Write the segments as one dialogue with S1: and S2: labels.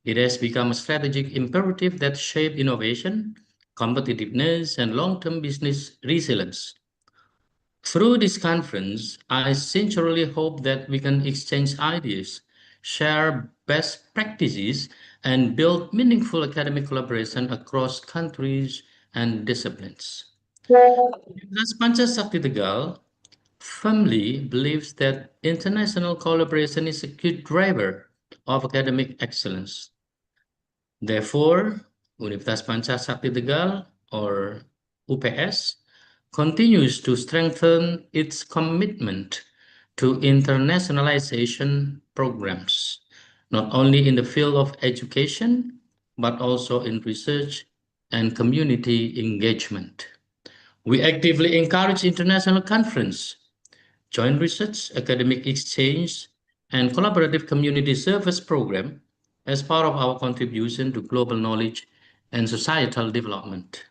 S1: It has become a strategic imperative that shape innovation, competitiveness, and long-term business resilience. Through this conference, I sincerely hope that we can exchange ideas, share best practices, and build meaningful academic collaboration across countries and disciplines. Universitas Pancasakti Tegal firmly believes that international collaboration is a key driver of academic excellence. Therefore, Universitas Pancasakti Tegal, or UPS, continues to strengthen its commitment to internationalization programs, not only in the field of education, but also in research and community engagement. We actively encourage international conference, joint research, academic exchange, and collaborative community service program as part of our contribution to global knowledge and societal development.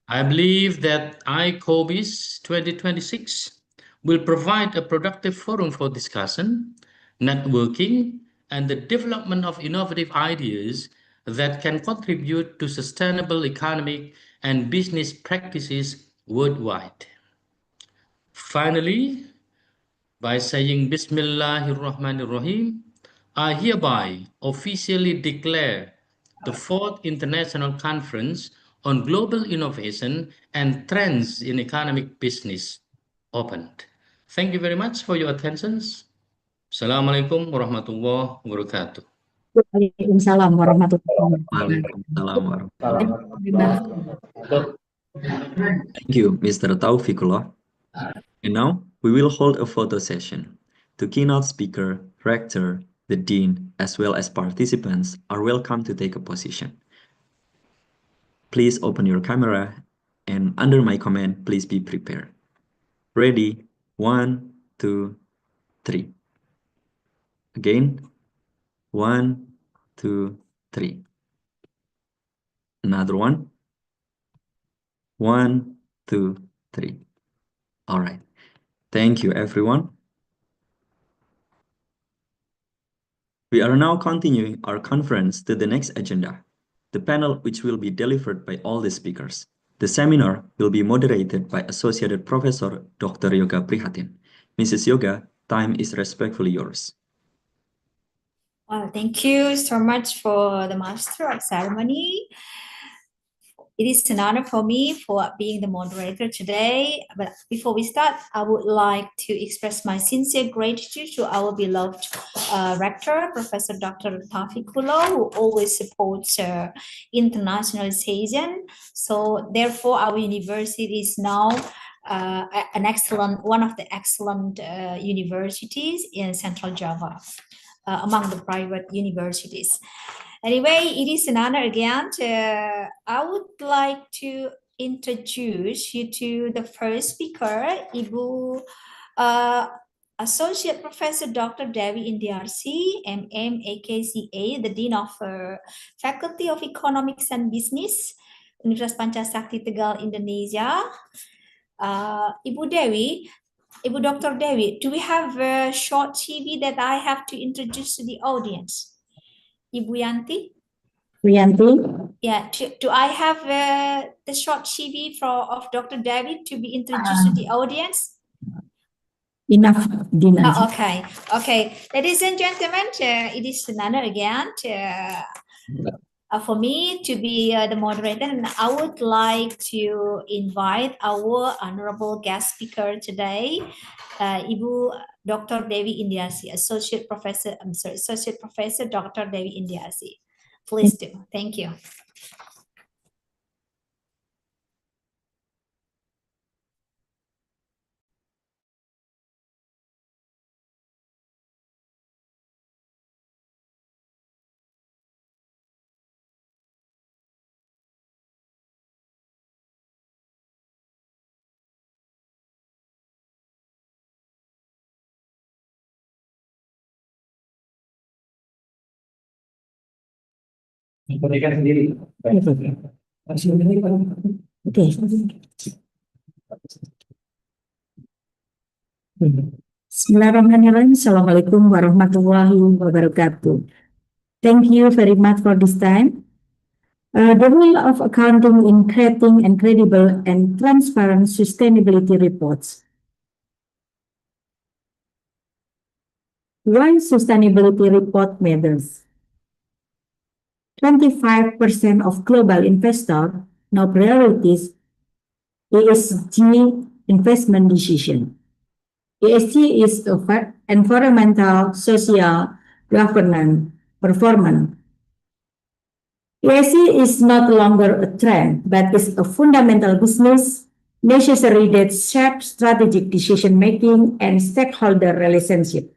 S1: I believe that Icobis 2026 will provide a productive forum for discussion, networking, and the development of innovative ideas that can contribute to sustainable economic and business practices worldwide. Finally, by saying Bismillahirrahmanirrahim, I hereby officially declare the fourth International Conference on Global Innovation and Trends in Economic Business opened. Thank you very much for your attention. Assalamualaikum warahmatullahi wabarakatuh.
S2: Waalaikumsalam warahmatullahi
S3: Waalaikumsalam warahmatullahi
S2: wabarakatuh.
S3: Thank you, Mr. Taufikullah. And now we will hold a photo session. The keynote speaker, rector, the dean, as well as participants are welcome to take a position. Please open your camera, and under my command, please be prepared. Ready? 1, 2, 3. Again. 1, 2, 3. Another one. 1, 2, 3. All right. Thank you, everyone. We are now continuing our conference to the next agenda, the panel which will be delivered by all the speakers. The seminar will be moderated by Associate Professor Dr. Yoga Prihatin. Mrs. Yoga, time is respectfully yours.
S4: Well, thank you so much for the master of ceremony. It is an honor for me for being the moderator today. But before we start, I would like to express my sincere gratitude to our beloved rector, Professor Dr. Taufikullah, who always supports internationalization. So therefore, our university is now one of the excellent universities in Central Java, among the private universities. Anyway, it is an honor again. I would like to introduce you to the first speaker, Ibu Associate Professor Dr. Dewi Indiarsi, MM, AKCA, the Dean of Faculty of Economics and Business, Universitas Pancasakti Tegal, Indonesia. Ibu Dr. Dewi, do we have a short CV that I have to introduce to the audience? Ibu Yanti? Yeah, do I have the short CV of Dr. David to be introduced to the audience?
S2: Enough.
S4: Okay. Ladies and gentlemen, it is an honor again for me to be the moderator, and I would like to invite our honorable guest speaker today, Ibu Dr. Dewi Indiarsi, Associate Professor Dr. Dewi Indiarsi. Please do. Thank you.
S2: Bismillahirrahmanirrahim. Assalamualaikum warahmatullahi wabarakatuh. Thank you very much for this time. The role of accounting in creating and credible and transparent sustainability reports. Why sustainability report matters? 25% of global investors now priorities ESG investment decision. ESG is environmental, social, governance, performance. ESG is not longer a trend, but is a fundamental business necessary that shapes strategic decision making and stakeholder relationship.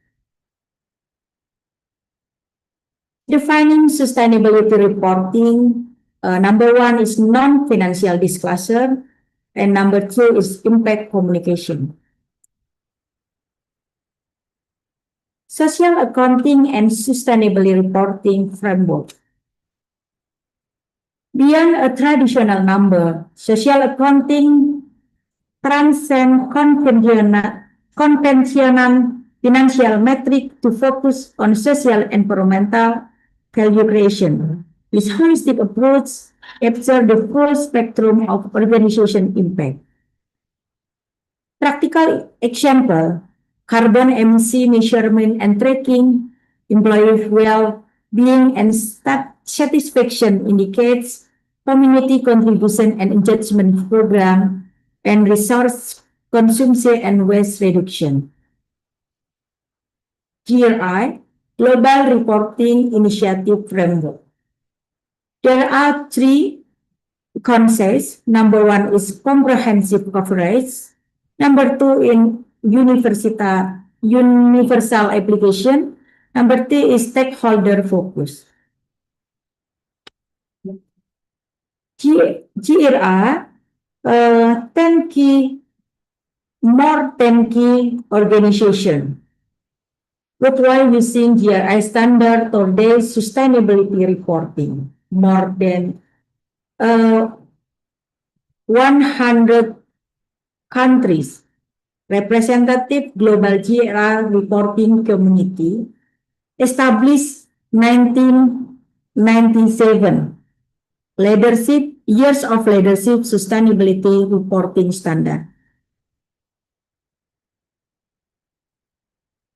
S2: Defining sustainability reporting, number one is non-financial disclosure, and number two is impact communication. Social accounting and sustainability reporting framework. Beyond a traditional number, social accounting transcends conventional financial metric to focus on social environmental value creation. This holistic approach captures the full spectrum of organization impact. Practical example, carbon emission measurement and tracking, employee well-being and satisfaction indicates community contribution and engagement program, and resource consumption and waste reduction. GRI, Global Reporting Initiative Framework. There are three concepts. Number one is comprehensive coverage. Number two in universal application. Number three is stakeholder focus. GRI, 10 key, more 10 key organization. But while using GRI standard today sustainability reporting, more than 100 countries, representative global GRI reporting community established 1997. Years of leadership sustainability reporting standard.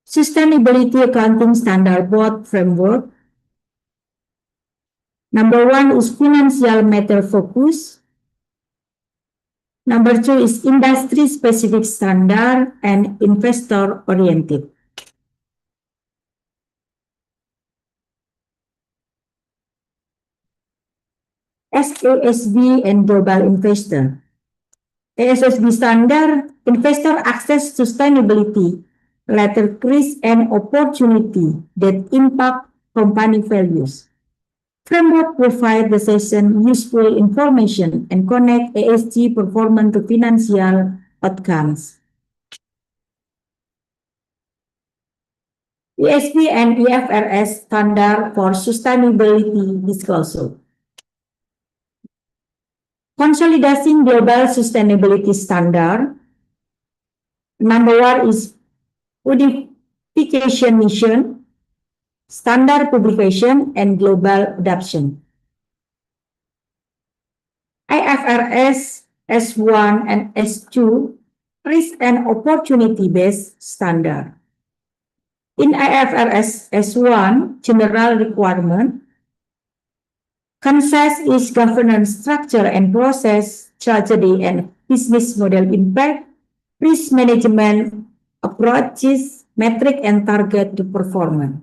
S2: Sustainability accounting standard board framework. Number one is financial matter focus. Number two is industry specific standard and investor oriented. SASB and global investor. ASSB standard, investor access sustainability, related risk and opportunity that impact company values. Framework provide the session useful information and connect ESG performance to financial outcomes. ESG and IFRS standard for sustainability disclosure. Consolidating global sustainability standard. Number one is codification mission, standard publication, and global adoption. IFRS S1 and S2, risk and opportunity based standard. In IFRS S1, general requirement, concise is governance structure and process, strategy and business model impact, risk management approaches, metric and target to performance.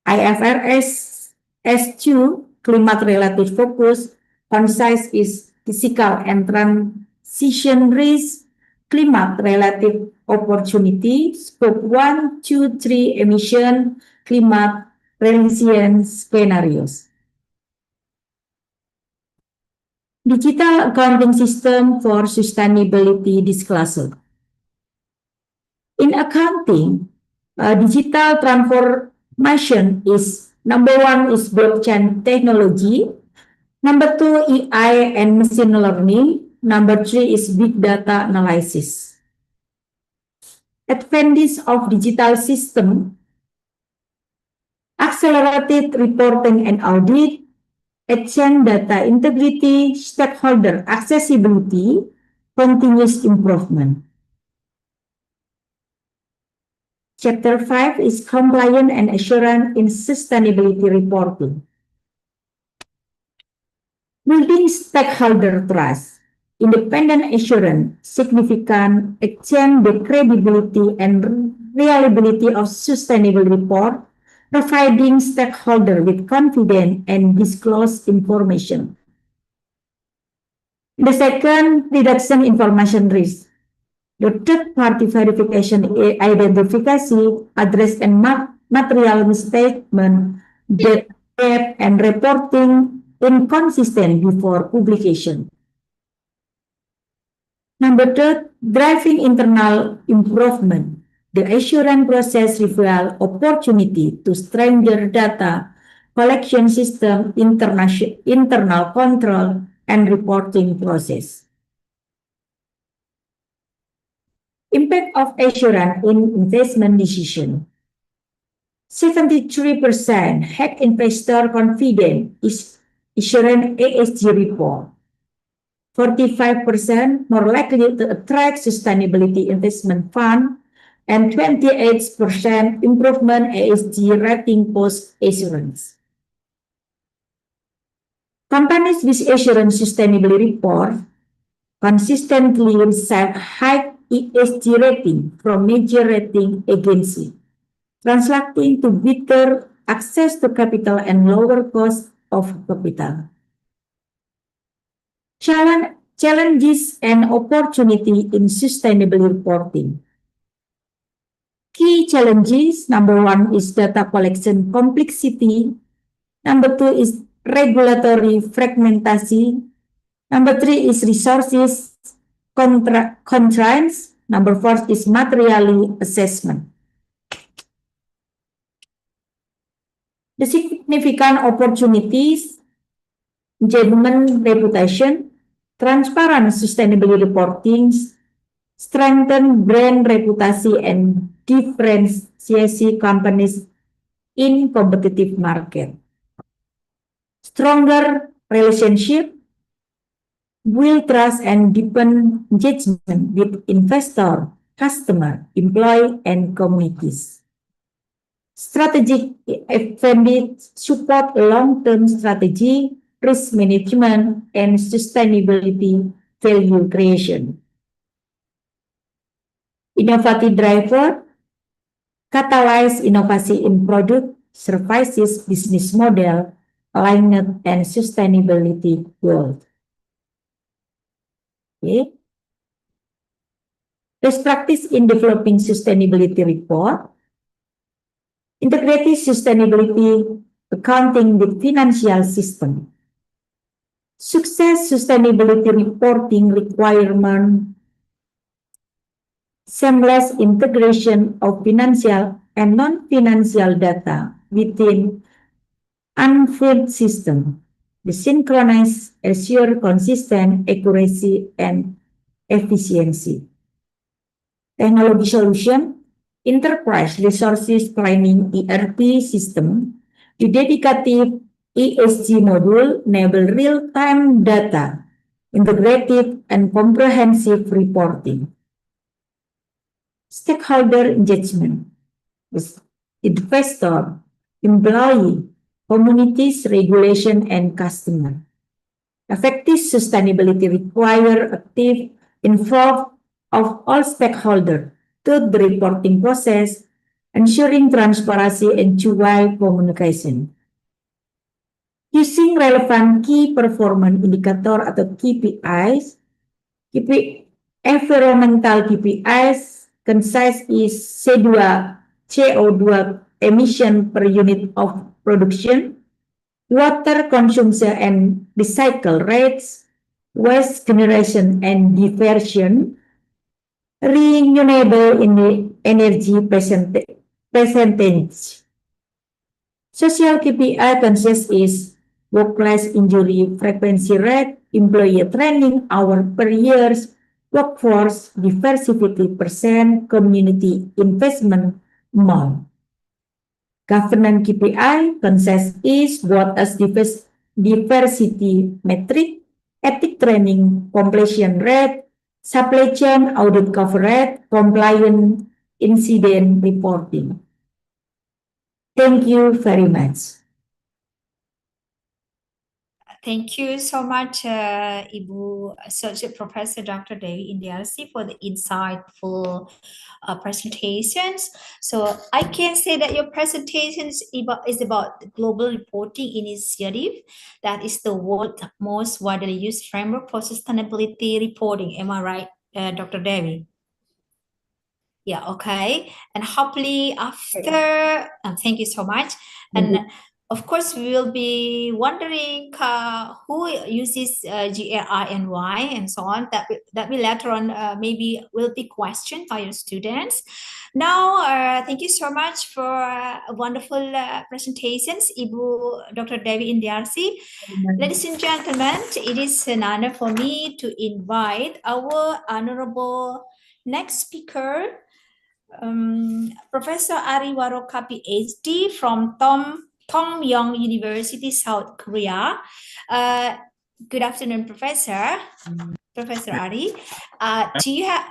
S2: IFRS S2, climate related focus, concise is physical and transition risk, climate related opportunity, scope 1, 2, 3 emission, climate resilience scenarios. Digital accounting system for sustainability disclosure. In accounting, digital transformation is number one is blockchain technology, number two AI and machine learning, number three is big data analysis. Advantage of digital system. accelerated reporting and audit, exchange data integrity, stakeholder accessibility, continuous improvement. Chapter 5 is compliance and assurance in sustainability reporting. Building stakeholder trust, independent assurance, significant exchange the credibility and reliability of sustainable report, providing stakeholder with confident and disclosed information. The second, reduction information risk. The third-party verification identification, address and material misstatement, data gap, and reporting inconsistent before publication. Number two, driving internal improvement. The assurance process reveals opportunity to strengthen data collection system, internal control, and reporting process. Impact of assurance in investment decision. 73% had investor confidence is assurance ESG report. 45% more likely to attract sustainability investment fund, and 28% improvement ESG rating post assurance. Companies with assurance sustainability report consistently receive high ESG rating from major rating agencies, translating to better access to capital and lower cost of capital. Challenges and opportunity in sustainable reporting. Key challenges, number one is data collection complexity. Number two is regulatory fragmentation. Number three is resources constraints. Number four is materiality assessment. The significant opportunities, genuine reputation, transparent sustainability reporting, strengthen brand reputation, and differentiate companies in competitive market. Stronger relationship, build trust and deepen engagement with investor, customer, employee, and communities. Strategic F&B support long-term strategy, risk management, and sustainability value creation. Innovative driver, catalyze innovation in product, services, business model, alignment, and sustainability goals. Okay. Best practice in developing sustainability report. Integrated sustainability accounting with financial system. Success sustainability reporting requirement. Seamless integration of financial and non-financial data within unfilled system. The synchronize, assure consistent accuracy and efficiency. Technology solution, enterprise resources planning ERP system, the dedicated ESG module enable real-time data, integrative and comprehensive reporting. Stakeholder engagement, investor, employee, communities, regulation, and customer. Effective sustainability require active involvement of all stakeholders to the reporting process, ensuring transparency and two-way communication. Using relevant key performance indicator atau KPIs, environmental KPIs concise is CO2 emission per unit of production, water consumption and recycle rates, waste generation and diversion, renewable energy percentage. Social KPI consists is workplace injury frequency rate, employee training hour per year, workforce diversity percent, community investment amount. Governance KPI consensus is both as diversity metric, ethic training, completion rate, supply chain audit coverage, compliance incident reporting. Thank you very much.
S4: Thank you so much, Ibu Associate Professor Dr. Dewi Indiarsi, for the insightful presentations. So I can say that your presentation is about the Global Reporting Initiative. That is the world's most widely used framework for sustainability reporting. Am I right, Dr. Dewi? Yeah, okay. And hopefully after, thank you so much. And of course, we will be wondering who uses GRI and so on. That will later on maybe will be questioned by your students. Now, thank you so much for wonderful presentations, Ibu Dr. Dewi Indiarsi. Ladies and gentlemen, it is an honor for me to invite our honorable next speaker, Professor Ari Waroka, PhD from Tom Yong University, South Korea. Good afternoon, Professor. Professor Ari. Do you have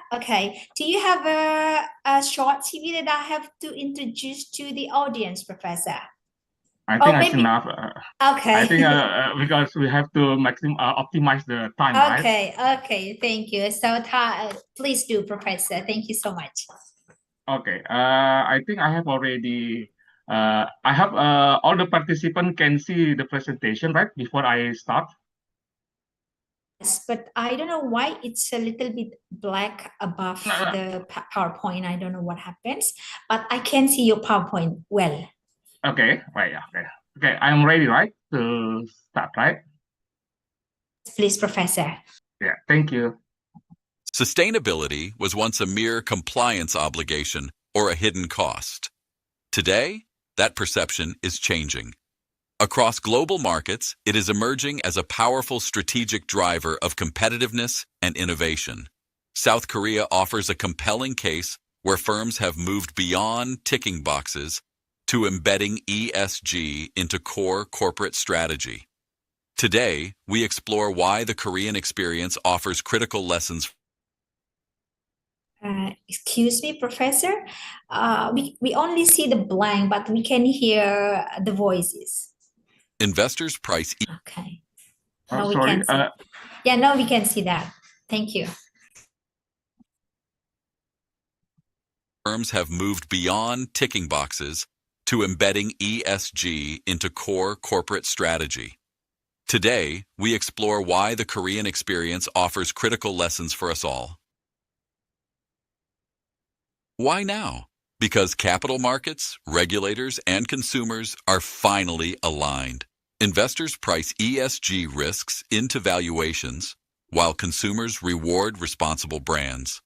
S4: a short CV that I have to introduce to the audience, Professor?
S5: I think that's enough.
S4: Okay.
S5: I think because we have to optimize the time, right?
S4: Okay, thank you. So please do, Professor. Thank you so much.
S5: Okay, I think I have already, I have all the participants can see the presentation, right, before I start?
S4: Yes, but I don't know why it's a little bit black above the PowerPoint. I don't know what happens, but I can see your PowerPoint well.
S5: Okay, right, okay. Okay, I'm ready, right, to start, right?
S4: Please, Professor.
S5: Yeah, thank you.
S6: Sustainability was once a mere compliance obligation or a hidden cost. Today, that perception is changing. Across global markets, it is emerging as a powerful strategic driver of competitiveness and innovation. South Korea offers a compelling case where firms have moved beyond ticking boxes to embedding ESG into core corporate strategy. Today, we explore why the Korean experience offers critical lessons.
S4: Excuse me, Professor. We only see the blank, but we can hear the voices.
S6: Investors price.
S4: Okay.
S5: Oh,
S4: We
S5: sorry.
S4: can see. Yeah, now we can see that. Thank you.
S6: Firms have moved beyond ticking boxes to embedding ESG into core corporate strategy. Today, we explore why the Korean experience offers critical lessons for us all. Why now? Because capital markets, regulators, and consumers are finally aligned. Investors price ESG risks into valuations, while consumers reward responsible brands.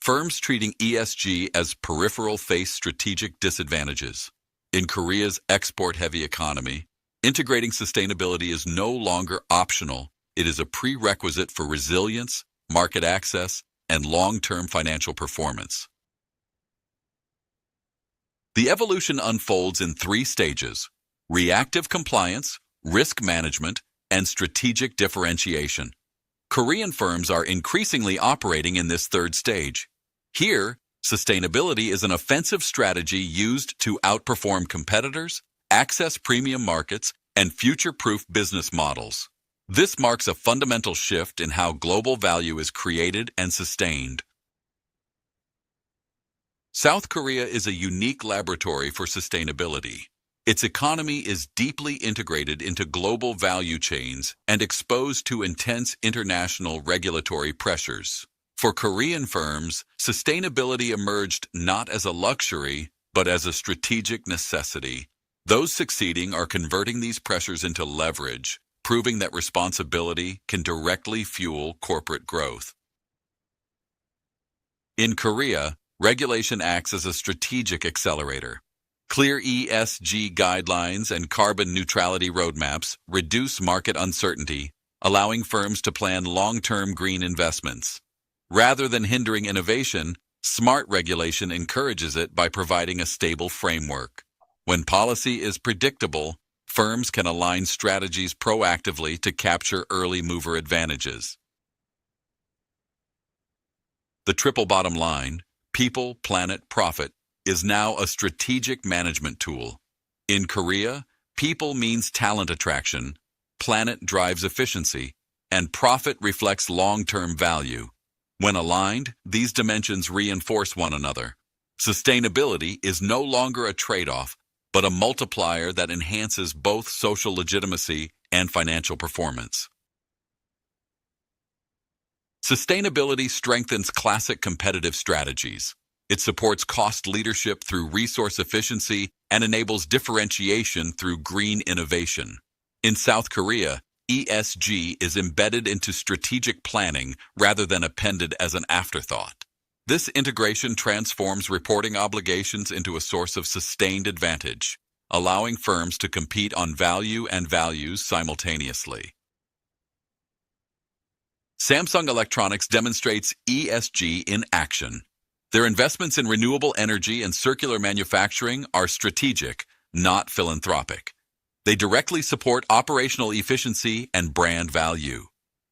S6: Firms treating ESG as peripheral face strategic disadvantages. In Korea's export-heavy economy, integrating sustainability is no longer optional. It is a prerequisite for resilience, market access, and long-term financial performance. The evolution unfolds in 3 stages: reactive compliance, risk management, and strategic differentiation. Korean firms are increasingly operating in this 3rd stage. Here, sustainability is an offensive strategy used to outperform competitors, access premium markets, and future-proof business models. This marks a fundamental shift in how global value is created and sustained. South Korea is a unique laboratory for sustainability. Its economy is deeply integrated into global value chains and exposed to intense international regulatory pressures. For Korean firms, sustainability emerged not as a luxury, but as a strategic necessity. Those succeeding are converting these pressures into leverage, proving that responsibility can directly fuel corporate growth. In Korea, regulation acts as a strategic accelerator. Clear ESG guidelines and carbon neutrality roadmaps reduce market uncertainty, allowing firms to plan long-term green investments. Rather than hindering innovation, smart regulation encourages it by providing a stable framework. When policy is predictable, firms can align strategies proactively to capture early mover advantages. The triple bottom line, people, planet, profit, is now a strategic management tool. In Korea, people means talent attraction, planet drives efficiency, and profit reflects long-term value. When aligned, these dimensions reinforce one another. Sustainability is no longer a trade-off, but a multiplier that enhances both social legitimacy and financial performance. Sustainability strengthens classic competitive strategies. It supports cost leadership through resource efficiency and enables differentiation through green innovation. In South Korea, ESG is embedded into strategic planning rather than appended as an afterthought. This integration transforms reporting obligations into a source of sustained advantage, allowing firms to compete on value and values simultaneously. Samsung Electronics demonstrates ESG in action. Their investments in renewable energy and circular manufacturing are strategic, not philanthropic. They directly support operational efficiency and brand value.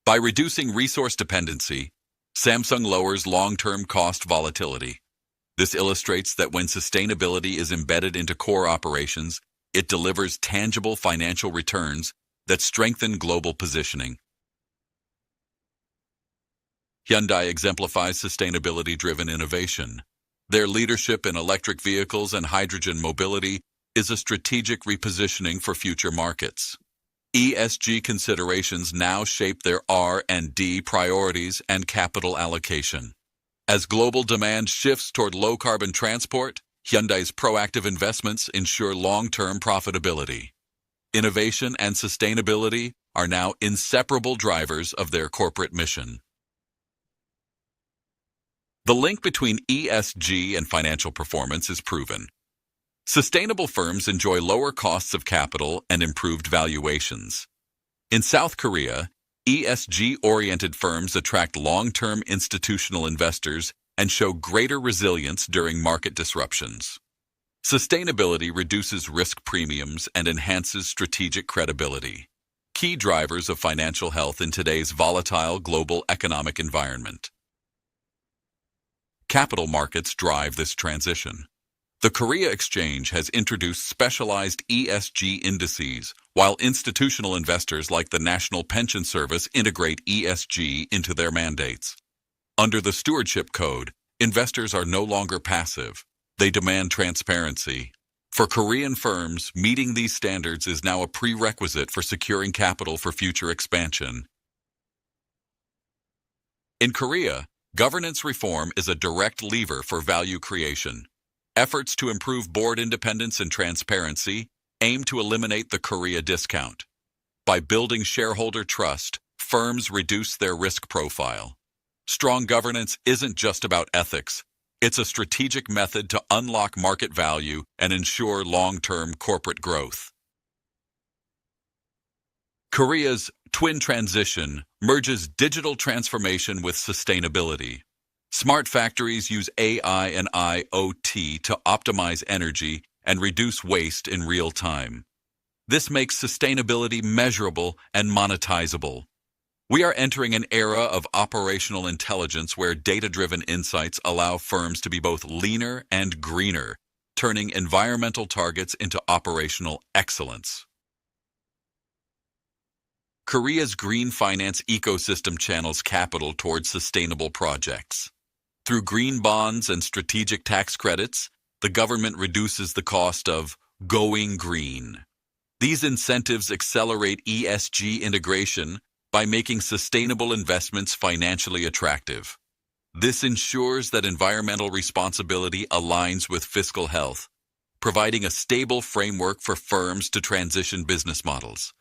S6: By reducing resource dependency, Samsung lowers long-term cost volatility. This illustrates that when sustainability is embedded into core operations, it delivers tangible financial returns that strengthen global positioning. Hyundai exemplifies sustainability-driven innovation. Their leadership in electric vehicles and hydrogen mobility is a strategic repositioning for future markets. ESG considerations now shape their R&D priorities and capital allocation. As global demand shifts toward low-carbon transport, Hyundai's proactive investments ensure long-term profitability. Innovation and sustainability are now inseparable drivers of their corporate mission. The link between ESG and financial performance is proven. Sustainable firms enjoy lower costs of capital and improved valuations. In South Korea, ESG-oriented firms attract long-term institutional investors and show greater resilience during market disruptions. Sustainability reduces risk premiums and enhances strategic credibility, key drivers of financial health in today's volatile global economic environment. Capital markets drive this transition. The Korea Exchange has introduced specialized ESG indices, while institutional investors like the National Pension Service integrate ESG into their mandates. Under the Stewardship Code, investors are no longer passive. They demand transparency. For Korean firms, meeting these standards is now a prerequisite for securing capital for future expansion. In Korea, governance reform is a direct lever for value creation. Efforts to improve board independence and transparency aim to eliminate the Korea discount. By building shareholder trust, firms reduce their risk profile. Strong governance isn't just about ethics. It's a strategic method to unlock market value and ensure long-term corporate growth. Korea's twin transition merges digital transformation with sustainability. Smart factories use AI and IoT to optimize energy and reduce waste in real time. This makes sustainability measurable and monetizable. We are entering an era of operational intelligence where data-driven insights allow firms to be both leaner and greener, turning environmental targets into operational excellence. Korea's green finance ecosystem channels capital towards sustainable projects. Through green bonds and strategic tax credits, the government reduces the cost of going green. These incentives accelerate ESG integration by making sustainable investments financially attractive. This ensures that environmental responsibility aligns with fiscal health, providing a stable framework for firms to transition business models.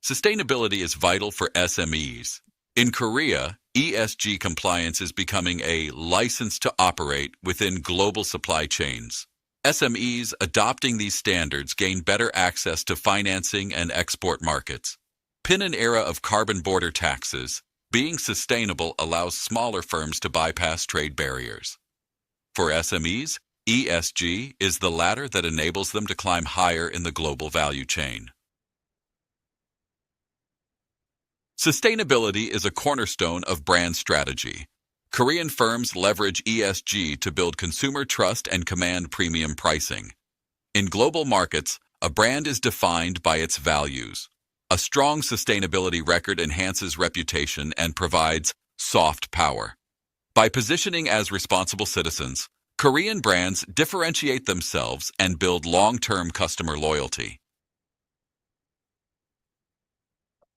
S6: Sustainability is vital for SMEs. In Korea, ESG compliance is becoming a license to operate within global supply chains. SMEs adopting these standards gain better access to financing and export markets. In an era of carbon border taxes, being sustainable allows smaller firms to bypass trade barriers. For SMEs, ESG is the ladder that enables them to climb higher in the global value chain. Sustainability is a cornerstone of brand strategy. Korean firms leverage ESG to build consumer trust and command premium pricing. In global markets, a brand is defined by its values. A strong sustainability record enhances reputation and provides soft power. By positioning as responsible citizens, Korean brands differentiate themselves and build long-term customer loyalty.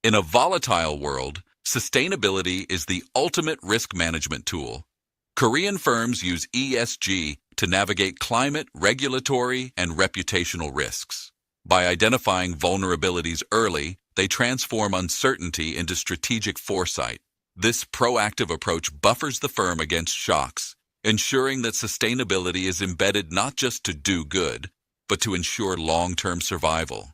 S6: In a volatile world, sustainability is the ultimate risk management tool. Korean firms use ESG to navigate climate, regulatory, and reputational risks. By identifying vulnerabilities early, they transform uncertainty into strategic foresight. This proactive approach buffers the firm against shocks, ensuring that sustainability is embedded not just to do good, but to ensure long-term survival.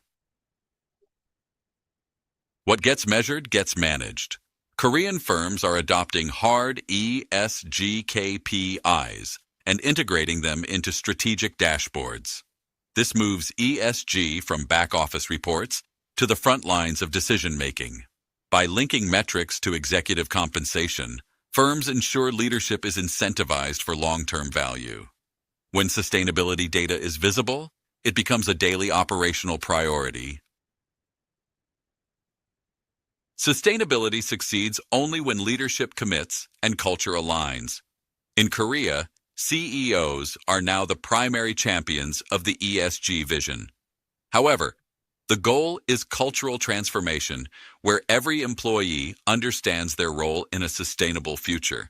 S6: What gets measured gets managed. Korean firms are adopting hard ESG KPIs and integrating them into strategic dashboards. This moves ESG from back-office reports to the front lines of decision-making. By linking metrics to executive compensation, firms ensure leadership is incentivized for long-term value. When sustainability data is visible, it becomes a daily operational priority. Sustainability succeeds only when leadership commits and culture aligns. In Korea, CEOs are now the primary champions of the ESG vision. However, the goal is cultural transformation, where every employee understands their role in a sustainable future.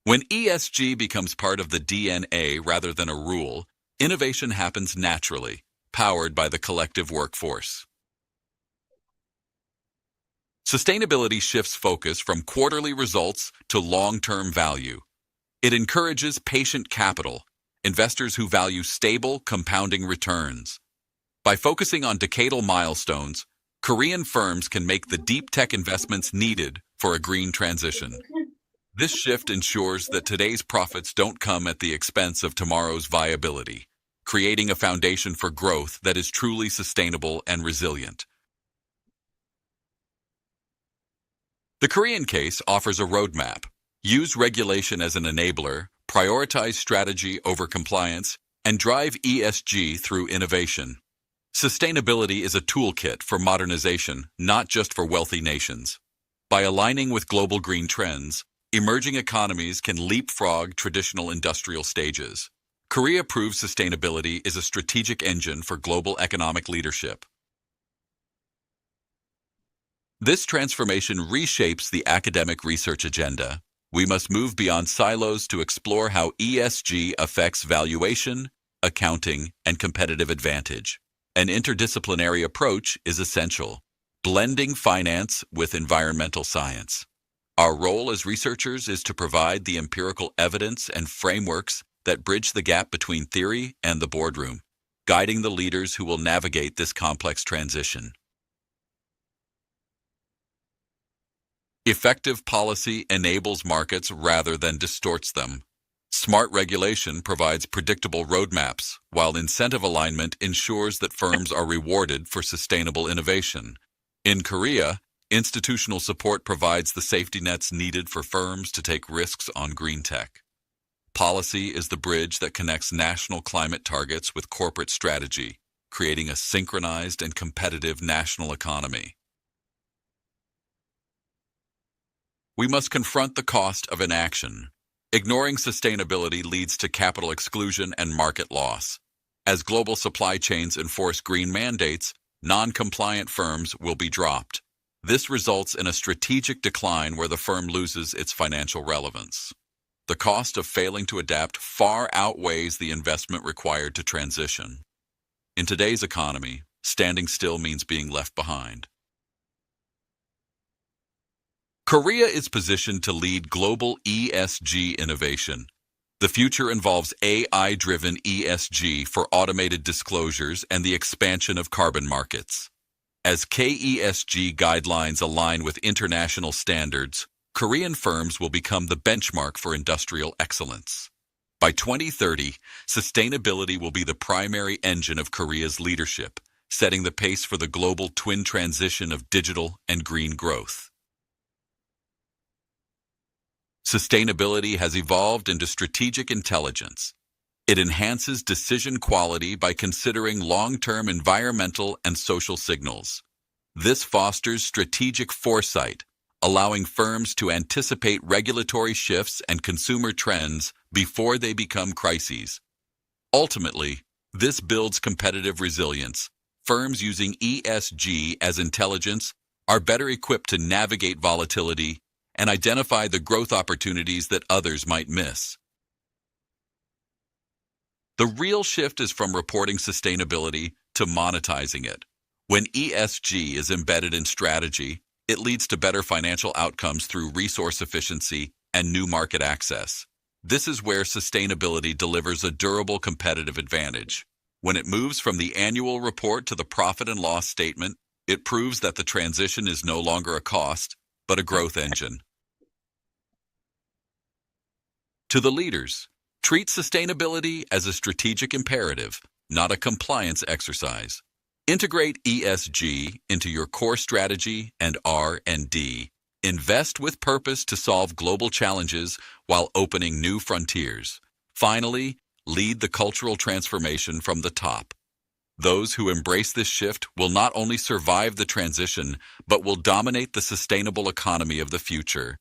S6: When ESG becomes part of the DNA rather than a rule, innovation happens naturally, powered by the collective workforce. Sustainability shifts focus from quarterly results to long-term value. It encourages patient capital, investors who value stable, compounding returns. By focusing on decadal milestones, Korean firms can make the deep tech investments needed for a green transition. This shift ensures that today's profits don't come at the expense of tomorrow's viability, creating a foundation for growth that is truly sustainable and resilient. The Korean case offers a roadmap. Use regulation as an enabler, prioritize strategy over compliance, and drive ESG through innovation. Sustainability is a toolkit for modernization, not just for wealthy nations. By aligning with global green trends, emerging economies can leapfrog traditional industrial stages. Korea proves sustainability is a strategic engine for global economic leadership. This transformation reshapes the academic research agenda. We must move beyond silos to explore how ESG affects valuation, accounting, and competitive advantage. An interdisciplinary approach is essential, blending finance with environmental science. Our role as researchers is to provide the empirical evidence and frameworks that bridge the gap between theory and the boardroom, guiding the leaders who will navigate this complex transition. Effective policy enables markets rather than distorts them. Smart regulation provides predictable roadmaps, while incentive alignment ensures that firms are rewarded for sustainable innovation. In Korea, institutional support provides the safety nets needed for firms to take risks on green tech. Policy is the bridge that connects national climate targets with corporate strategy, creating a synchronized and competitive national economy. We must confront the cost of inaction. Ignoring sustainability leads to capital exclusion and market loss. As global supply chains enforce green mandates, non-compliant firms will be dropped. This results in a strategic decline where the firm loses its financial relevance. The cost of failing to adapt far outweighs the investment required to transition. In today's economy, standing still means being left behind. Korea is positioned to lead global ESG innovation. The future involves AI-driven ESG for automated disclosures and the expansion of carbon markets. As KESG guidelines align with international standards, Korean firms will become the benchmark for industrial excellence. By 2030, sustainability will be the primary engine of Korea's leadership, setting the pace for the global twin transition of digital and green growth. Sustainability has evolved into strategic intelligence. It enhances decision quality by considering long-term environmental and social signals. This fosters strategic foresight, allowing firms to anticipate regulatory shifts and consumer trends before they become crises. Ultimately, this builds competitive resilience. Firms using ESG as intelligence are better equipped to navigate volatility and identify the growth opportunities that others might miss. The real shift is from reporting sustainability to monetizing it. When ESG is embedded in strategy, it leads to better financial outcomes through resource efficiency and new market access. This is where sustainability delivers a durable competitive advantage. When it moves from the annual report to the profit and loss statement, it proves that the transition is no longer a cost, but a growth engine. To the leaders, treat sustainability as a strategic imperative, not a compliance exercise. Integrate ESG into your core strategy and R&D. Invest with purpose to solve global challenges while opening new frontiers. Finally, lead the cultural transformation from the top. Those who embrace this shift will not only survive the transition, but will dominate the sustainable economy of the future.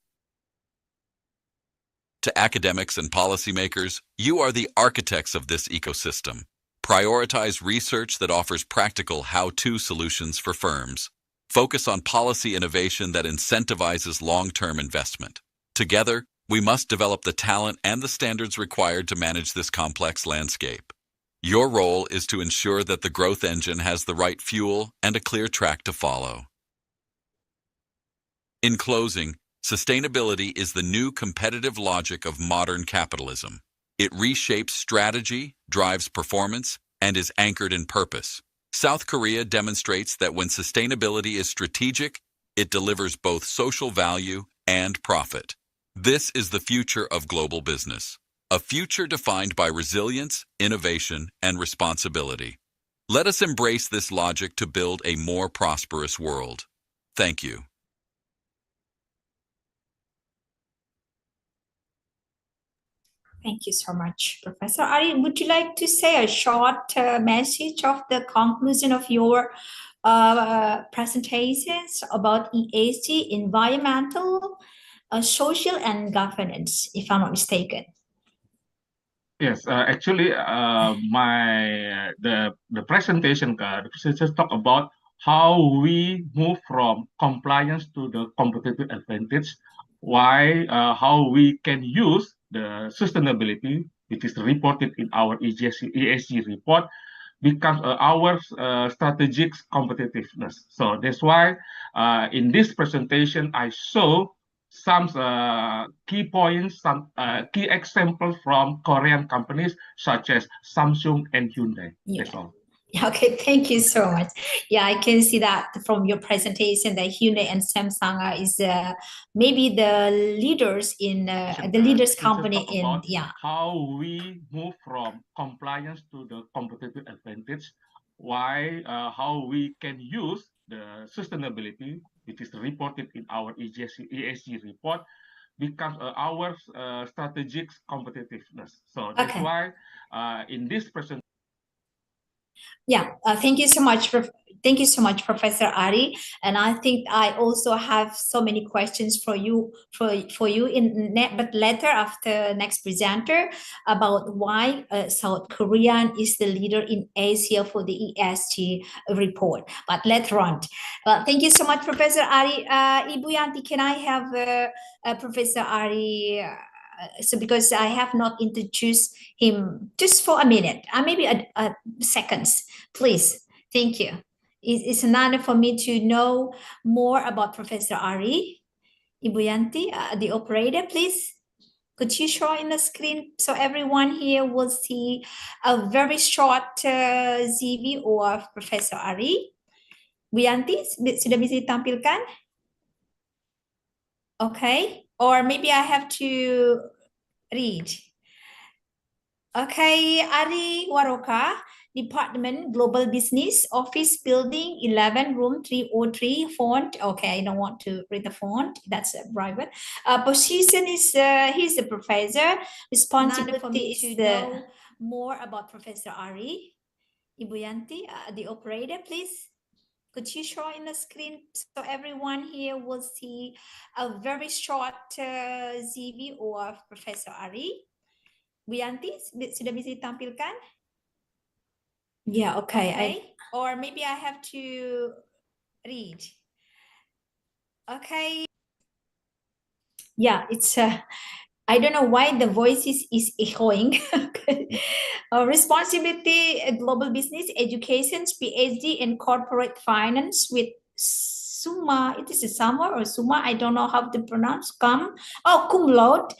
S6: To academics and policymakers, you are the architects of this ecosystem. Prioritize research that offers practical how-to solutions for firms. Focus on policy innovation that incentivizes long-term investment. Together, we must develop the talent and the standards required to manage this complex landscape. Your role is to ensure that the growth engine has the right fuel and a clear track to follow. In closing, sustainability is the new competitive logic of modern capitalism. It reshapes strategy, drives performance, and is anchored in purpose. South Korea demonstrates that when sustainability is strategic, it delivers both social value and profit. This is the future of global business, a future defined by resilience, innovation, and responsibility. Let us embrace this logic to build a more prosperous world. Thank you.
S4: Thank you so much, Professor Ari. Would you like to say a short message of the conclusion of your presentations about ESG, environmental, social, and governance, if I'm not mistaken?
S5: Yes, actually, the presentation just talk about how we move from compliance to the competitive advantage. How we can use the sustainability, which is reported in our ESG report, becomes our strategic competitiveness. So that's why in this presentation I show some key points, some key examples from Korean companies such as Samsung and Hyundai.
S4: Yeah.
S5: That's all.
S4: Okay, thank you so much. Yeah, I can see that from your presentation that Hyundai and Samsung is maybe the leaders in the leaders company in
S5: how we move from compliance to the competitive advantage. How we can use the sustainability, which is reported in our ESG report, becomes our strategic competitiveness. So that's why in this presentation.
S4: Yeah, thank you so much. Thank you so much, Professor Ari. And I think I also have so many questions for you but later after next presenter about why South Korea is the leader in Asia for the ESG report. But later on. Well, thank you so much, Professor Ari. Ibu Yanti, can I have Professor Ari? So because I have not introduced him just for a minute, maybe a seconds, please. Thank you. It's an honor for me to know more about Professor Ari. Ibu Yanti, the operator, please. Could you show in the screen so everyone here will see a very short CV of Professor Ari? Bu Yanti, sudah bisa ditampilkan? Okay, or maybe I have to read. Okay, Ari Waroka, Department Global Business, Office Building, 11, room 303, font. Okay, I don't want to read the font. That's private. Position is he's a professor. Responsibility is to know more about Professor Ari. Ibu Yanti, the operator, please. Could you show in the screen so everyone here will see a very short CV of Professor Ari? Bu Yanti, sudah bisa ditampilkan? Yeah, okay. Or maybe I have to read. Okay. Yeah, it's I don't know why the voice is echoing. Responsibility, global business, education, PhD in corporate finance with Summa. It is a summer or Summa. I don't know how to pronounce. Cum laude,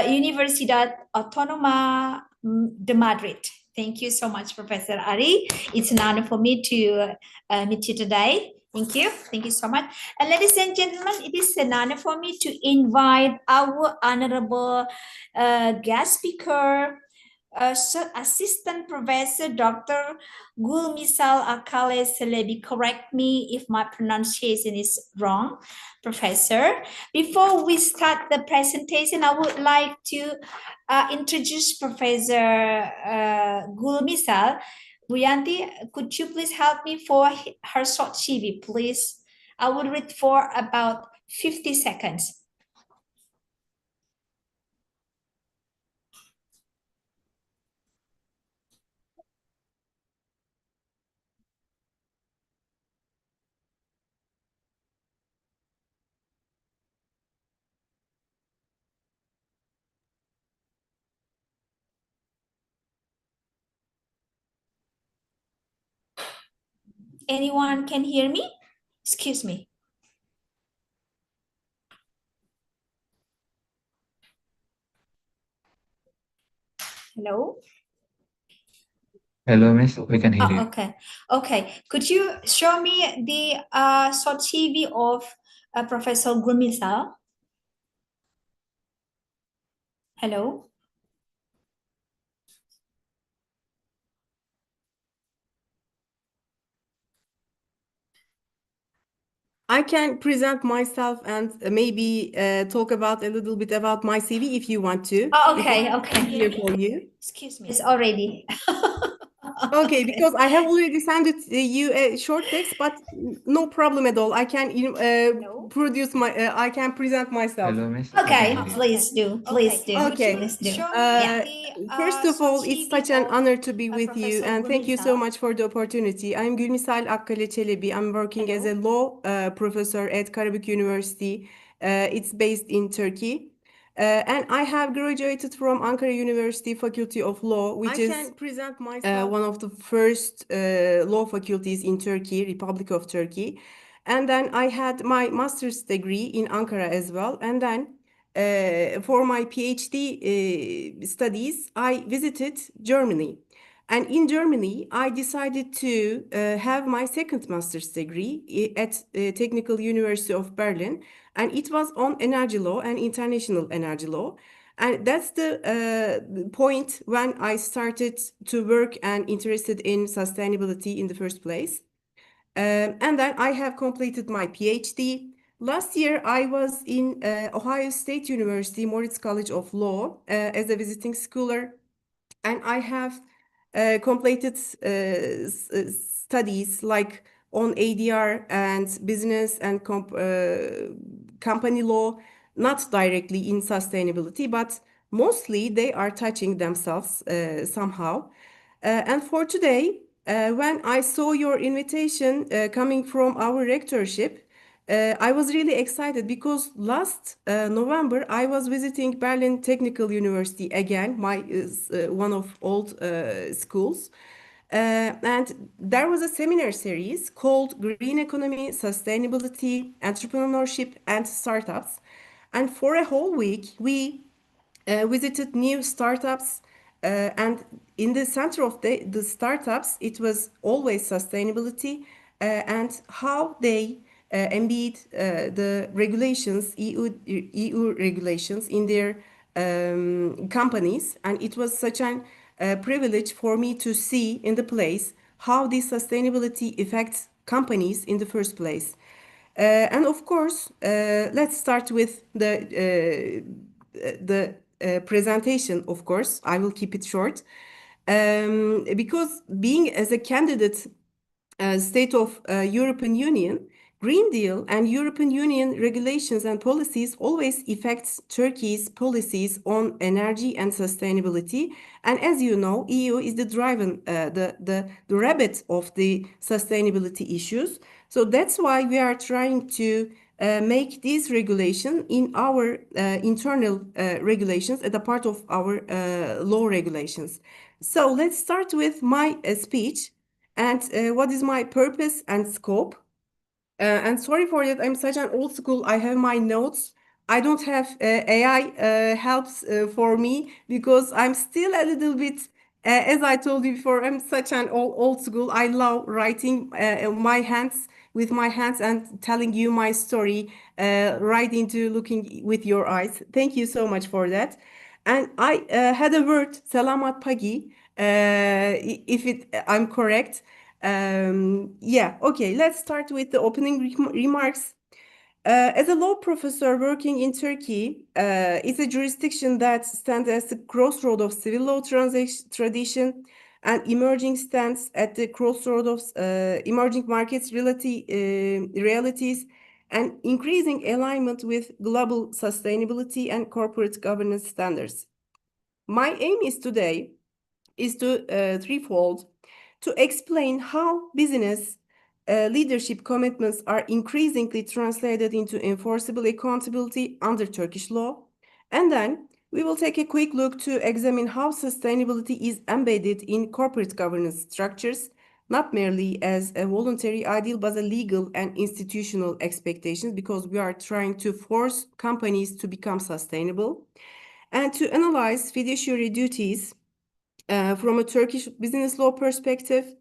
S4: Universidad Autónoma de Madrid. Thank you so much, Professor Ari. It's an honor for me to meet you today. Thank you. Thank you so much. And ladies and gentlemen, it is an honor for me to invite our honorable guest speaker, Assistant Professor Dr. Gulmisal Akale Selebi. Correct me if my pronunciation is wrong, Professor. Before we start the presentation, I would like to introduce Professor Gulmisal. Buyanti, could you please help me for her short CV, please? I will read for about 50 seconds. Anyone can hear me? Excuse me. Hello?
S7: Hello, Miss. We can hear you.
S4: Okay. Okay. Could you show me the short CV of Professor Gulmisal? Hello?
S8: I can present myself and maybe talk about a little bit about my CV if you want to.
S4: Oh, okay, okay.
S8: Easier for you.
S4: Excuse me. It's already.
S8: Okay, because I have already sent it you a short text, but no problem at all. I can produce my I can present myself.
S7: Hello, Miss.
S4: Okay, please do. Please do.
S8: Okay.
S4: Please do.
S8: First of all, it's such an honor to be with you, and thank you so much for the opportunity. I'm Gülmisal Akkale Çelebi. I'm working as a law professor at Karabük University. It's based in Turkey. And I have graduated from Ankara University Faculty of Law, which is one of the first law faculties in Turkey, Republic of Turkey. And then I had my master's degree in Ankara as well. And then for my PhD studies, I visited Germany. And in Germany, I decided to have my second master's degree at Technical University of Berlin. And it was on energy law and international energy law. And that's the point when I started to work and interested in sustainability in the first place. And then I have completed my PhD. Last year, I was in Ohio State University, Moritz College of Law, as a visiting scholar. And I have completed studies like on ADR and business and company law, not directly in sustainability, but mostly they are touching themselves somehow. And for today, when I saw your invitation coming from our rectorship, I was really excited because last November I was visiting Berlin Technical University again, my one of old schools. And there was a seminar series called Green Economy, Sustainability, Entrepreneurship, and Startups. And for a whole week, we visited new startups. And in the center of the startups, it was always sustainability and how they embed the regulations, EU regulations in their companies. And it was such an privilege for me to see in the place how this sustainability affects companies in the first place. And of course, let's start with the presentation. Of course, I will keep it short, because being as a candidate state of European Union, Green Deal and European Union regulations and policies always affects Turkey's policies on energy and sustainability. And as you know, EU is the driving the rabbit of the sustainability issues. So that's why we are trying to make this regulation in our internal regulations as a part of our law regulations. So let's start with my speech and what is my purpose and scope. And sorry for that, I'm such an old school. I have my notes. I don't have AI helps for me because I'm still a little bit, as I told you before, I'm such an old school. I love writing my hands with my hands and telling you my story right into looking with your eyes. Thank you so much for that. And I had a word, Selamat Pagi, if I'm correct. Yeah, okay, let's start with the opening remarks. As a law professor working in Turkey, it's a jurisdiction that stands as the crossroad of civil law tradition and emerging stands at the crossroad of emerging markets realities and increasing alignment with global sustainability and corporate governance standards. My aim is today is to threefold to explain how business leadership commitments are increasingly translated into enforceable accountability under Turkish law. And then we will take a quick look to examine how sustainability is embedded in corporate governance structures, not merely as a voluntary ideal, but a legal and institutional expectations, because we are trying to force companies to become sustainable, and to analyze fiduciary duties from a Turkish business law perspective,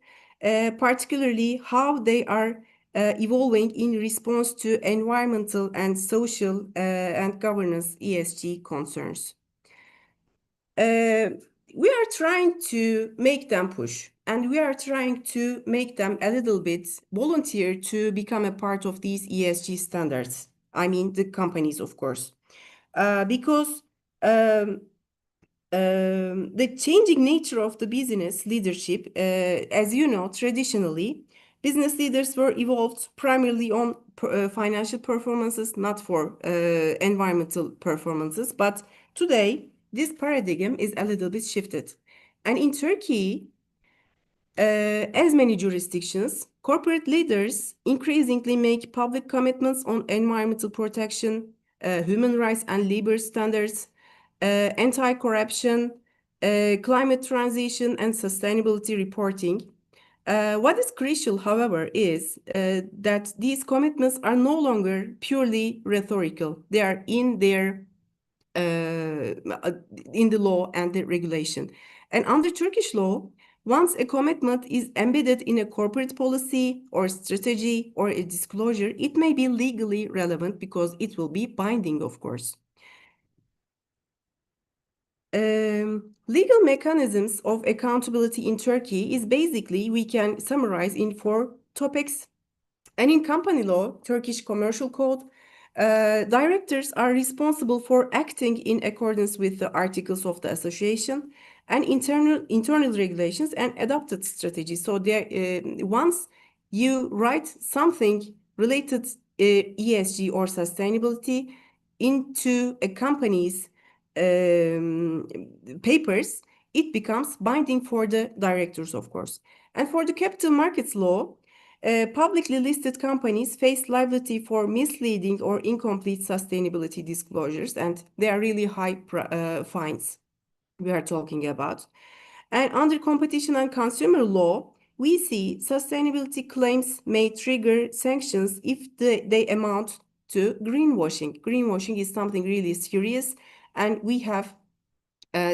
S8: particularly how they are evolving in response to environmental and social and governance ESG concerns. We are trying to make them push, and we are trying to make them a little bit volunteer to become a part of these ESG standards. I mean, the companies, of course, because the changing nature of the business leadership, as you know, traditionally, business leaders were evolved primarily on financial performances, not for environmental performances. But today, this paradigm is a little bit shifted. And in Turkey, as many jurisdictions, corporate leaders increasingly make public commitments on environmental protection, human rights and labor standards, anti-corruption, climate transition, and sustainability reporting. What is crucial, however, is that these commitments are no longer purely rhetorical. They are in their in the law and the regulation. And under Turkish law, once a commitment is embedded in a corporate policy or strategy or a disclosure, it may be legally relevant because it will be binding, of course. Legal mechanisms of accountability in Turkey is basically, we can summarize in 4 topics. And in company law, Turkish Commercial Code, directors are responsible for acting in accordance with the articles of the association and internal regulations and adopted strategies. So there, once you write something related ESG or sustainability into a company's papers, it becomes binding for the directors, of course. And for the capital markets law, publicly listed companies face liability for misleading or incomplete sustainability disclosures, and they are really high fines we are talking about. And under competition and consumer law, we see sustainability claims may trigger sanctions if they amount to greenwashing. Greenwashing is something really serious, and we have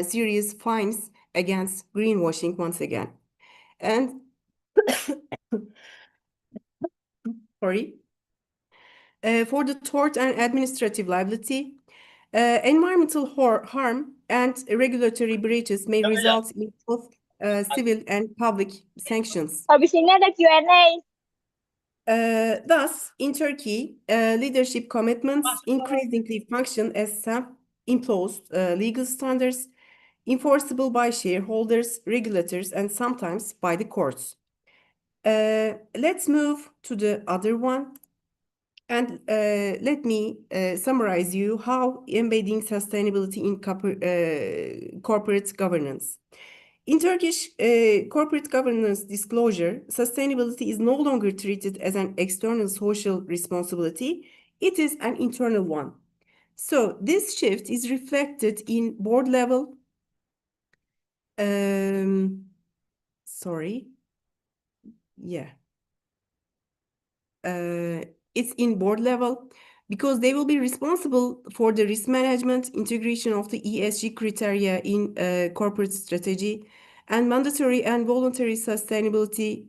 S8: serious fines against greenwashing once again. And sorry. For the tort and administrative liability, Environmental harm and regulatory breaches may result in both civil and public sanctions.
S7: Habis ini ada Q&A.
S8: Thus, in Turkey, leadership commitments increasingly function as self-imposed legal standards enforceable by shareholders, regulators, and sometimes by the courts. Let's move to the other one. And let me summarize you how embedding sustainability in corporate governance. In Turkish corporate governance disclosure, sustainability is no longer treated as an external social responsibility, it is an internal one. So this shift is reflected in board level, it's in board level because they will be responsible for the risk management, integration of the ESG criteria in corporate strategy, and mandatory and voluntary sustainability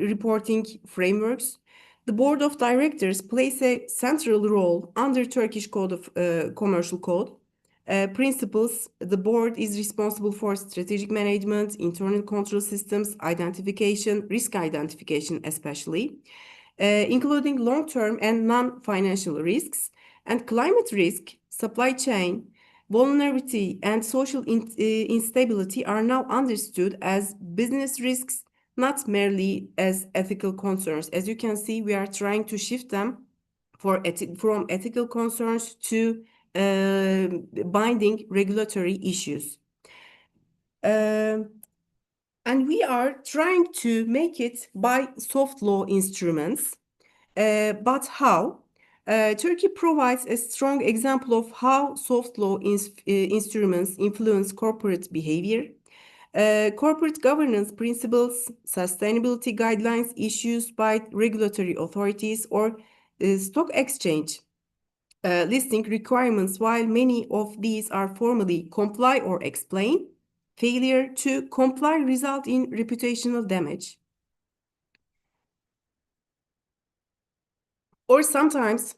S8: reporting frameworks. The board of directors plays a central role under Turkish Code of Commercial Code. Principles, the board is responsible for strategic management, internal control systems, identification, risk identification especially, including long-term and non-financial risks, and climate risk, supply chain, vulnerability, and social instability are now understood as business risks, not merely as ethical concerns. As you can see, we are trying to shift them from ethical concerns to binding regulatory issues. And we are trying to make it by soft law instruments. But how? Turkey provides a strong example of how soft law instruments influence corporate behavior. Corporate governance principles, sustainability guidelines issued by regulatory authorities or stock exchange listing requirements, while many of these are formally comply or explain, failure to comply result in reputational damage. Or sometimes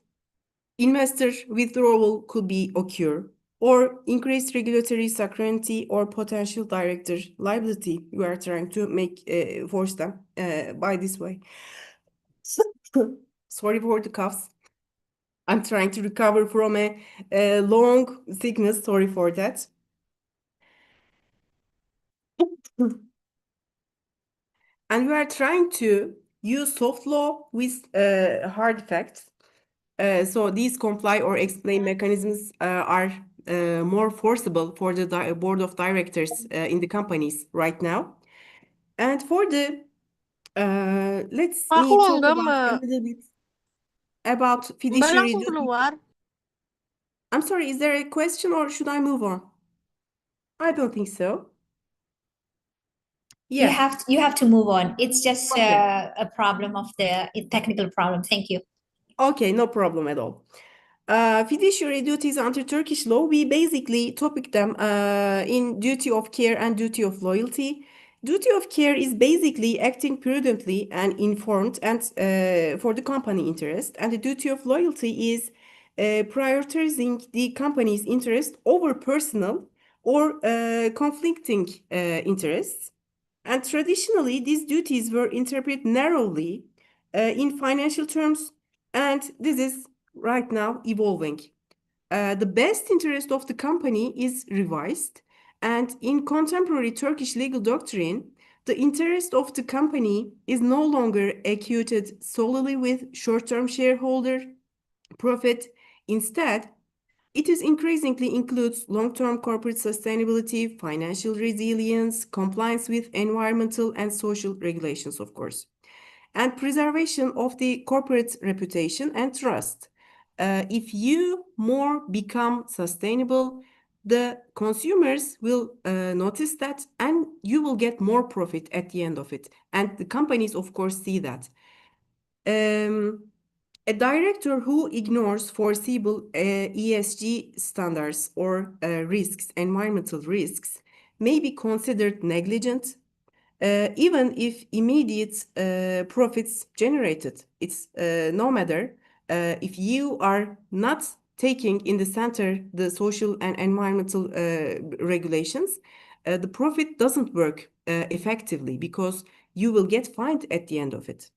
S8: investor withdrawal could be occur, or increased regulatory scrutiny or potential director liability. You are trying to make force them by this way. Sorry for the coughs. I'm trying to recover from a long sickness. Sorry for that. And we are trying to use soft law with hard facts. So these comply or explain mechanisms are more forcible for the board of directors in the companies right now. And for the, let's
S9: Aku
S8: me talk
S9: enggak,
S8: about a
S9: Mbak.
S8: little bit about
S9: Mbak
S8: fiduciary
S9: langsung
S8: duty.
S9: keluar.
S8: I'm sorry, is there a question or should I move on? I don't think so.
S4: You
S8: Yeah,
S4: have to move on. It's just
S8: okay.
S4: a problem of the technical problem. Thank you.
S8: Okay, no problem at all. Fiduciary duties under Turkish law, we basically topic them in duty of care and duty of loyalty. Duty of care is basically acting prudently and informed and for the company interest, and the duty of loyalty is prioritizing the company's interest over personal or conflicting interests. And traditionally, these duties were interpreted narrowly in financial terms, and this is right now evolving. The best interest of the company is revised, and in contemporary Turkish legal doctrine, the interest of the company is no longer acuted solely with short-term shareholder profit. Instead, it is increasingly includes long-term corporate sustainability, financial resilience, compliance with environmental and social regulations, of course, and preservation of the corporate reputation and trust. If you more become sustainable, the consumers will notice that, and you will get more profit at the end of it. And the companies, of course, see that. A director who ignores foreseeable ESG standards or risks, environmental risks, may be considered negligent, even if immediate profits generated. It's no matter if you are not taking in the center the social and environmental regulations, the profit doesn't work effectively because you will get fined at the end of it.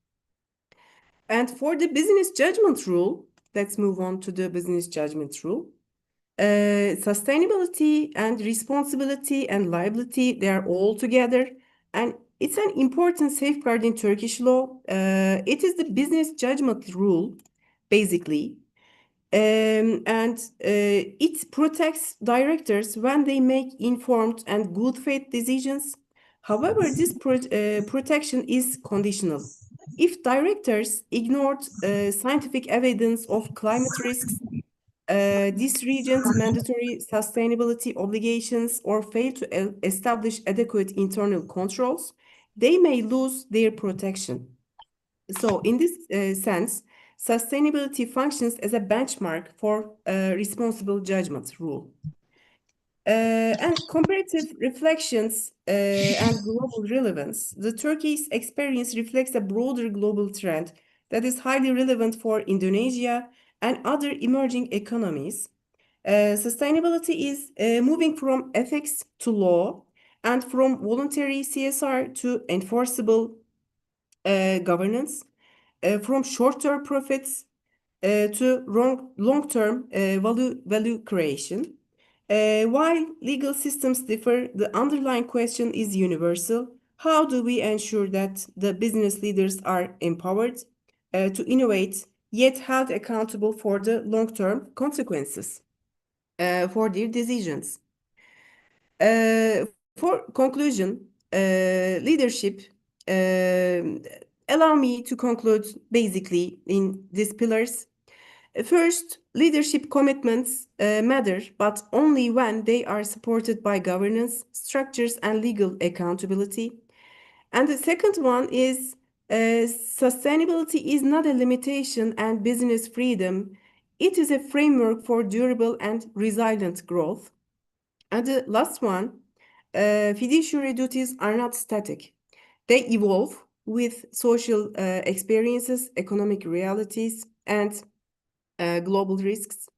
S8: And for the business judgment rule, let's move on to the business judgment rule. Sustainability and responsibility and liability, they are all together. And it's an important safeguard in Turkish law. It is the business judgment rule, basically. It protects directors when they make informed and good faith decisions. However, this protection is conditional. If directors ignored scientific evidence of climate risks, this region's mandatory sustainability obligations, or fail to establish adequate internal controls, they may lose their protection. So in this sense, sustainability functions as a benchmark for responsible judgment rule. And comparative reflections and global relevance. The Turkey's experience reflects a broader global trend that is highly relevant for Indonesia and other emerging economies. Sustainability is moving from ethics to law and from voluntary CSR to enforceable governance, from short-term profits to long-term value creation. While legal systems differ, the underlying question is universal. How do we ensure that the business leaders are empowered to innovate, yet held accountable for the long-term consequences for their decisions? For conclusion, leadership, allow me to conclude basically in these pillars. First, leadership commitments matter, but only when they are supported by governance, structures, and legal accountability. And the second one is sustainability is not a limitation and business freedom. It is a framework for durable and resilient growth. And the last one, fiduciary duties are not static. They evolve with social experiences, economic realities, and global risks.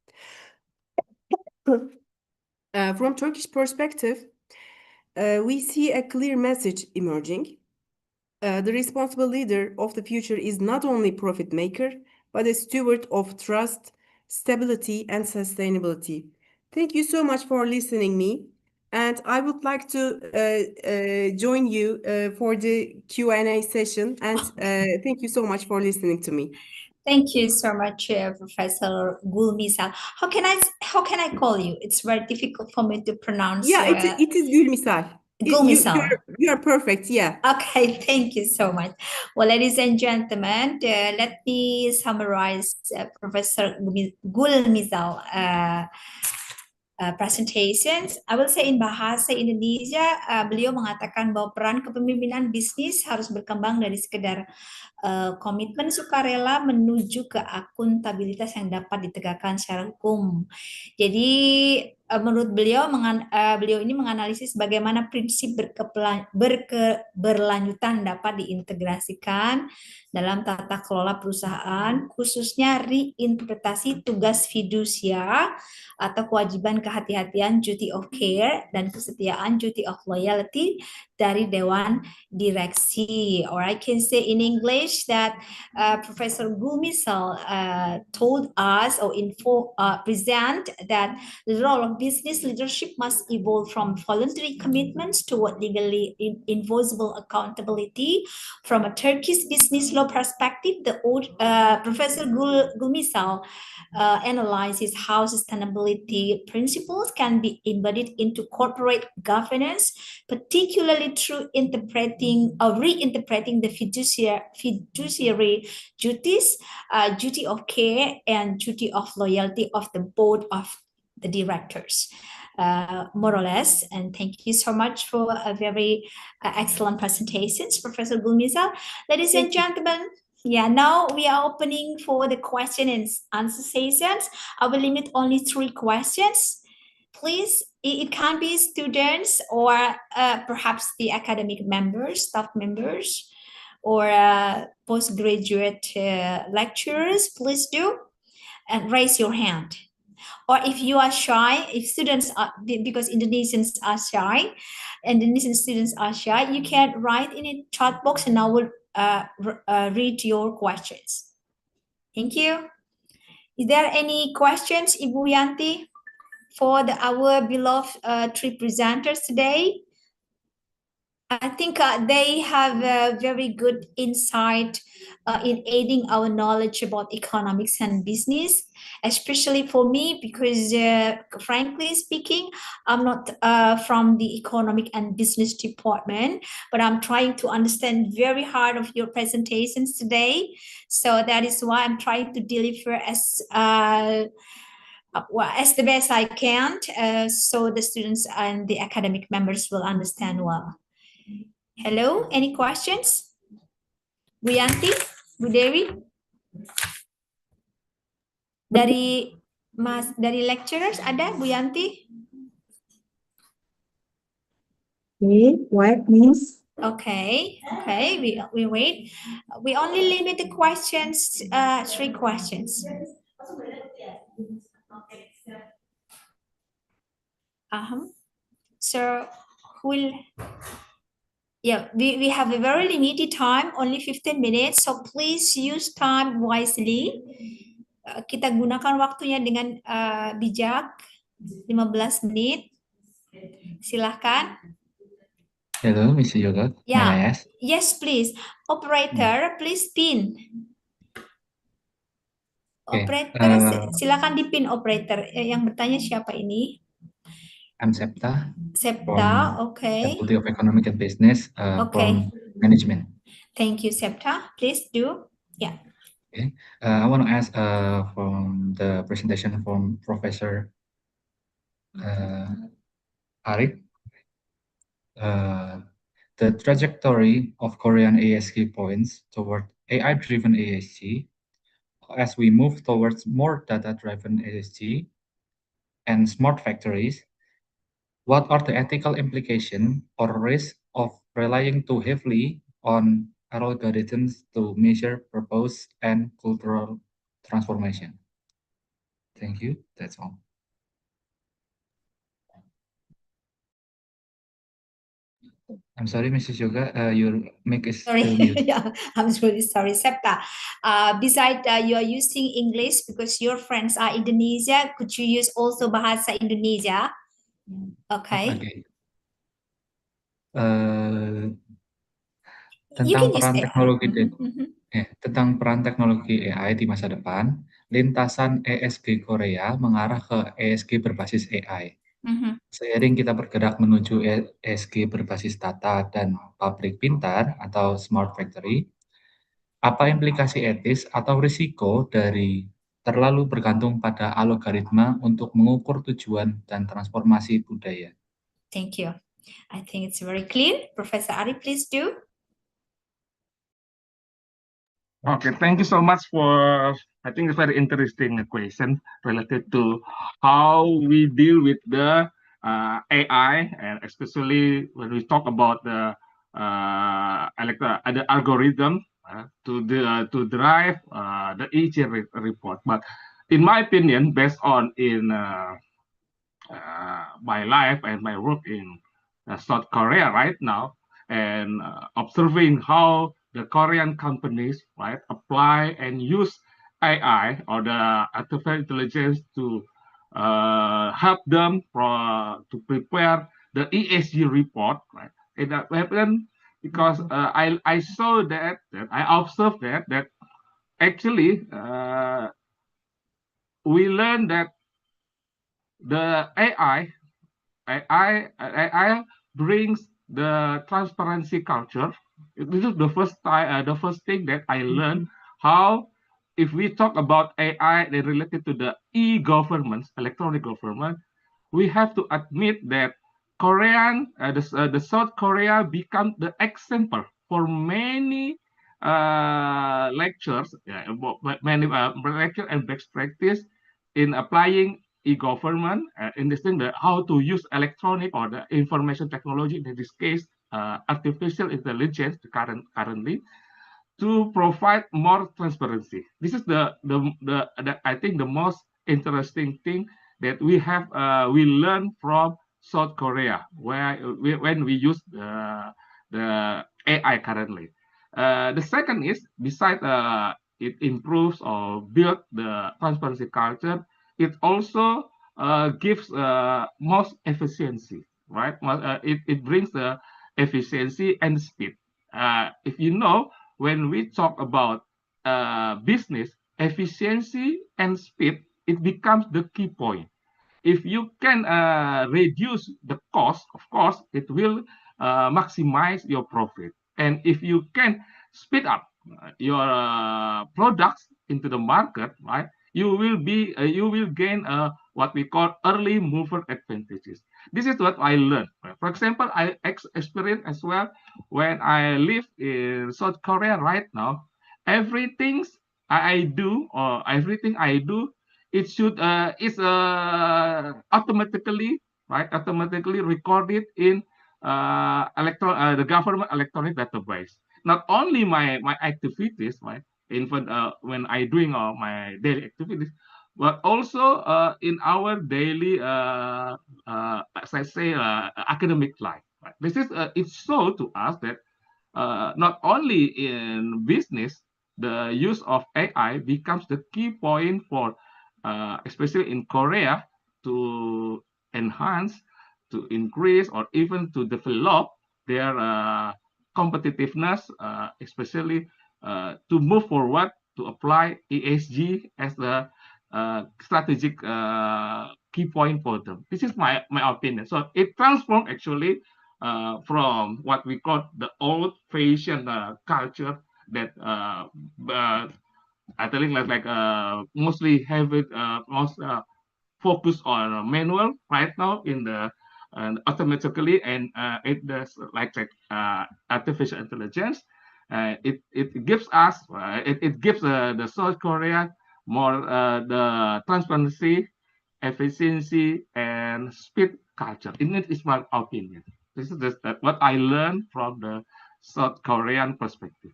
S8: From Turkish perspective, we see a clear message emerging. The responsible leader of the future is not only profit maker, but a steward of trust, stability, and sustainability. Thank you so much for listening me. And I would like to join you for the Q&A session. And thank you so much for listening to me.
S4: Thank you so much, Professor Gulmisal. How can I call you? It's very difficult for me to pronounce.
S8: Yeah, it is Gulmisal.
S4: Gulmisal.
S8: You are perfect. Yeah.
S4: Okay, thank you so much. Well, ladies and gentlemen, let me summarize Professor Gulmisal presentations. I will say in bahasa Indonesia, beliau mengatakan bahwa peran kepemimpinan bisnis harus berkembang dari sekedar komitmen sukarela menuju ke akuntabilitas yang dapat ditegakkan secara hukum. Jadi menurut beliau, beliau ini menganalisis bagaimana prinsip berkeberlanjutan dapat diintegrasikan dalam tata kelola perusahaan, khususnya reinterpretasi tugas fidusia atau kewajiban kehati-hatian duty of care dan kesetiaan duty of loyalty dari Dewan Direksi. Or I can say in English that Professor Gulmisal told us or present that the role of business leadership must evolve from voluntary commitments toward legally enforceable accountability. From a Turkish business law perspective, Professor Gulmisal analyzes how sustainability principles can be embedded into corporate governance, particularly through reinterpreting the fiduciary duties, duty of care, and duty of loyalty of the board of the directors. More or less, and thank you so much for a very excellent presentations, Professor Gulmisal. Ladies and gentlemen, yeah, now we are opening for the question and answer sessions. I will limit only 3 questions. Please, it can be students or perhaps the academic members, staff members, or postgraduate lecturers. Please do and raise your hand. Or if you are shy, if students are, because Indonesians are shy, Indonesian students are shy, you can write in a chat box and I will read your questions. Thank you. Is there any questions, Ibu Yanti, for our beloved three presenters today? I think they have a very good insight in aiding our knowledge about economics and business, especially for me, because frankly speaking, I'm not from the economic and business department, but I'm trying to understand very hard of your presentations today. So that is why I'm trying to deliver as well, as the best I can, so the students and the academic members will understand well. Hello, any questions? Bu Yanti, Bu Dewi? Dari lecturers ada Bu Yanti?
S2: Okay, what means?
S4: Okay, we wait. We only limit the questions, 3 questions. So we'll, yeah, we have a very limited time, only 15 minutes. So please use time wisely. Kita gunakan waktunya dengan bijak. 15 menit. Silahkan.
S7: Hello, Mr. Yoga. May I
S4: Yeah.
S7: ask?
S4: Yes, please. Operator, please pin.
S7: Okay,
S4: Operator, silakan dipin operator. Yang bertanya siapa ini?
S7: I'm Septa
S4: Septa,
S7: from
S4: okay.
S7: Faculty of Economic and Business
S4: Okay.
S7: from Management.
S4: Thank you, Septa. Please do. Yeah.
S7: Okay, I want to ask from the presentation from Professor Arif, the trajectory of Korean ASK points toward AI-driven ASG as we move towards more data-driven ASG and smart factories. What are the ethical implications or risks of relying too heavily on algorithms to measure purpose and cultural transformation? Thank you. That's all. I'm sorry, Mrs. Yoga, your mic is
S4: Sorry,
S7: still mute.
S4: yeah, I'm really sorry, Septa. Besides, you are using English because your friends are Indonesia. Could you use also bahasa Indonesia? Okay.
S7: Okay.
S4: You
S7: Tentang
S4: can use
S7: peran
S4: AI.
S7: teknologi tentang
S4: Mhm.
S7: peran teknologi AI di masa depan, lintasan ESG Korea mengarah ke ESG berbasis AI.
S4: Mhm.
S7: Seiring kita bergerak menuju ESG berbasis data dan pabrik pintar atau smart factory, apa implikasi etis atau risiko dari terlalu bergantung pada algoritma untuk mengukur tujuan dan transformasi budaya?
S4: Thank you. I think it's very clear. Professor Ari, please do.
S5: Okay, thank you so much for, I think it's very interesting question related to how we deal with the AI, and especially when we talk about the algorithm to drive the EG report. But in my opinion, based on my life and my work in South Korea right now, and observing how the Korean companies apply and use AI or the artificial intelligence to help them to prepare the ESG report, right? And that happened because I saw that I observed that actually we learned that the AI brings the transparency culture. This is the first time, the first thing that I learned how, if we talk about AI related to the e-government, electronic government, we have to admit that the South Korea become the example for many lectures, many lecture and best practice in applying e-government, in this thing, how to use electronic or the information technology, in this case, artificial intelligence currently, to provide more transparency. This is the I think the most interesting thing that we learn from South Korea, when we use the AI currently. The second is, besides it improves or build the transparency culture, it also gives most efficiency, right? It brings the efficiency and speed. If you know, when we talk about business, efficiency and speed, it becomes the key point. If you can reduce the cost, of course, it will maximize your profit. And if you can speed up your products into the market, right, you will gain what we call early mover advantages. This is what I learned. For example, I experienced as well when I live in South Korea right now. Everything everything I do, it should is automatically recorded in the government electronic database. Not only my activities, right, even when I doing my daily activities, but also in our daily as I say academic life. Right? This is it shows to us that not only in business, the use of AI becomes the key point for, especially in Korea, to enhance, to increase, or even to develop their competitiveness, especially to move forward to apply ESG as the strategic key point for them. This is my opinion. So it transformed actually from what we call the old-fashioned culture that I think like mostly have it most focus on manual right now in the automatically, and it does like artificial intelligence. It gives us it gives the South Korea more the transparency, efficiency, and speed culture. In it is my opinion. This is just what I learned from the South Korean perspective.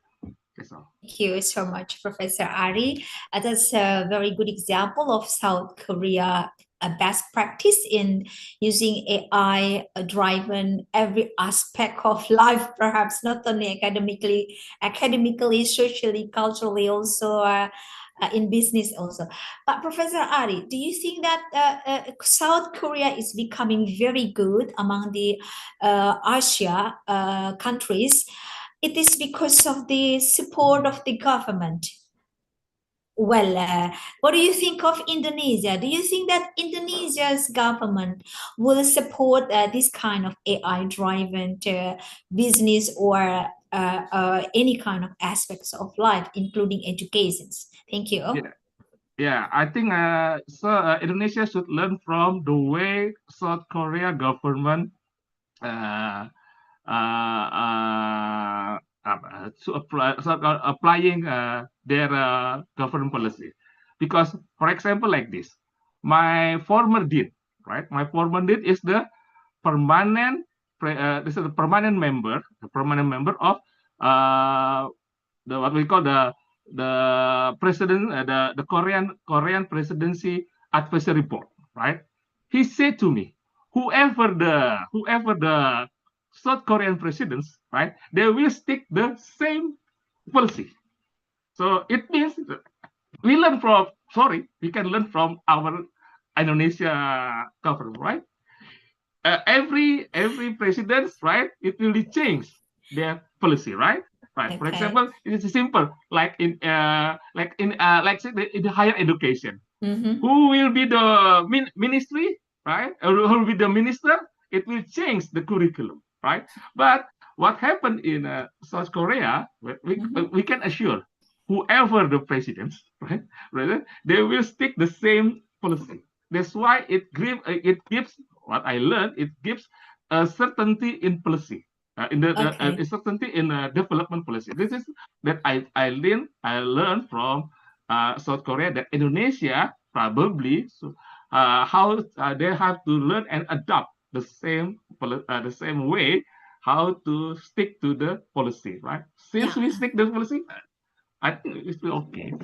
S5: That's all.
S4: Thank you so much, Professor Ari. That's a very good example of South Korea, a best practice in using AI driven every aspect of life, perhaps not only academically, socially, culturally, also in business also. But Professor Ari, do you think that South Korea is becoming very good among the Asia countries? It is because of the support of the government. Well, what do you think of Indonesia? Do you think that Indonesia's government will support this kind of AI-driven business or any kind of aspects of life, including educations? Thank you.
S5: Yeah, I think Indonesia should learn from the way South Korea government applying their government policy. Because, for example, like this, my former dean, right? My former dean is the permanent, this is the permanent member of the what we call the president, the Korean presidency advisory board, right? He said to me, whoever the South Korean presidents, right, they will stick the same policy. So it means we can learn from our Indonesia government, right? Every president, right, it will change their policy, right? Right. For example, it is simple, like in say in the higher education. Who will be the ministry, right? Or who will be the minister? It will change the curriculum, right? But what happened in South Korea, we can assure whoever the president, right? They will stick the same policy. That's why it gives what I learned. It gives a certainty in policy. A certainty in development policy. This is that I learned from South Korea, that Indonesia probably how they have to learn and adopt the same way how to stick to the policy, right? Since we stick the policy, I think it's okay.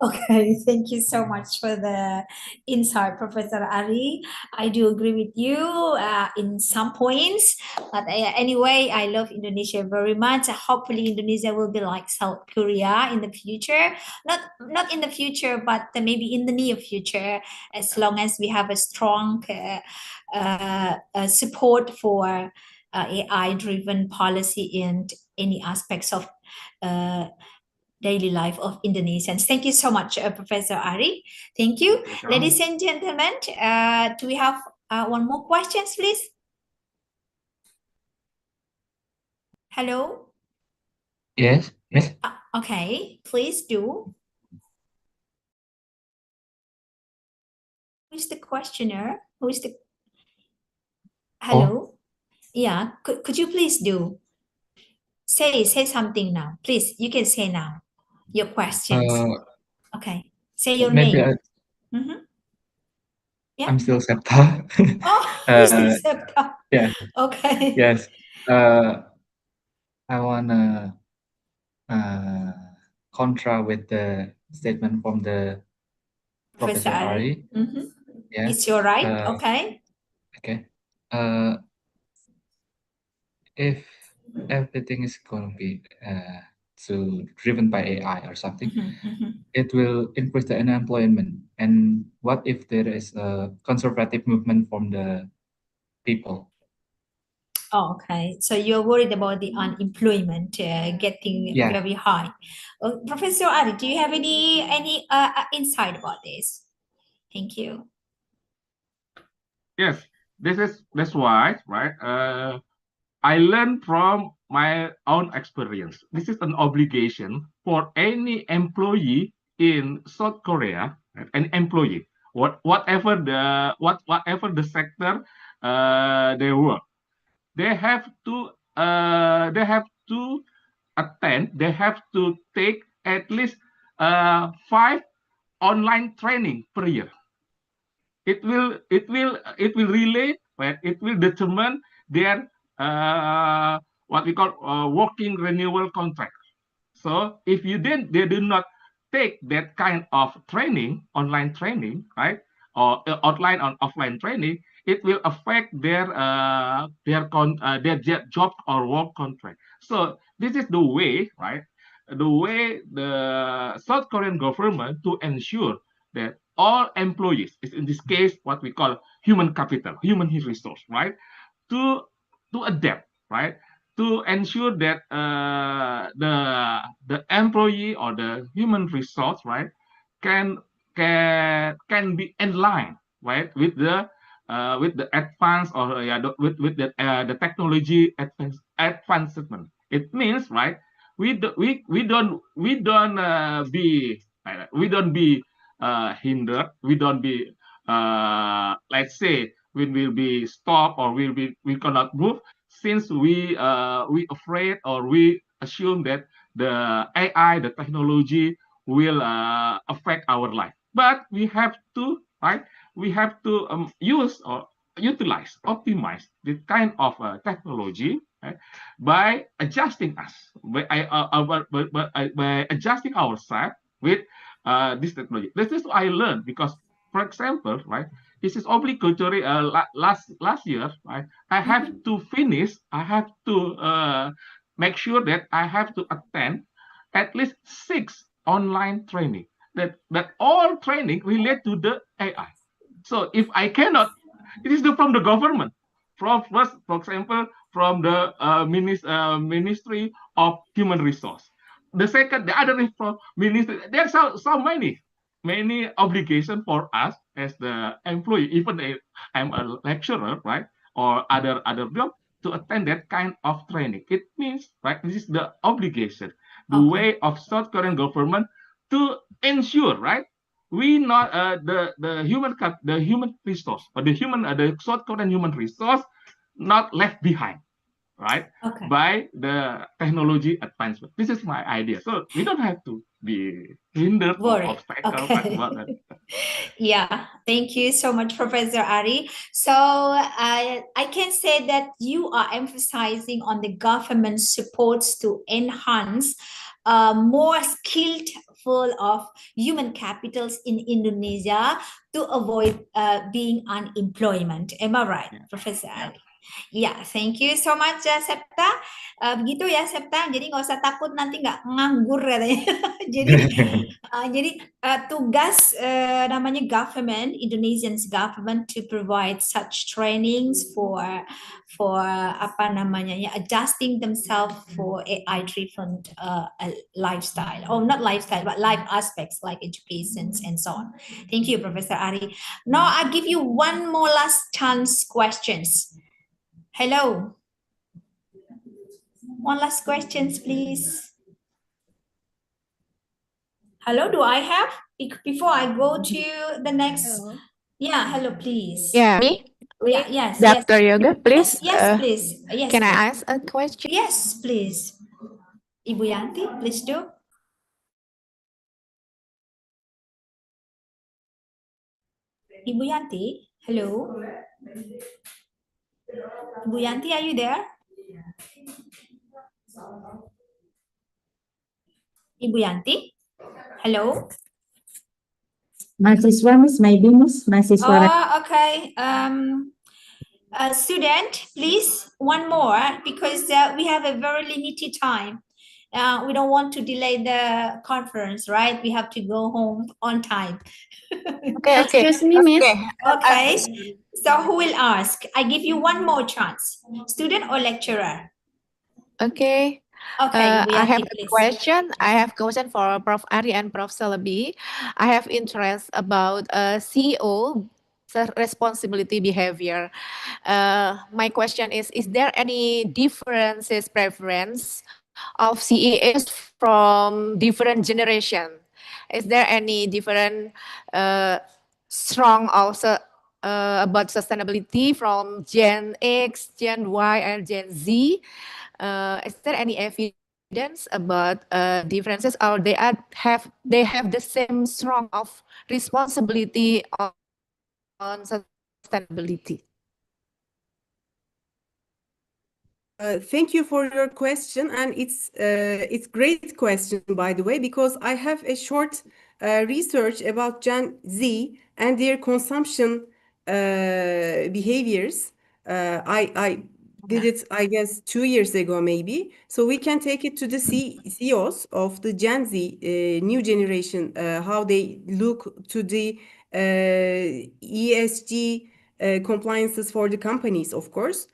S4: Okay, thank you so much for the insight, Professor Ari. I do agree with you in some points, but anyway, I love Indonesia very much. Hopefully, Indonesia will be like South Korea in the future. Not in the future, but maybe in the near future, as long as we have a strong support for AI-driven policy in any aspects of daily life of Indonesians. Thank you so much, Professor Ari. Thank you. Ladies and gentlemen, do we have one more questions, please? Hello?
S7: Yes, yes.
S4: Okay, please do. Who is the questioner? Who is the... Hello? Yeah, could you please do? Say something now. Please, you can say now. Your questions. Okay. Say your
S7: Maybe
S4: name. Yeah.
S7: I'm still Septa.
S4: Oh, you still Septa.
S7: Yeah.
S4: Okay.
S7: Yes. I wanna contra with the statement from the Professor Ari. Yeah.
S4: It's your right. Okay.
S7: Okay. If everything is going to be driven by AI or something, it will increase the unemployment. And what if there is a conservative movement from the people?
S4: Oh, okay. So you're worried about the unemployment getting
S7: Yeah.
S4: very high. Professor Ari, do you have any insight about this? Thank you.
S5: Yes, that's why, right? I learned from my own experience. This is an obligation for any employee in South Korea, an employee, whatever the sector they work, they have to attend. They have to take at least 5 online training per year. It will relate, right? It will determine their what we call working renewal contract. So if they do not take that kind of training, online training, right, or online or offline training, it will affect their job or work contract. So this is the way, right? The way the South Korean government to ensure that all employees, in this case, what we call human capital, human resource, right, to adapt, right, to ensure that the employee or the human resource, right, can be in line, right, with the advance or with the technology advancement. It means, right, we don't be hindered. We don't be let's say we will be stopped or we cannot move since we afraid or we assume that the AI, the technology will affect our life. But we have to, right? We have to use or utilize, optimize this kind of technology, right, by adjusting us, by adjusting ourselves with this technology. This is what I learned because, for example, right, this is obligatory last year, right? I have to finish. I have to make sure that I have to attend at least 6 online training. That all training relate to the AI. So if I cannot, it is from the government. From first, for example, from the Ministry of Human Resource. The second, the other is from ministry. There's so many obligations for us as the employee. Even if I'm a lecturer, right, or other job, to attend that kind of training. It means, right, this is the obligation, the way of South Korean government to ensure, right, we not the human resource or the South Korean human resource not left behind, right, by the technology advancement. This is my idea. So we don't have to be hindered or obstacle.
S4: Yeah, thank you so much, Professor Ari. So I can say that you are emphasizing on the government supports to enhance more skillful of human capitals in Indonesia to avoid being unemployment. Am I right, Professor Ali? Ya, thank you so much Septa. Begitu ya Septa, jadi nggak usah takut nanti nggak nganggur katanya. Jadi tugas namanya government, Indonesian's government to provide such trainings for apa namanya ya, adjusting themselves for AI driven lifestyle, or not lifestyle but life aspects like education and so on. Thank you, Professor Ari. Now I give you one more last chance questions. Hello. One last questions, please. Hello, do I have? Before I go to the next.
S9: Hello.
S4: Yeah, hello, please.
S9: Yeah, me?
S4: Yeah, yes, yes.
S9: Dr. Yoga, please.
S4: Yes, please. Yes,
S9: Can I
S4: please.
S9: ask a question?
S4: Yes, please. Ibu Yanti, please do. Ibu Yanti, hello. Ibu Yanti, are you there? Ibu Yanti, hello.
S2: Mahasiswa, Miss, maybe, Miss, mahasiswa.
S4: Oh, okay. Student, please, one more because we have a very limited time. We don't want to delay the conference, right? We have to go home on time.
S9: Okay.
S10: Excuse me, Miss.
S4: Okay. So who will ask? I give you one more chance. Student or lecturer?
S9: Okay.
S4: Okay, Ibu
S9: I have
S4: Yanti,
S9: a
S4: please.
S9: question. I have question for Prof. Ari and Prof. Salabi. I have interest about CEO responsibility behavior. My question is there any differences preference of CEOs from different generation? Is there any different strong also about sustainability from Gen X, Gen Y, and Gen Z? Is there any evidence about differences, or they have the same strong of responsibility on sustainability?
S8: Thank you for your question, and it's great question, by the way, because I have a short research about Gen Z and their consumption behaviors. I did it, I guess, 2 years ago, maybe. So we can take it to the CEOs of the Gen Z new generation, how they look to the ESG compliances for the companies, of course.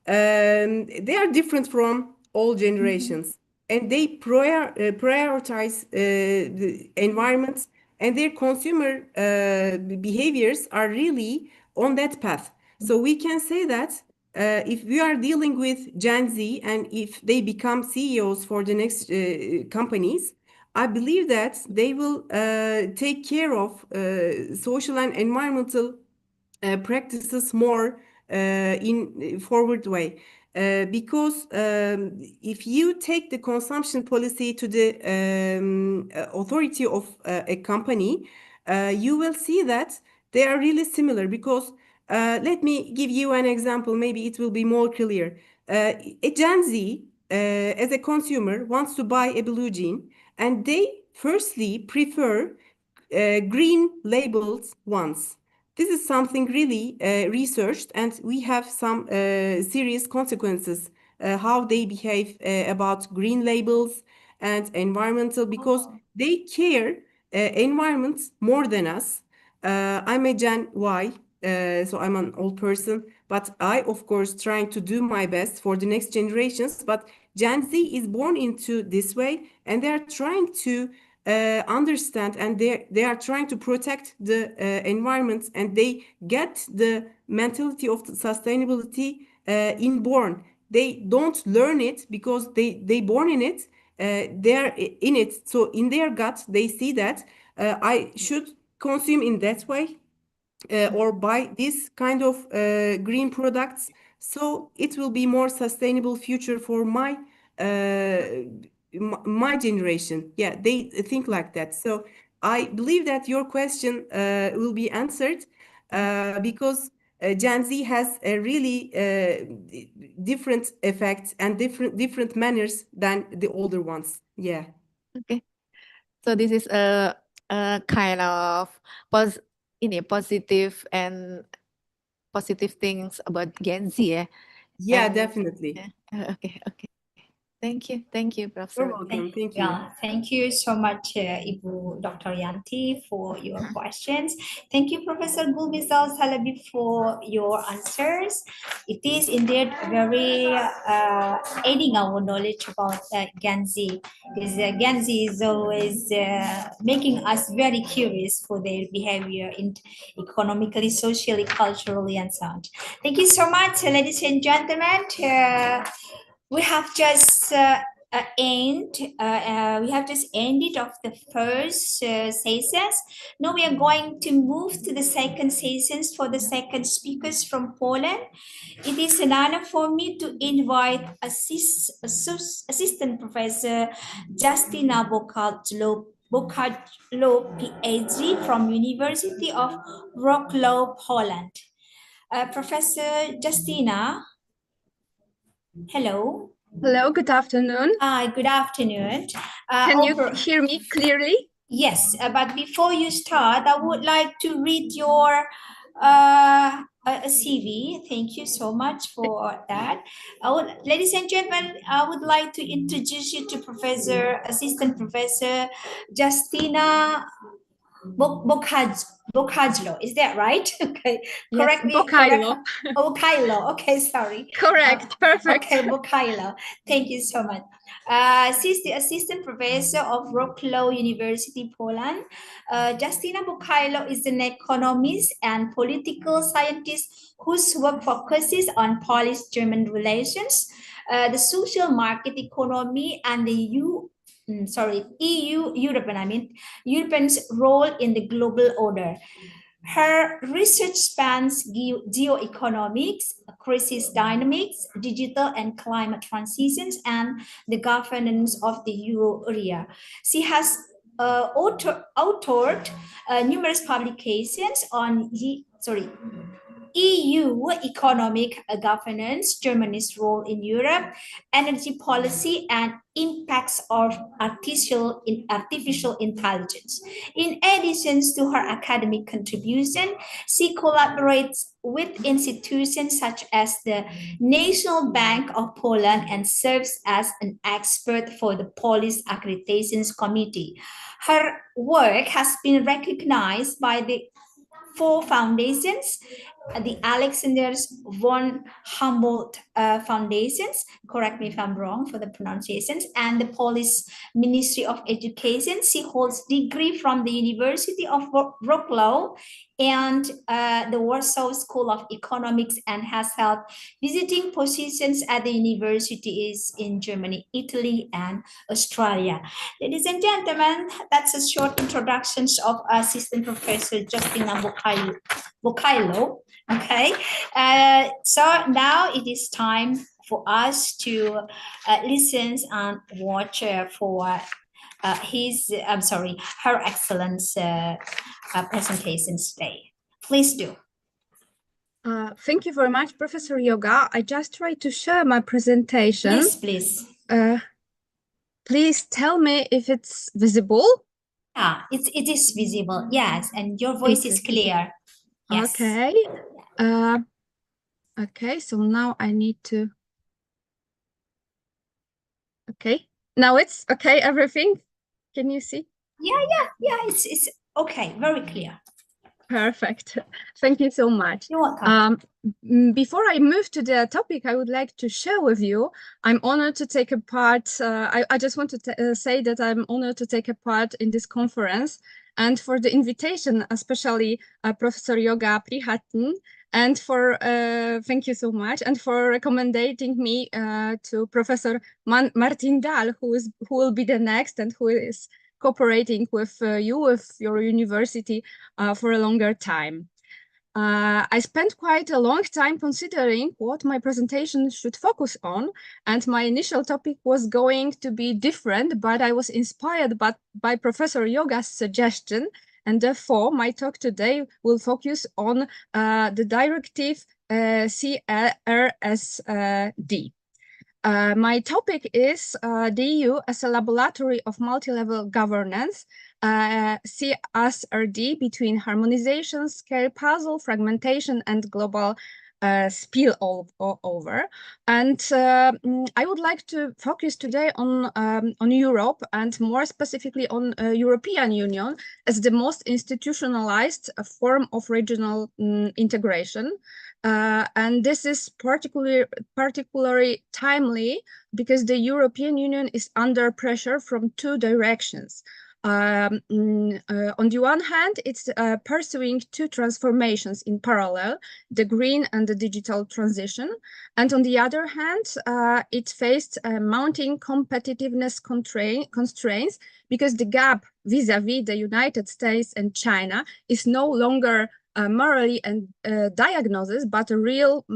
S8: They are different from all generations, and they prioritize the environment, and their consumer behaviors are really on that path. So we can say that if we are dealing with Gen Z and if they become CEOs for the next companies, I believe that they will take care of social and environmental practices more in forward way. Because if you take the consumption policy to the authority of a company, you will see that they are really similar. Because let me give you an example, maybe it will be more clear. A Gen Z, as a consumer, wants to buy a blue jean, and they firstly prefer green labeled ones. This is something really researched, and we have some serious consequences how they behave about green labels and environmental, because they care environment more than us. I'm a Gen Y, so I'm an old person, but I, of course, trying to do my best for the next generations. But Gen Z is born into this way, and they are trying to understand, and they are trying to protect the environment, and they get the mentality of the sustainability inborn. They don't learn it because they born in it. They are in it, so in their gut they see that I should consume in that way or buy this kind of green products, so it will be more sustainable future for my generation. Yeah, they think like that. So I believe that your question will be answered because Gen Z has a really different effects and different manners than the older ones. Yeah.
S9: Okay. So this is a kind of positive and positive things about Gen Z, yeah.
S8: Yeah,
S9: And
S8: definitely.
S9: okay. Thank you, Prof.
S8: You're
S9: Salabi.
S8: welcome. Thank you.
S4: Yeah, thank you so much, Ibu Dr. Yanti, for your questions. Thank you, Professor Gulbizal Salabi, for your answers. It is indeed very aiding our knowledge about Gen Z. Because Gen Z is always making us very curious for their behavior in economically, socially, culturally, and so on. Thank you so much, ladies and gentlemen. We have just we have just ended of the first sessions. Now we are going to move to the second sessions for the second speakers from Poland. It is an honor for me to invite Assistant Professor Justina Bokadlo, PhD from University of Wrocław, Poland. Professor Justina, hello.
S10: Hello, good afternoon.
S4: Hi, good afternoon.
S10: Can you hear me clearly?
S4: Yes, but before you start, I would like to read your CV. Thank you so much for that. Ladies and gentlemen, I would like to introduce you to Assistant Professor Justina Bokajlo. Is that right? Okay.
S10: Yes,
S4: Correct me.
S10: Bokajlo.
S4: Bokajlo. Okay, sorry.
S10: Correct. Perfect.
S4: Okay, Bokajlo. Thank you so much. She's the assistant professor of Wrocław University, Poland. Justina Bokajlo is an economist and political scientist whose work focuses on Polish-German relations, the social market economy, and the Europeans' role in the global order. Her research spans geoeconomics, crisis dynamics, digital and climate transitions, and the governance of the euro area. She has authored numerous publications on EU economic governance, Germany's role in Europe, energy policy, and impacts of artificial intelligence. In addition to her academic contribution, she collaborates with institutions such as the National Bank of Poland and serves as an expert for the Polish Accreditation Committee. Her work has been recognized by the four foundations: the Alexander von Humboldt Foundations, correct me if I'm wrong for the pronunciations, and the Polish Ministry of Education. She holds degree from the University of Wrocław and the Warsaw School of Economics, and has held visiting positions at the universities in Germany, Italy, and Australia. Ladies and gentlemen, that's a short introduction of Assistant Professor Justina Bokajlo. Okay, so now it is time for us to listen and watch for her excellence presentations today. Please do.
S10: Thank you very much, Professor Yoga. I just tried to share my presentation.
S4: Please.
S10: Please tell me if it's visible.
S4: Yeah, it is visible. Yes, and your voice is clear. Yes.
S10: Okay. Okay, so now I need to. Okay, now it's okay. Everything. Can you see?
S4: Yeah. It's okay. Very clear.
S10: Perfect. Thank you so much.
S4: You're welcome.
S10: Before I move to the topic, I would like to share with you, I'm honored to take a part. I just want to say that I'm honored to take a part in this conference, and for the invitation, especially Professor Yoga Prihatn, and for thank you so much, and for recommending me to Professor Martin Dahl, who will be the next, and who is cooperating with your university for a longer time. I spent quite a long time considering what my presentation should focus on, and my initial topic was going to be different, but I was inspired by Professor Yoga's suggestion, and therefore my talk today will focus on the directive CRSD. My topic is the EU as a laboratory of multi-level governance, CSRD between harmonization, scale puzzle, fragmentation, and global spill over. And I would like to focus today on Europe, and more specifically on European Union as the most institutionalized form of regional integration. And this is particularly timely because the European Union is under pressure from two directions. On the one hand, it's pursuing two transformations in parallel, the green and the digital transition. And on the other hand, it faced mounting competitiveness constraints because the gap vis-à-vis the United States and China is no longer morally and diagnosis, but a real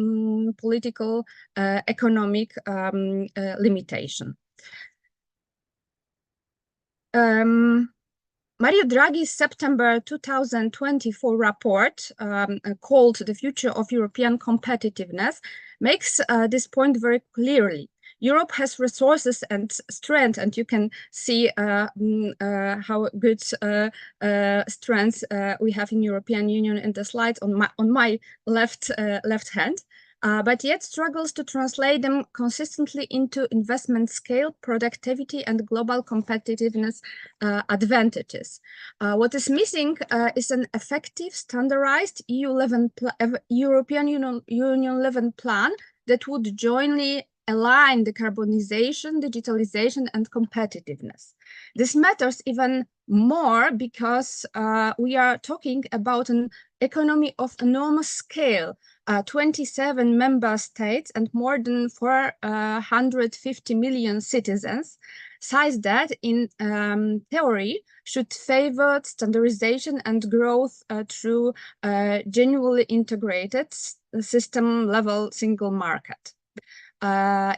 S10: political, economic limitation. Mario Draghi's September 2024 report called The Future of European Competitiveness makes this point very clearly. Europe has resources and strength, and you can see how good strengths we have in European Union in the slides on my left hand. But yet struggles to translate them consistently into investment scale, productivity, and global competitiveness advantages. What is missing is an effective, standardized European Union level plan that would jointly align decarbonization, digitalization, and competitiveness. This matters even more because we are talking about an economy of enormous scale, 27 member states and more than 450 million citizens, size that in theory should favor standardization and growth through genuinely integrated system-level single market.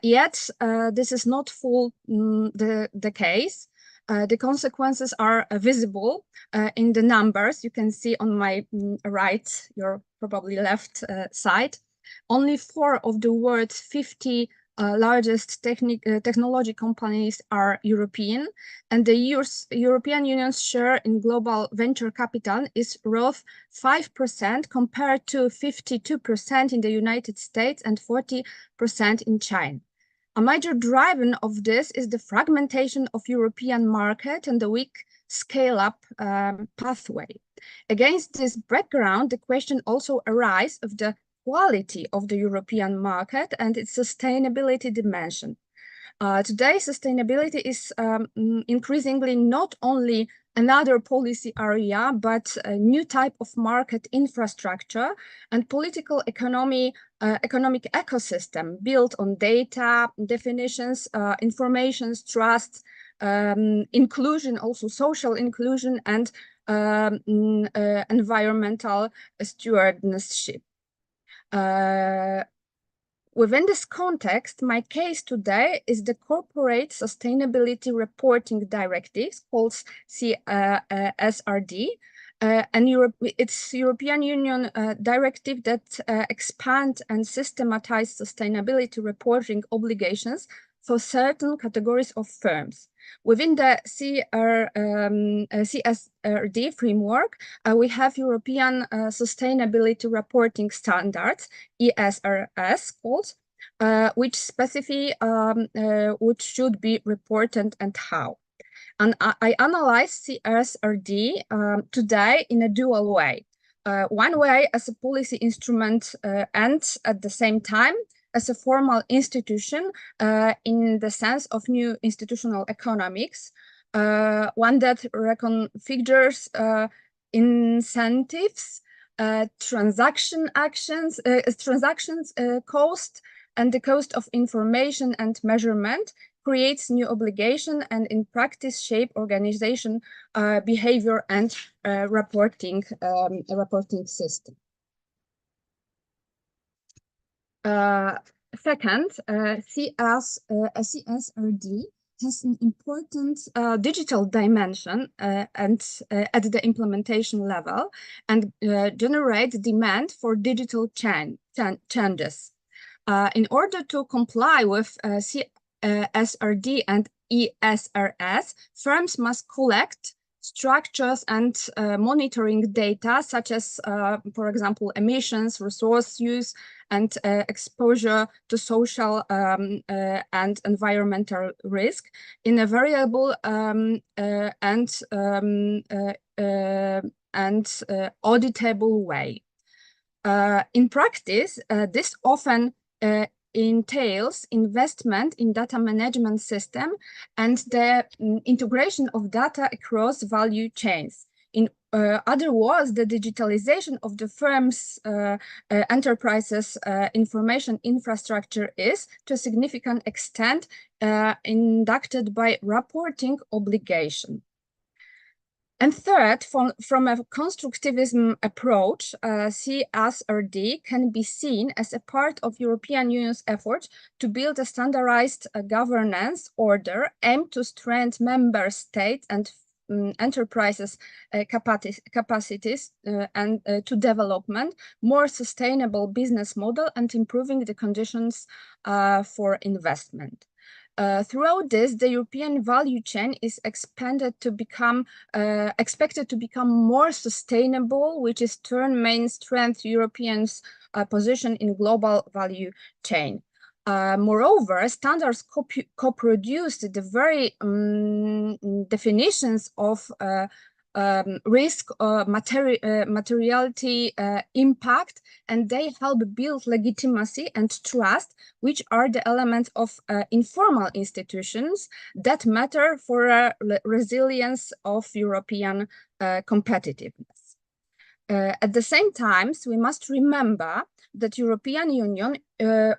S10: Yet, this is not full the case. The consequences are visible in the numbers. You can see on my right, your probably left side. Only 4 of the world's 50 largest technology companies are European, and the European Union's share in global venture capital is worth 5% compared to 52% in the United States and 40% in China. A major driver of this is the fragmentation of European market and the weak scale-up pathway. Against this background, the question also arises of the quality of the European market and its sustainability dimension. Today, sustainability is increasingly not only another policy area, but a new type of market infrastructure and political economic ecosystem built on data, definitions, informations, trust, inclusion, also social inclusion, and environmental stewardship. Within this context, my case today is the Corporate Sustainability Reporting Directive, called CSRD, and it's European Union directive that expands and systematizes sustainability reporting obligations for certain categories of firms. Within the CSRD framework, we have European Sustainability Reporting Standards, ESRS called, which specify what should be reported and how. And I analyze CSRD today in a dual way. One way as a policy instrument and at the same time as a formal institution in the sense of new institutional economics, one that reconfigures incentives, transactions cost, and the cost of information and measurement, creates new obligation and in practice shape organization behavior and reporting system. Second, CSRD has an important digital dimension and at the implementation level and generates demand for digital changes. In order to comply with CSRD and ESRS, firms must collect structures and monitoring data such as, for example, emissions, resource use, and exposure to social and environmental risk in a variable and auditable way. In practice, this often entails investment in data management system and the integration of data across value chains. In other words, the digitalization of the firm's enterprises information infrastructure is, to a significant extent, inducted by reporting obligation. And third, from a constructivism approach, CSRD can be seen as a part of European Union's effort to build a standardized governance order aimed to strengthen member states and enterprises' capacities and to development, more sustainable business model and improving the conditions for investment. Throughout this, the European value chain is expected to become more sustainable, which is turn main strength Europeans' position in global value chain. Moreover, standards co-produced the very definitions of risk, materiality, impact, and they help build legitimacy and trust, which are the elements of informal institutions that matter for resilience of European competitiveness. At the same time, we must remember that European Union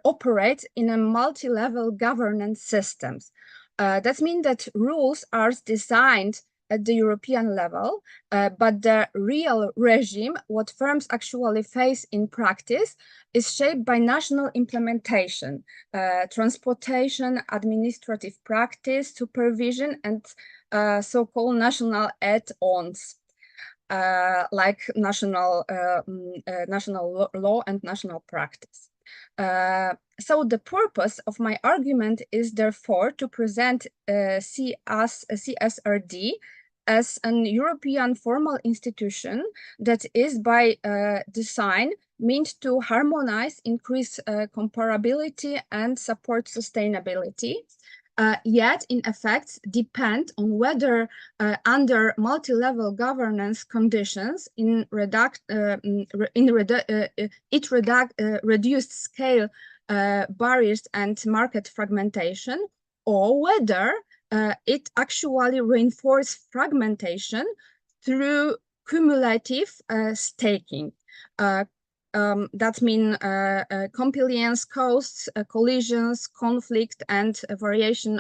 S10: operates in a multi-level governance systems. That means that rules are designed at the European level, but the real regime, what firms actually face in practice, is shaped by national implementation, transportation, administrative practice, supervision, and so-called national add-ons, like national law and national practice. So the purpose of my argument is therefore to present CSRD as an European formal institution that is by design meant to harmonize, increase comparability, and support sustainability. Yet, in effect, depend on whether under multi-level governance conditions reduced scale barriers and market fragmentation, or whether it actually reinforces fragmentation through cumulative staking. That means compliance costs, collisions, conflict, and variation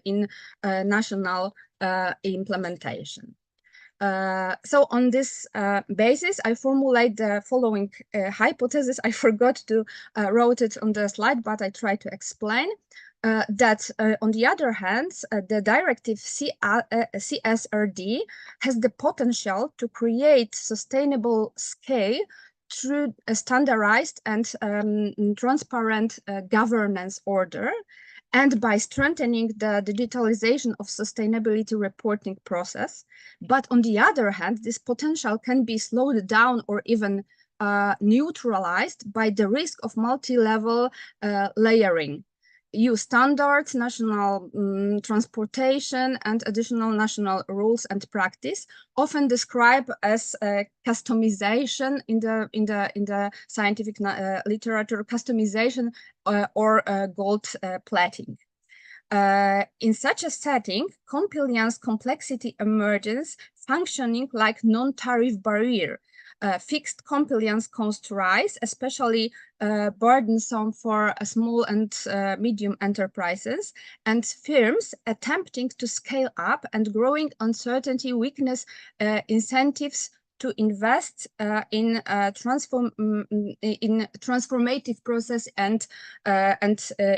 S10: in national implementation. So on this basis, I formulate the following hypothesis. I forgot to wrote it on the slide, but I try to explain. That on the other hand, the directive CSRD has the potential to create sustainable scale through a standardized and transparent governance order, and by strengthening the digitalization of sustainability reporting process. But on the other hand, this potential can be slowed down or even neutralized by the risk of multi-level layering. EU standards, national transportation, and additional national rules and practice, often described as customization in the scientific literature, customization or gold plating. In such a setting, compliance complexity emerges, functioning like non-tariff barrier. Fixed compliance costs rise, especially burdensome for small and medium enterprises, and firms attempting to scale up, and growing uncertainty weakness incentives to invest in transformative process and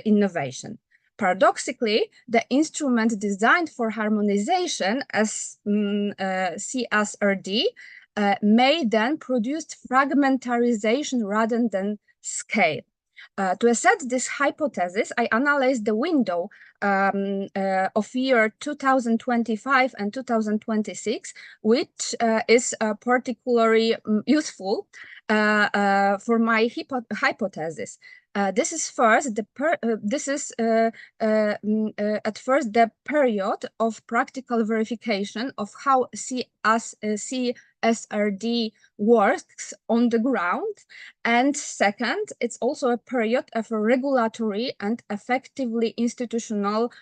S10: innovation. Paradoxically, the instrument designed for harmonization as CSRD may then produce fragmentarization rather than scale. To assess this hypothesis, I analyzed the window of year 2025 and 2026, which is particularly useful for my hypothesis. This is at first the period of practical verification of how CSRD works on the ground, and second, it's also a period of a regulatory and effectively institutional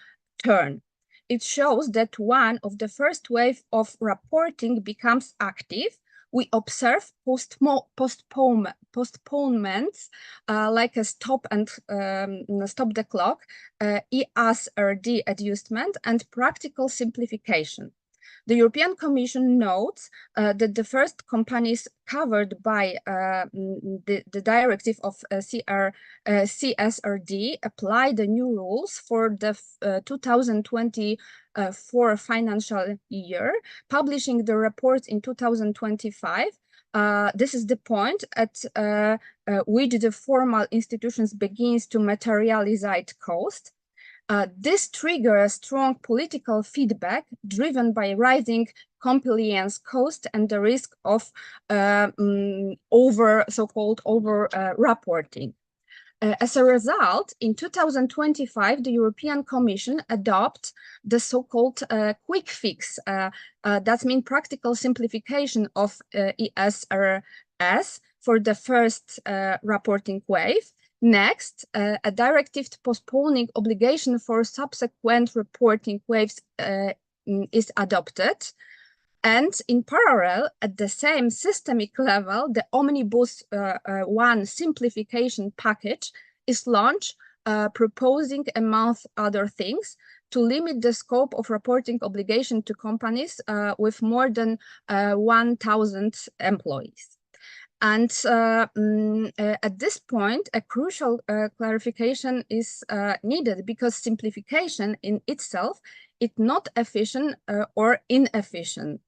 S10: turn. It shows that one of the first wave of reporting becomes active. We observe postponements like a stop the clock, ESRD adjustment, and practical simplification. The European Commission notes that the first companies covered by the directive of CSRD apply the new rules for the 2024 financial year, publishing the report in 2025. This is the point at which the formal institutions begins to materialize cost. This triggers strong political feedback driven by rising compliance cost and the risk of so-called over reporting. As a result, in 2025, the European Commission adopted the so-called quick fix. That means practical simplification of ESRS for the first reporting wave. Next, a directive postponing obligation for subsequent reporting waves is adopted. And in parallel, at the same systemic level, the Omnibus 1 simplification package is launched, proposing, among other things, to limit the scope of reporting obligation to companies with more than 1,000 employees. And at this point, a crucial clarification is needed, because simplification in itself is not efficient or inefficient.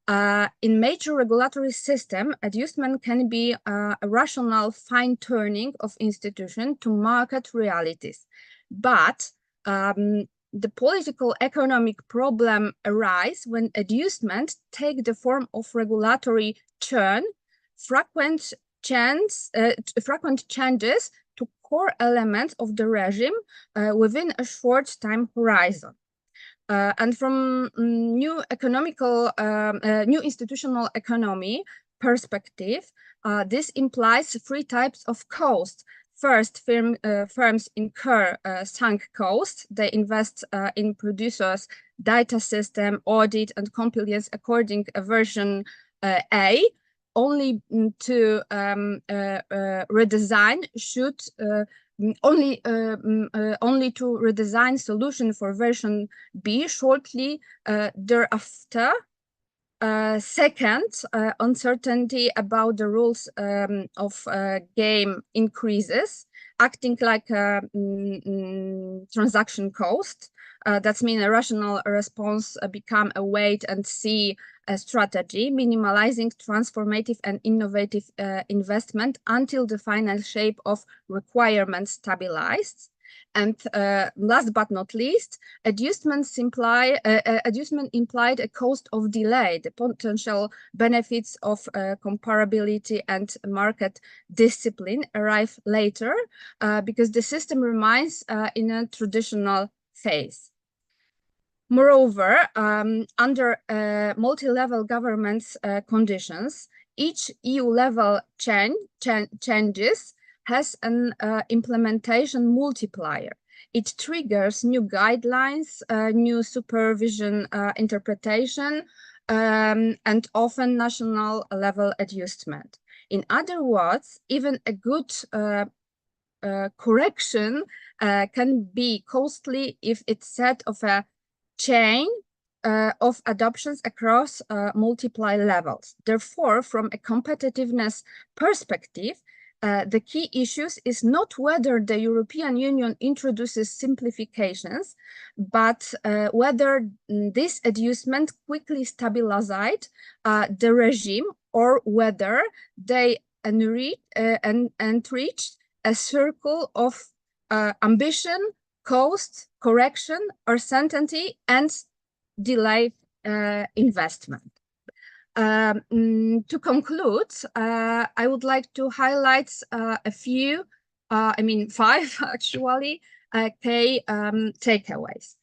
S10: In major regulatory system, adjustment can be a rational fine-tuning of institution to market realities. But the political economic problem arises when adjustment take the form of regulatory churn, frequent changes to core elements of the regime within a short time horizon. And from new institutional economy perspective, this implies three types of cost. First, firms incur sunk costs. They invest in producers' data system, audit, and compliance according to version A, only to redesign only to redesign solution for version B shortly thereafter. Second, uncertainty about the rules of game increases, acting like a transaction cost. That means a rational response become a wait and see strategy, minimalizing transformative and innovative investment until the final shape of requirements stabilized. And last but not least, adjustment implied a cost of delay. The potential benefits of comparability and market discipline arrive later because the system remains in a traditional phase. Moreover, under multi-level governance conditions, each EU-level changes has an implementation multiplier. It triggers new guidelines, new supervision interpretation, and often national level adjustment. In other words, even a good correction can be costly if it's set of a chain of adoptions across multiple levels. Therefore, from a competitiveness perspective, the key issues is not whether the European Union introduces simplifications, but whether this adjustment quickly stabilized the regime, or whether they enrich a circle of ambition, cost, correction, uncertainty, and delayed investment. To conclude, I would like to highlight a few, five actually, key takeaways.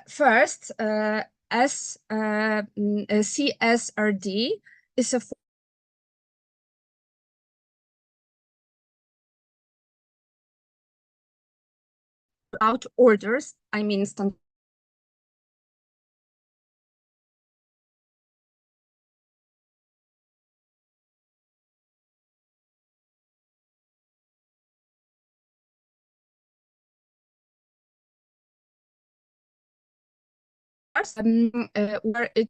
S10: First, as CSRD is a out orders, where it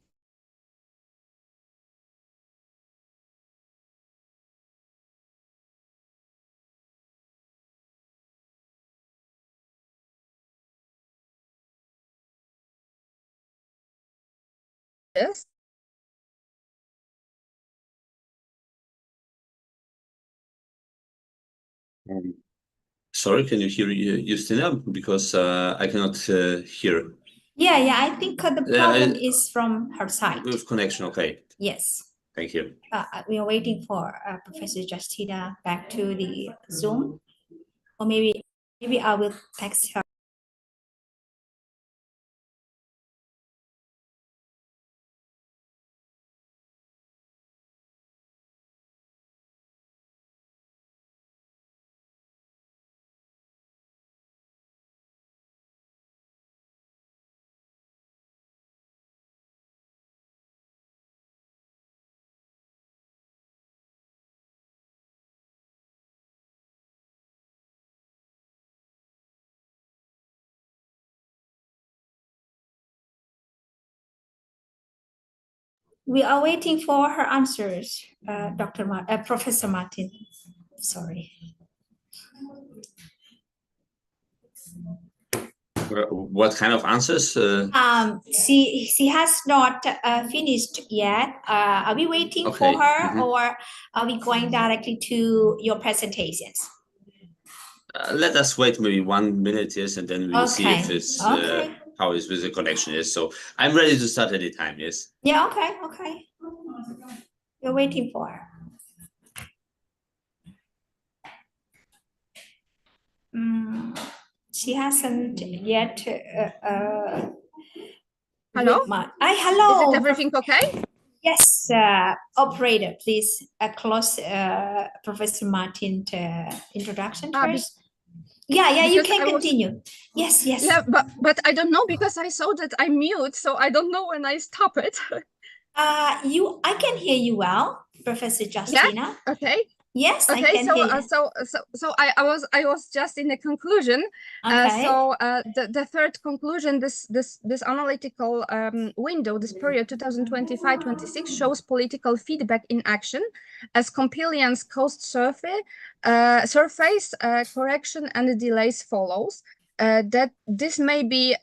S10: is.
S11: Sorry, can you hear Justina? Because I cannot hear.
S4: Yeah, I think the problem is from her side.
S11: With connection, okay.
S4: Yes.
S11: Thank you.
S4: We are waiting for Professor Justina back to the Zoom, or maybe I will text her. We are waiting for her answers, Professor Martin. Sorry.
S11: What kind of answers?
S4: She has not finished yet. Are we waiting for her, or are we going directly to your presentations?
S11: Let us wait maybe 1 minute, yes, and then we'll see if it's how is with the connection is. So I'm ready to start anytime, yes.
S4: Yeah, okay. We're waiting for her. She hasn't yet.
S10: Hello?
S4: Hello.
S10: Is it everything okay?
S4: Yes, operator, please close Professor Martin's introduction first. Yeah, you can continue. Yes.
S10: Yeah, but I don't know, because I saw that I mute, so I don't know when I stop it.
S4: I can hear you well, Professor Justina.
S10: Yeah? Okay.
S4: Yes,
S10: okay,
S4: I can hear you.
S10: So I was just in the conclusion.
S4: Okay.
S10: The third conclusion, this analytical window, this period 2025-26 shows political feedback in action as compliance cost surface correction and delays follows. That this may be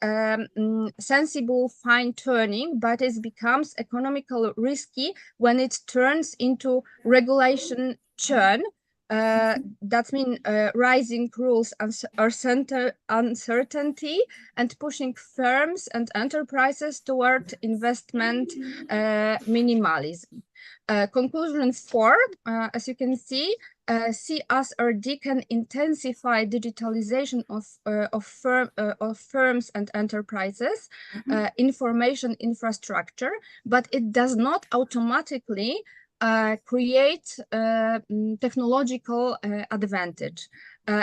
S10: sensible fine-tuning, but it becomes economically risky when it turns into regulation churn. That means rising rules uncertainty and pushing firms and enterprises toward investment minimalism. Conclusion 4, as you can see, CSRD can intensify digitalization of firms and enterprises, information infrastructure, but it does not automatically create technological advantage.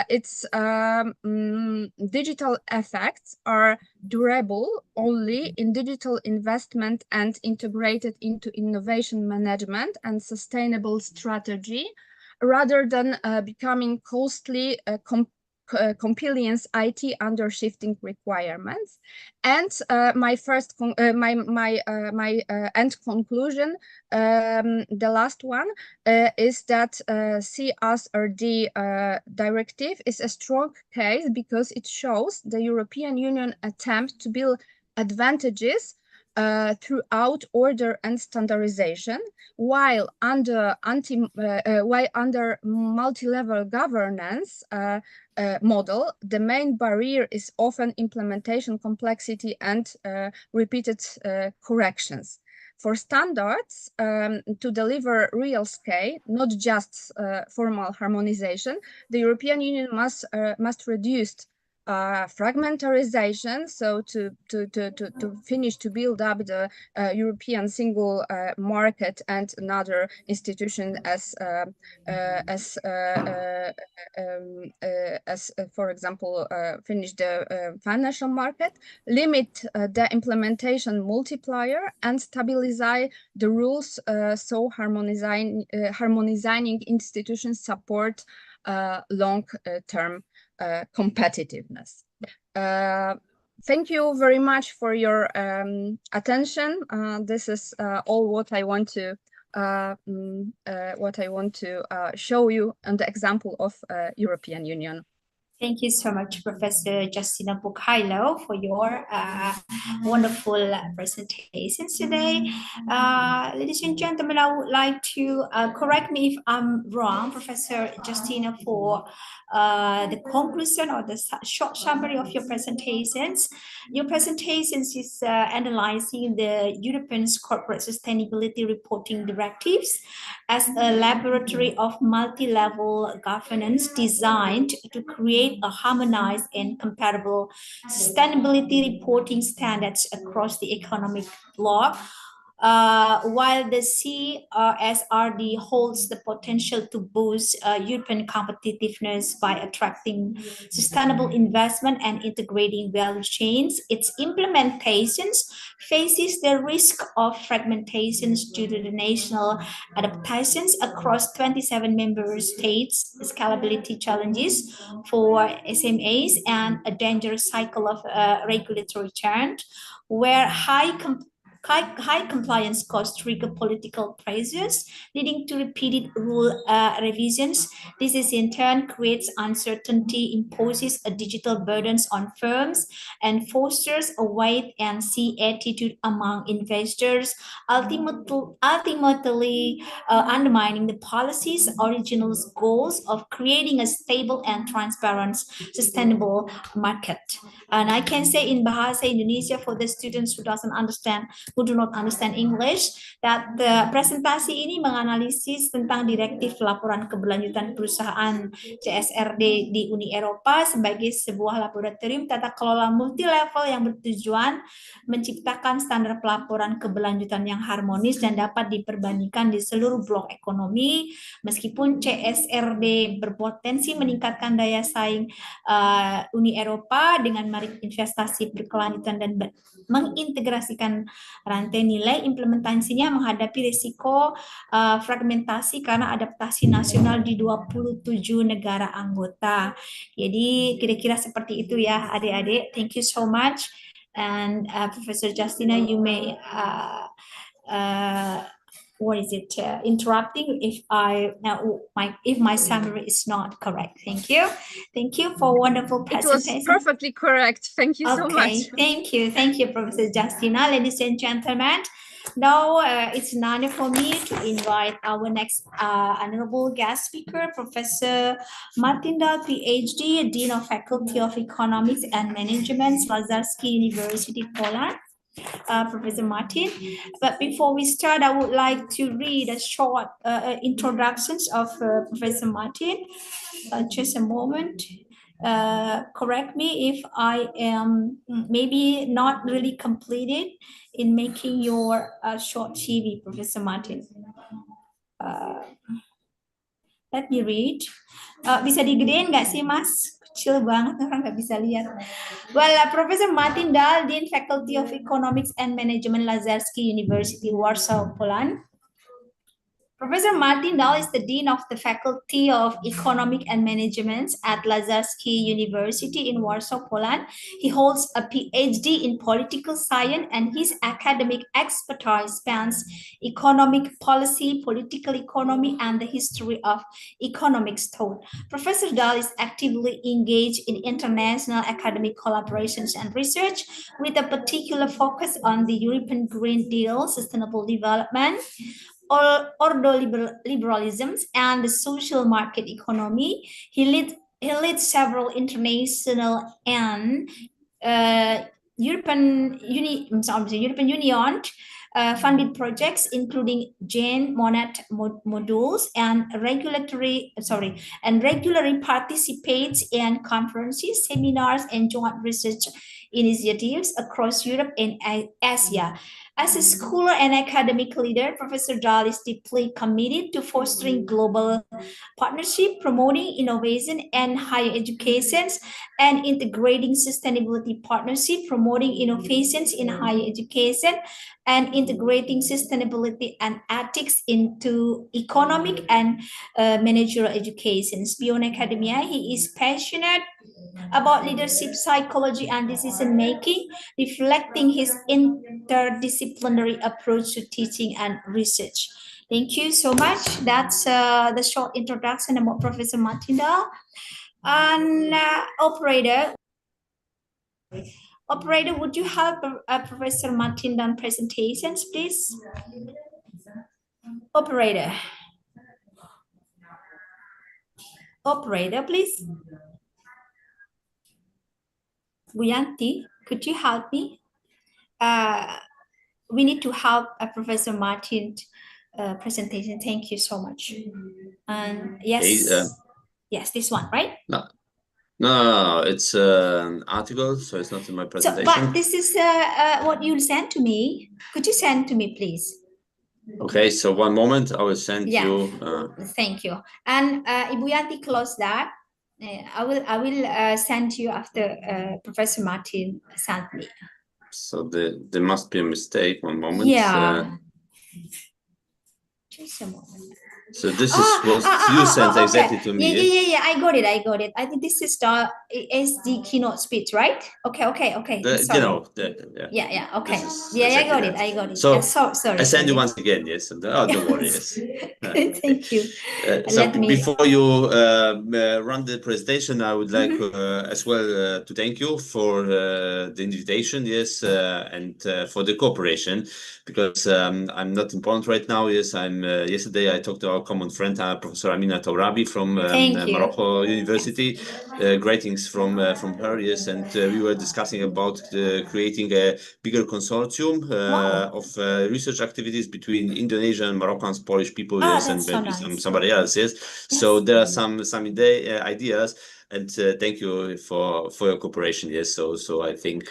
S10: Its digital effects are durable only in digital investment and integrated into innovation management and sustainable strategy, rather than becoming costly compliance IT under shifting requirements. And my end conclusion, the last one, is that CSRD directive is a strong case because it shows the European Union attempt to build advantages throughout order and standardization, while under multi-level governance model, the main barrier is often implementation complexity and repeated corrections. For standards to deliver real scale, not just formal harmonization, the European Union must reduce fragmentarization, so to finish to build up the European single market and another institution as for example finish the financial market, limit the implementation multiplier, and stabilize the rules so harmonizing institutions support long-term competitiveness. Thank you very much for your attention. This is all what I want to show you on the example of European Union.
S4: Thank you so much, Professor Justina Bukhailo, for your wonderful presentations today. Ladies and gentlemen, I would like to correct me if I'm wrong, Professor Justina, for the conclusion or the short summary of your presentations. Your presentations is analyzing the European Corporate Sustainability Reporting Directives as a laboratory of multi-level governance designed to create a harmonized and comparable sustainability reporting standards across the economic law. While the CSRD holds the potential to boost European competitiveness by attracting sustainable investment and integrating value chains, its implementations faces the risk of fragmentations due to the national adaptations across 27 member states, scalability challenges for SMEs, and a dangerous cycle of regulatory change, where high compliance costs trigger political pressures, leading to repeated rule revisions. This is in turn creates uncertainty, imposes a digital burdens on firms, and fosters a wait and see attitude among investors, ultimately undermining the policy's original goals of creating a stable and transparent, sustainable market. And I can say in Bahasa Indonesia for the students who do not understand English, that the presentasi ini menganalisis tentang direktif laporan keberlanjutan perusahaan CSRD di Uni Eropa sebagai sebuah laboratorium tata kelola multi-level yang bertujuan menciptakan standar pelaporan keberlanjutan yang harmonis dan dapat diperbandingkan di seluruh blok ekonomi. Meskipun CSRD berpotensi meningkatkan daya saing Uni Eropa dengan menarik investasi berkelanjutan dan mengintegrasikan rantai nilai, implementasinya menghadapi risiko fragmentasi karena adaptasi nasional di 27 negara anggota. Jadi kira-kira seperti itu ya adik-adik. Thank you so much. And Professor Justina, you may interrupting if my summary is not correct. Thank you for wonderful presentation.
S10: It was perfectly correct. Thank you so much.
S4: Thank you, Professor Justina. Ladies and gentlemen, now it's an honor for me to invite our next honorable guest speaker, Professor Martin Dahl, PhD, Dean of Faculty of Economics and Management, Lazarski University, Poland. Professor Martin. But before we start, I would like to read a short introductions of Professor Martin. Just a moment. Correct me if I am maybe not really completed in making your short CV, Professor Martin. Let me read. Bisa digedein nggak sih, Mas? Kecil banget, orang nggak bisa lihat. Well, Professor Martin Dahl, Dean Faculty of Economics and Management, Lazarski University, Warsaw, Poland. Professor Martin Dahl is the Dean of the Faculty of Economic and Management at Lazarski University in Warsaw, Poland. He holds a PhD in political science, and his academic expertise spans economic policy, political economy, and the history of economics thought. Professor Dahl is actively engaged in international academic collaborations and research with a particular focus on the European Green Deal, sustainable development, ordoliberalism, and the social market economy. He leads several international and European Union funded projects, including Jane Monnet modules, and regularly participates in conferences, seminars, and joint research initiatives across Europe and Asia. As a scholar and academic leader, Professor Dahl is deeply committed to fostering global partnership, promoting innovation and higher education, and integrating sustainability partnership, promoting innovations in higher education, and integrating sustainability and ethics into economic and managerial education. Beyond academia, he is passionate about leadership psychology and decision making, reflecting his interdisciplinary approach to teaching and research. Thank you so much. That's the short introduction about Professor Martin Dahl. And operator, would you help Professor Martin Dahl presentations, please? Operator, please. Buyanti, could you help me? We need to help Professor Martin's presentation. Thank you so much. And yes, yes, this one, right?
S11: No, it's an article, so it's not in my presentation.
S4: But this is what you'll send to me. Could you send to me, please?
S11: Okay, so one moment, I will send you.
S4: Thank you. And Ibu Yanti, close that. I will send you after Professor Martin sent me.
S11: So there must be a mistake. One moment.
S4: Yeah. Just a moment.
S11: So this is what you sent exactly to me.
S4: Yeah. I got it. I think this is the SD keynote speech, right? Okay.
S11: You know,
S4: yeah. Okay.
S11: Exactly
S4: I got it.
S11: So
S4: yeah, sorry.
S11: I send you once again. Yes. Don't worry. Yes.
S4: Thank you.
S11: Before you run the presentation, I would like as well to thank you for the invitation. Yes, and for the cooperation, because I'm not in Poland right now. Yes, I'm. Yesterday I talked to our common friend, Professor Amina Taurabi from Morocco University. Greetings from her. Yes, and we were discussing about creating a bigger consortium of research activities between Indonesian and Moroccans, Polish people. Yes, and maybe somebody else. Yes. So there are some ideas. And thank you for your cooperation. Yes, so I think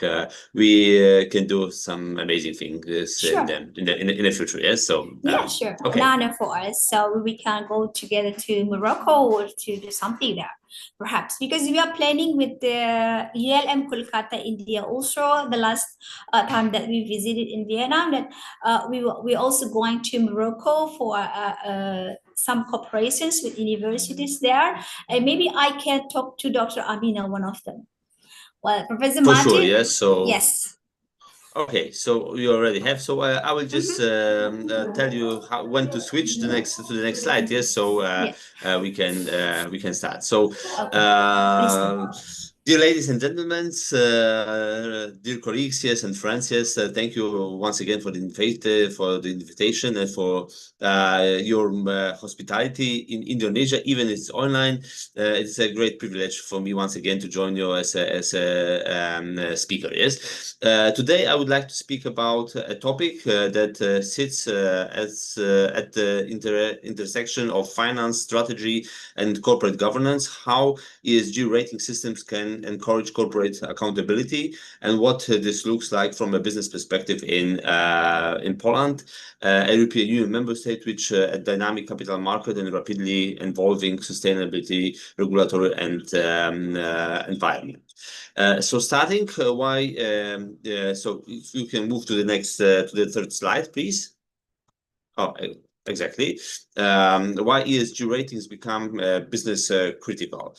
S11: we can do some amazing things in the future. Yes, so
S4: sure.
S11: Okay.
S4: An honor for us. So we can go together to Morocco or to do something there, perhaps, because we are planning with the ELM Kolkata, India. Also, the last time that we visited in Vietnam, that we're also going to Morocco for some cooperations with universities there, and maybe I can talk to Dr. Amina, one of them. Well, Professor Martin.
S11: For sure, yes. So
S4: yes.
S11: Okay, so you already have. So I will just tell you when to switch to the next slide. Yes, so we can start. So. Dear ladies and gentlemen, dear colleagues, yes, and friends, yes, thank you once again for the invitation and for your hospitality in Indonesia, even if it's online. It's a great privilege for me once again to join you as a speaker. Yes, today I would like to speak about a topic that sits at the intersection of finance, strategy, and corporate governance. How ESG rating systems can encourage corporate accountability, and what this looks like from a business perspective in Poland, a European Union member state which a dynamic capital market and rapidly evolving sustainability, regulatory, and environment. So starting, why? So if you can move to the next to the third slide, please. Oh, Exactly. Why ESG ratings become business critical.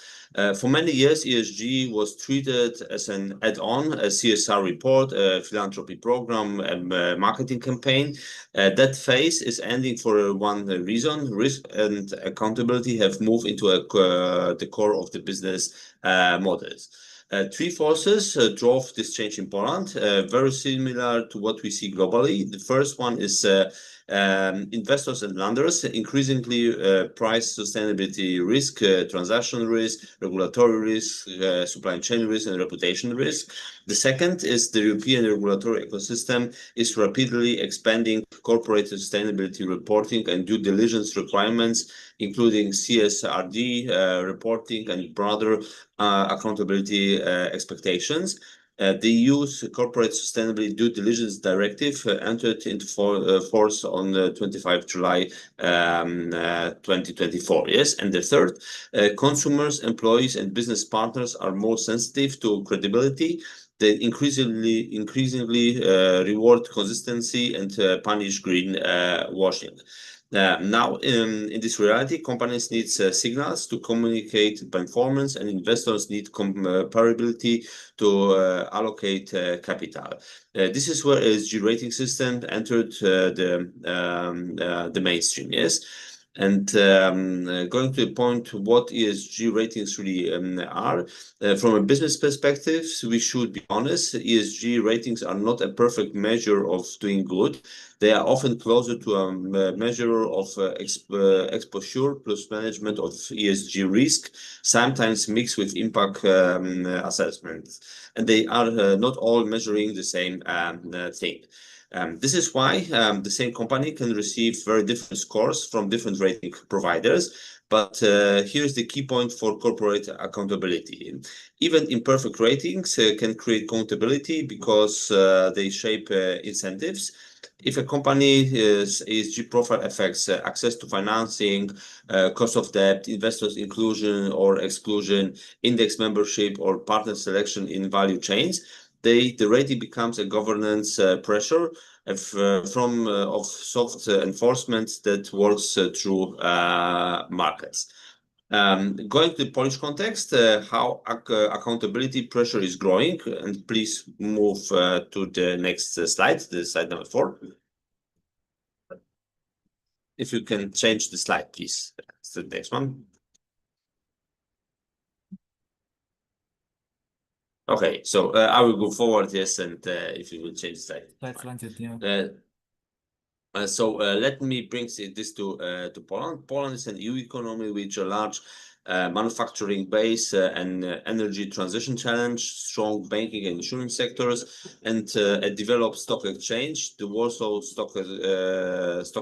S11: For many years, ESG was treated as an add-on, a CSR report, a philanthropy program, a marketing campaign. That phase is ending for one reason. Risk and accountability have moved into the core of the business models. Three forces drove this change in Poland, very similar to what we see globally. The first one is investors and lenders increasingly price sustainability risk, transaction risk, regulatory risk, supply chain risk, and reputation risk. The second is the European regulatory ecosystem is rapidly expanding corporate sustainability reporting and due diligence requirements, including CSRD reporting and broader accountability expectations. The EU's Corporate Sustainability Due Diligence Directive entered into force on 25 July 2024. Yes, and the third, consumers, employees, and business partners are more sensitive to credibility. They increasingly reward consistency and punish green washing. Now, in this reality, companies need signals to communicate performance, and investors need comparability to allocate capital. This is where ESG rating system entered the mainstream. Yes. And going to the point, what ESG ratings really are. From a business perspective, we should be honest, ESG ratings are not a perfect measure of doing good. They are often closer to a measure of exposure plus management of ESG risk, sometimes mixed with impact assessment. And they are not all measuring the same thing. This is why the same company can receive very different scores from different rating providers. But here's the key point for corporate accountability. Even imperfect ratings can create accountability because they shape incentives. If a company's ESG profile affects access to financing, cost of debt, investors' inclusion or exclusion, index membership, or partner selection in value chains, the rating becomes a governance pressure of soft enforcement that works through markets. Going to the Polish context, how accountability pressure is growing, and please move to the next slide, the slide number 4. If you can change the slide, please. It's the next one. Okay, so I will go forward, yes, and if you will change the slide. Let me bring this to Poland. Poland is an EU economy with a large manufacturing base and energy transition challenge, strong banking and insurance sectors, and a developed stock exchange, the Warsaw Stock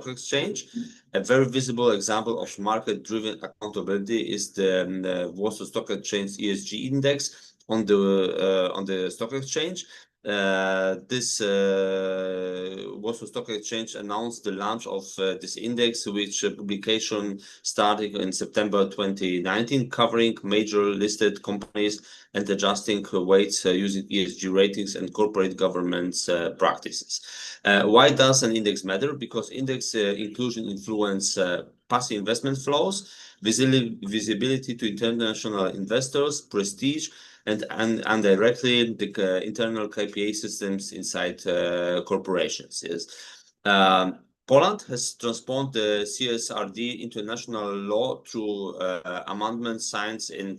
S11: Exchange. A very visible example of market-driven accountability is the Warsaw Stock Exchange ESG Index on the stock exchange. This Warsaw Stock Exchange announced the launch of this index, which publication started in September 2019, covering major listed companies and adjusting weights using ESG ratings and corporate governance practices. Why does an index matter? Because index inclusion influence passive investment flows, visibility to international investors, prestige, and directly the internal KPI systems inside corporations. Yes. Poland has transformed the CSRD into national law through amendment signed in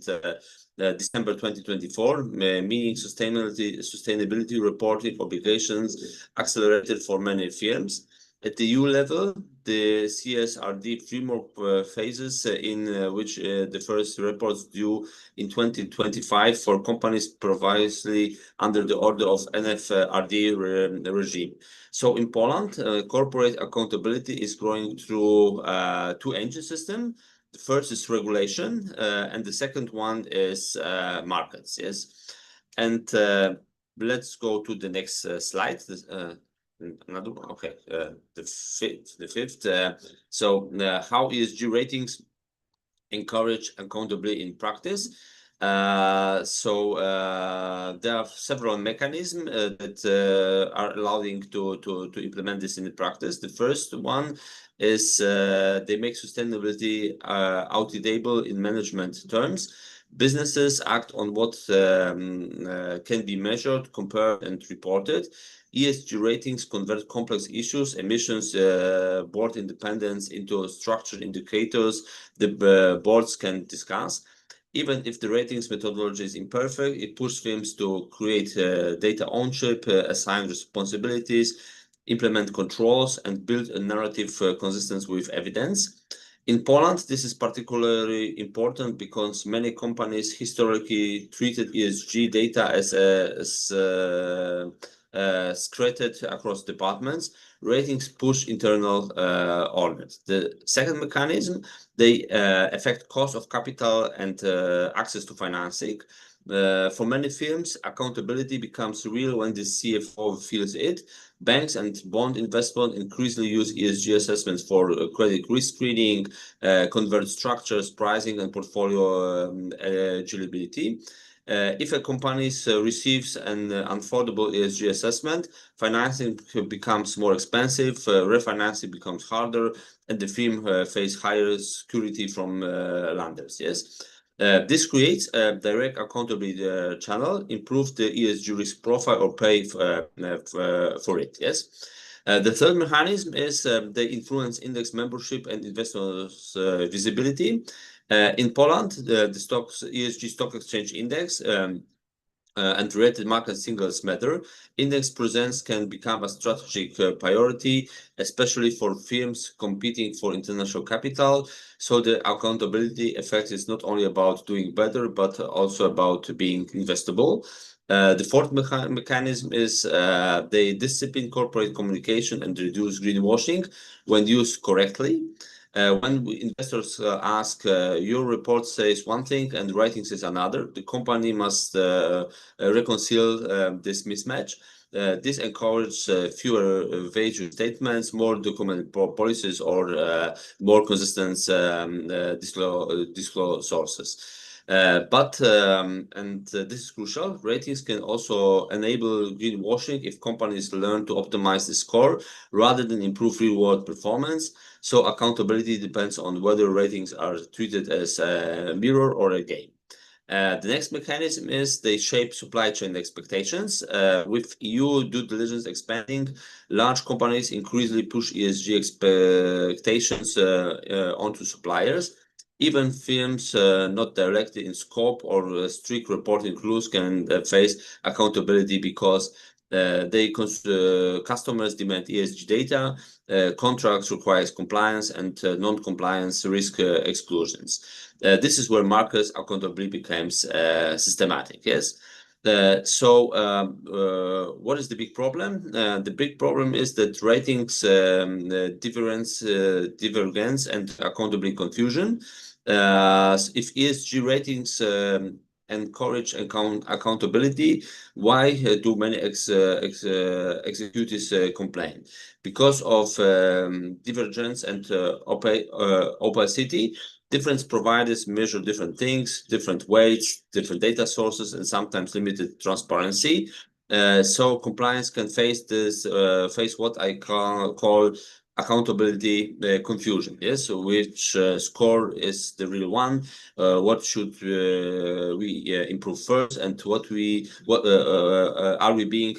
S11: December 2024, meaning sustainability reporting obligations accelerated for many firms. At the EU level, the CSRD framework phases in which the first reports due in 2025 for companies previously under the order of NFRD regime. So in Poland, corporate accountability is growing through two engine systems. The first is regulation, and the second one is markets. Yes, and let's go to the next slide. Another one. Okay, the fifth. How ESG ratings encourage accountability in practice? There are several mechanisms that are allowing to implement this in practice. The first one is they make sustainability auditable in management terms. Businesses act on what can be measured, compared, and reported. ESG ratings convert complex issues, emissions, board independence into structured indicators the boards can discuss. Even if the ratings methodology is imperfect, it pushes firms to create data ownership, assign responsibilities, implement controls, and build a narrative consistent with evidence. In Poland, this is particularly important because many companies historically treated ESG data as scattered across departments. Ratings push internal audits. The second mechanism, they affect cost of capital and access to financing. For many firms, accountability becomes real when the CFO feels it. Banks and bond investment increasingly use ESG assessments for credit risk screening, convert structures, pricing, and portfolio eligibility. If a company receives an unaffordable ESG assessment, financing becomes more expensive, refinancing becomes harder, and the firm face higher security from lenders. Yes. This creates a direct accountability channel, improve the ESG risk profile, or pay for it. Yes. The third mechanism is they influence index membership and investors' visibility. In Poland, the ESG stock exchange index and related market singles matter. Index presence can become a strategic priority, especially for firms competing for international capital. So the accountability effect is not only about doing better, but also about being investable. The fourth mechanism is they discipline corporate communication and reduce greenwashing when used correctly. When investors ask, your report says one thing and writing says another, the company must reconcile this mismatch. This encourages fewer vague statements, more documented policies, or more consistent disclosure sources. This is crucial. Ratings can also enable greenwashing if companies learn to optimize the score rather than improve real-world performance. So accountability depends on whether ratings are treated as a mirror or a game. The next mechanism is they shape supply chain expectations. With EU due diligence expanding, large companies increasingly push ESG expectations onto suppliers. Even firms not directly in scope or strict reporting rules can face accountability because customers demand ESG data, contracts requires compliance, and non-compliance risk exclusions. This is where markets accountability becomes systematic. Yes. What is the big problem? The big problem is that ratings divergence and accountability confusion. If ESG ratings encourage accountability, why do many executives complain? Because of divergence and opacity. Different providers measure different things, different weights, different data sources, and sometimes limited transparency. So compliance can face what I call accountability confusion. Yes, so which score is the real one? What should we improve first, and what are we being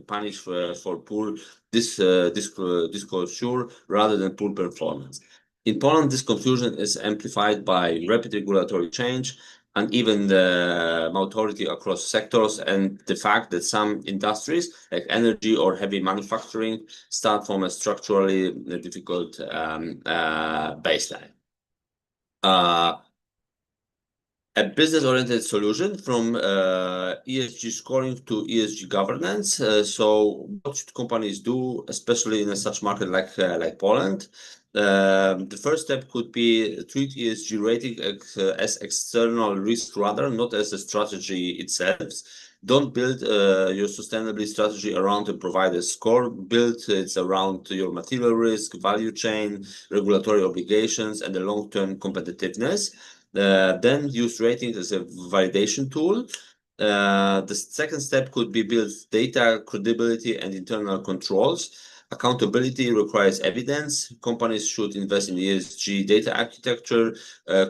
S11: punished for poor disclosure rather than poor performance? In Poland, this confusion is amplified by rapid regulatory change and even the authority across sectors, and the fact that some industries like energy or heavy manufacturing start from a structurally difficult baseline. A business-oriented solution from ESG scoring to ESG governance. So what should companies do, especially in such market like Poland? The first step could be treat ESG rating as external risk rather, not as a strategy itself. Don't build your sustainability strategy around a provider score. Build it around your material risk, value chain, regulatory obligations, and the long-term competitiveness. Then use ratings as a validation tool. The second step could be build data credibility and internal controls. Accountability requires evidence. Companies should invest in ESG data architecture,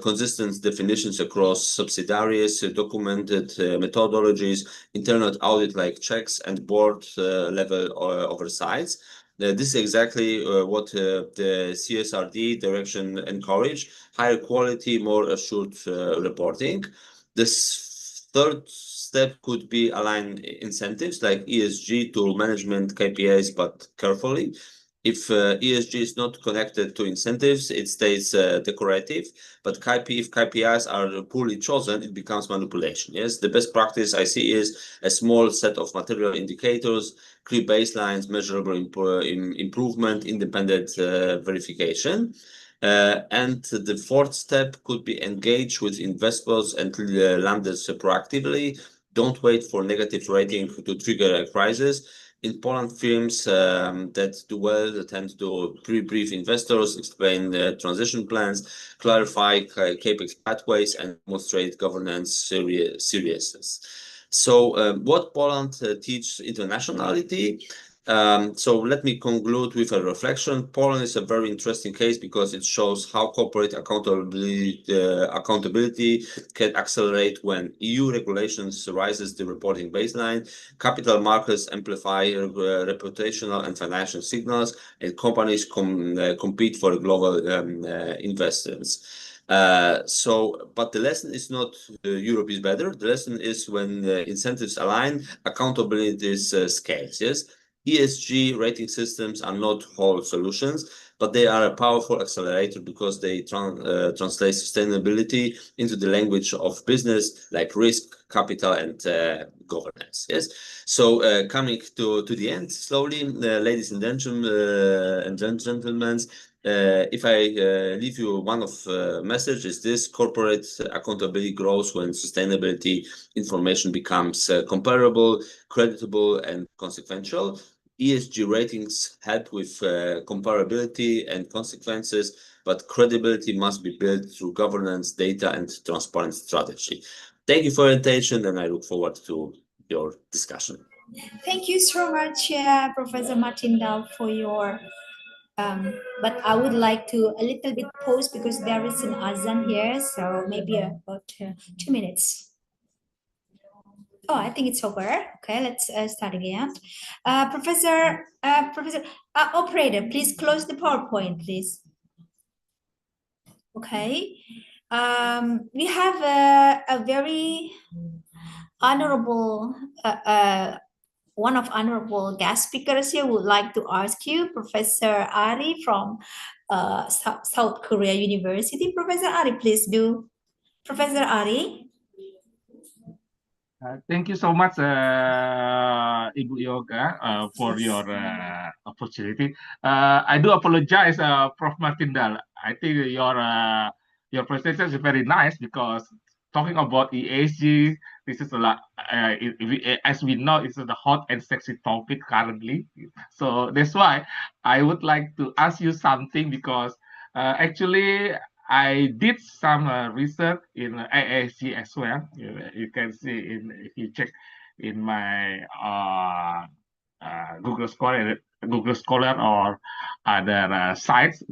S11: consistent definitions across subsidiaries, documented methodologies, internal audit like checks, and board level oversights. This is exactly what the CSRD direction encourage: higher quality, more assured reporting. This third step could be align incentives like ESG to management KPIs, but carefully. If ESG is not connected to incentives, it stays decorative. But if KPIs are poorly chosen, it becomes manipulation. Yes, the best practice I see is a small set of material indicators, clear baselines, measurable improvement, independent verification. And the fourth step could be engage with investors and lenders proactively. Don't wait for negative rating to trigger a crisis. In Poland, firms that do well tend to pre-brief investors, explain transition plans, clarify CapEx pathways, and demonstrate governance seriousness. So what Poland teaches internationality? So let me conclude with a reflection. Poland is a very interesting case because it shows how corporate accountability can accelerate when EU regulations rises the reporting baseline, capital markets amplify reputational and financial signals, and companies compete for global investors. But the lesson is not Europe is better. The lesson is when incentives align, accountability scales. Yes. ESG rating systems are not whole solutions, but they are a powerful accelerator because they translate sustainability into the language of business, like risk, capital, and governance. Yes. So coming to the end, slowly, ladies and gentlemen, if I leave you one of message is this: corporate accountability grows when sustainability information becomes comparable, creditable, and consequential. ESG ratings help with comparability and consequences, but credibility must be built through governance, data, and transparent strategy. Thank you for your attention, and I look forward to your discussion.
S4: Thank you so much, Professor Martin Dahl, for your but I would like to a little bit pause because there is an azan here, so maybe about 2 minutes. Oh, I think it's over. Okay, let's start again. Professor, operator, please close the PowerPoint, please. Okay. We have a very honorable one of honorable guest speakers here would like to ask you, Professor Ari from South Korea University. Professor Ari, please do. Professor Ari.
S5: Thank you so much, Ibu Yoga, for your opportunity. I do apologize, Prof. Martin Dahl. I think your presentation is very nice because talking about ESG, this is a lot. As we know, it's a hot and sexy topic currently. So that's why I would like to ask you something because actually I did some research in ASG as well. You can see if you check in my Google Scholar or other sites,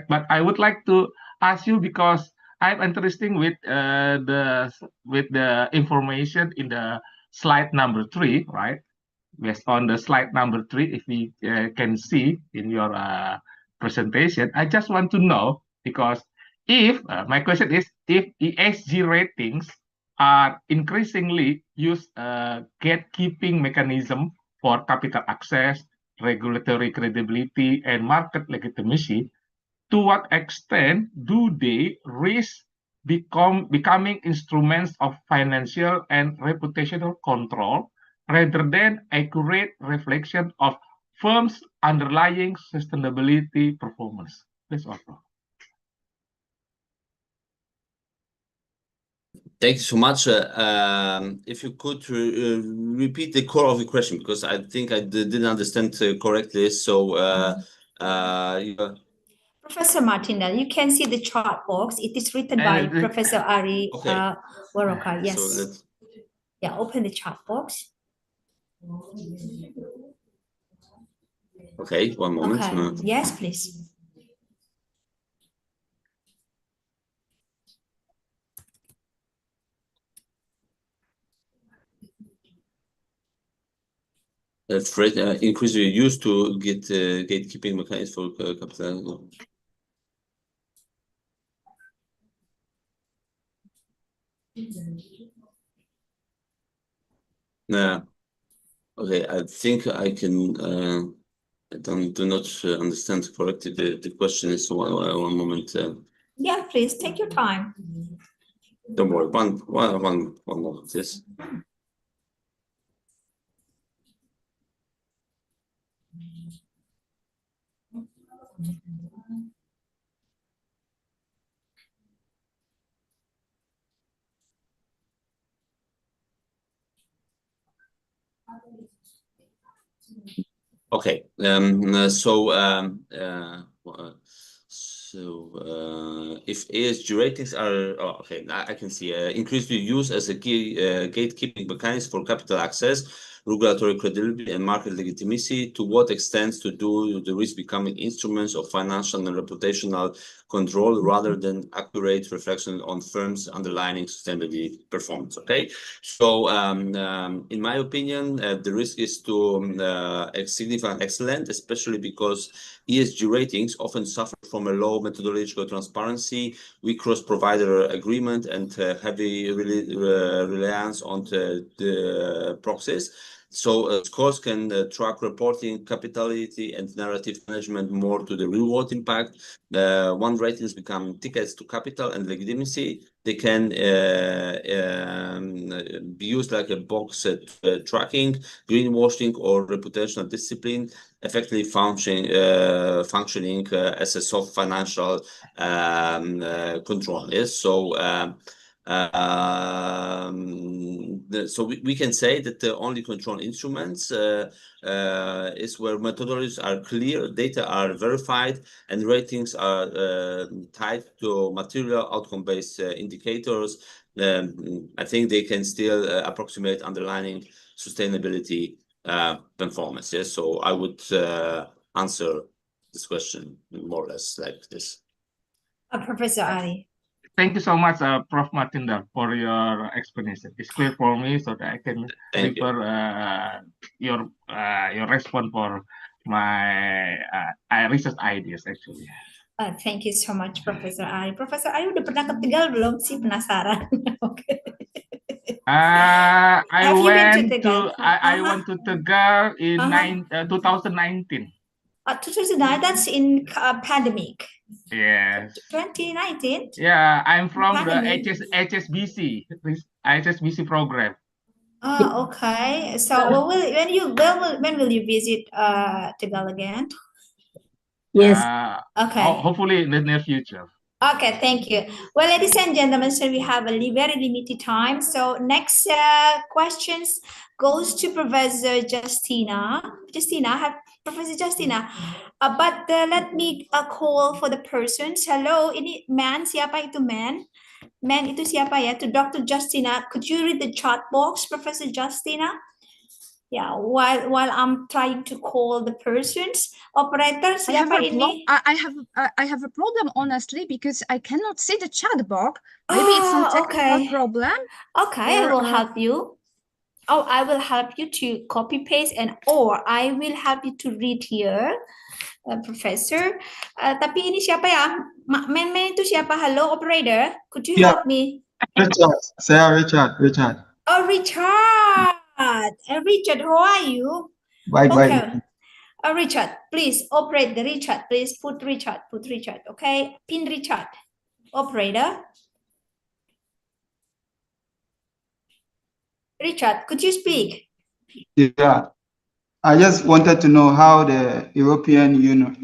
S5: But I would like to ask you because I'm interested with the information in the slide number 3, right? Based on the slide number 3, if we can see in your presentation, I just want to know because if my question is if ESG ratings are increasingly used gatekeeping mechanism for capital access, regulatory credibility, and market legitimacy, to what extent do they risk becoming instruments of financial and reputational control rather than accurate reflection of firms' underlying sustainability performance? That's all.
S11: Thank you so much. If you could repeat the core of the question, because I think I didn't understand correctly. So,
S4: Professor Martin Dahl, you can see the chart box. It is written by Professor Ari Waroka. Yes. So yeah, open the chart box.
S11: Okay, one moment.
S4: Okay, yes, please.
S11: Increase your use to get gatekeeping mechanisms for capital. Yeah. Okay, I think I can. I do not understand correctly the question. Is one moment.
S4: Yeah, please take your time.
S11: Don't worry. One moment. Yes. Okay. If ESG ratings are okay, I can see increased use as a key gatekeeping mechanism for capital access, regulatory credibility, and market legitimacy. To what extent to do the risk becoming instruments of financial and reputational control rather than accurate reflection on firms' underlying sustainability performance? Okay, so in my opinion, the risk is to significant excellent, especially because ESG ratings often suffer from a low methodological transparency, weak cross-provider agreement, and heavy reliance on the proxies. So scores can track reporting, capitality, and narrative management more to the real-world impact. One ratings become tickets to capital and legitimacy. They can be used like a box tracking, greenwashing, or reputational discipline, effectively functioning as a soft financial control. Yes, so we can say that the only control instruments is where methodologies are clear, data are verified, and ratings are tied to material outcome-based indicators. I think they can still approximate underlying sustainability performance. Yes, so I would answer this question more or less like this.
S4: Professor Ali.
S5: Thank you so much, Prof. Martinda, for your explanation. It's clear for me, so that I can refer your response for my research ideas actually.
S4: Thank you so much, Professor Ali. Professor Ali udah pernah ke Tegal belum sih? Penasaran. Okay.
S5: I went to Tegal in 2019.
S4: 2009, that's in pandemic.
S5: Yes.
S4: 2019?
S5: Yeah, I'm from the HSBC program.
S4: Okay. So when will you visit Tegal again?
S2: Yes.
S4: Okay.
S5: Hopefully in the near future.
S4: Okay, thank you. Well, ladies and gentlemen, so we have a very limited time. So next questions goes to Professor Justina. Professor Justina. But let me call for the persons. Hello, ini man, siapa itu man? Man itu siapa ya? To Dr. Justina. Could you read the chat box, Professor Justina? Yeah, while I'm trying to call the persons, operator, siapa ini?
S10: I have a problem honestly because I cannot see the chat box. Maybe it's some technical problem.
S4: Okay, I will help you. I will help you to copy paste or I will help you to read here, Professor. Tapi ini siapa ya? Man itu siapa? Hello, operator. Could you help me?
S12: Richard, saya Richard.
S4: Oh, Richard. Richard, how are you?
S12: Baik.
S4: Richard, please operate the Richard. Please put Richard. Okay, pin Richard. Operator. Richard, could you speak?
S12: Yeah. I just wanted to know how the European Union.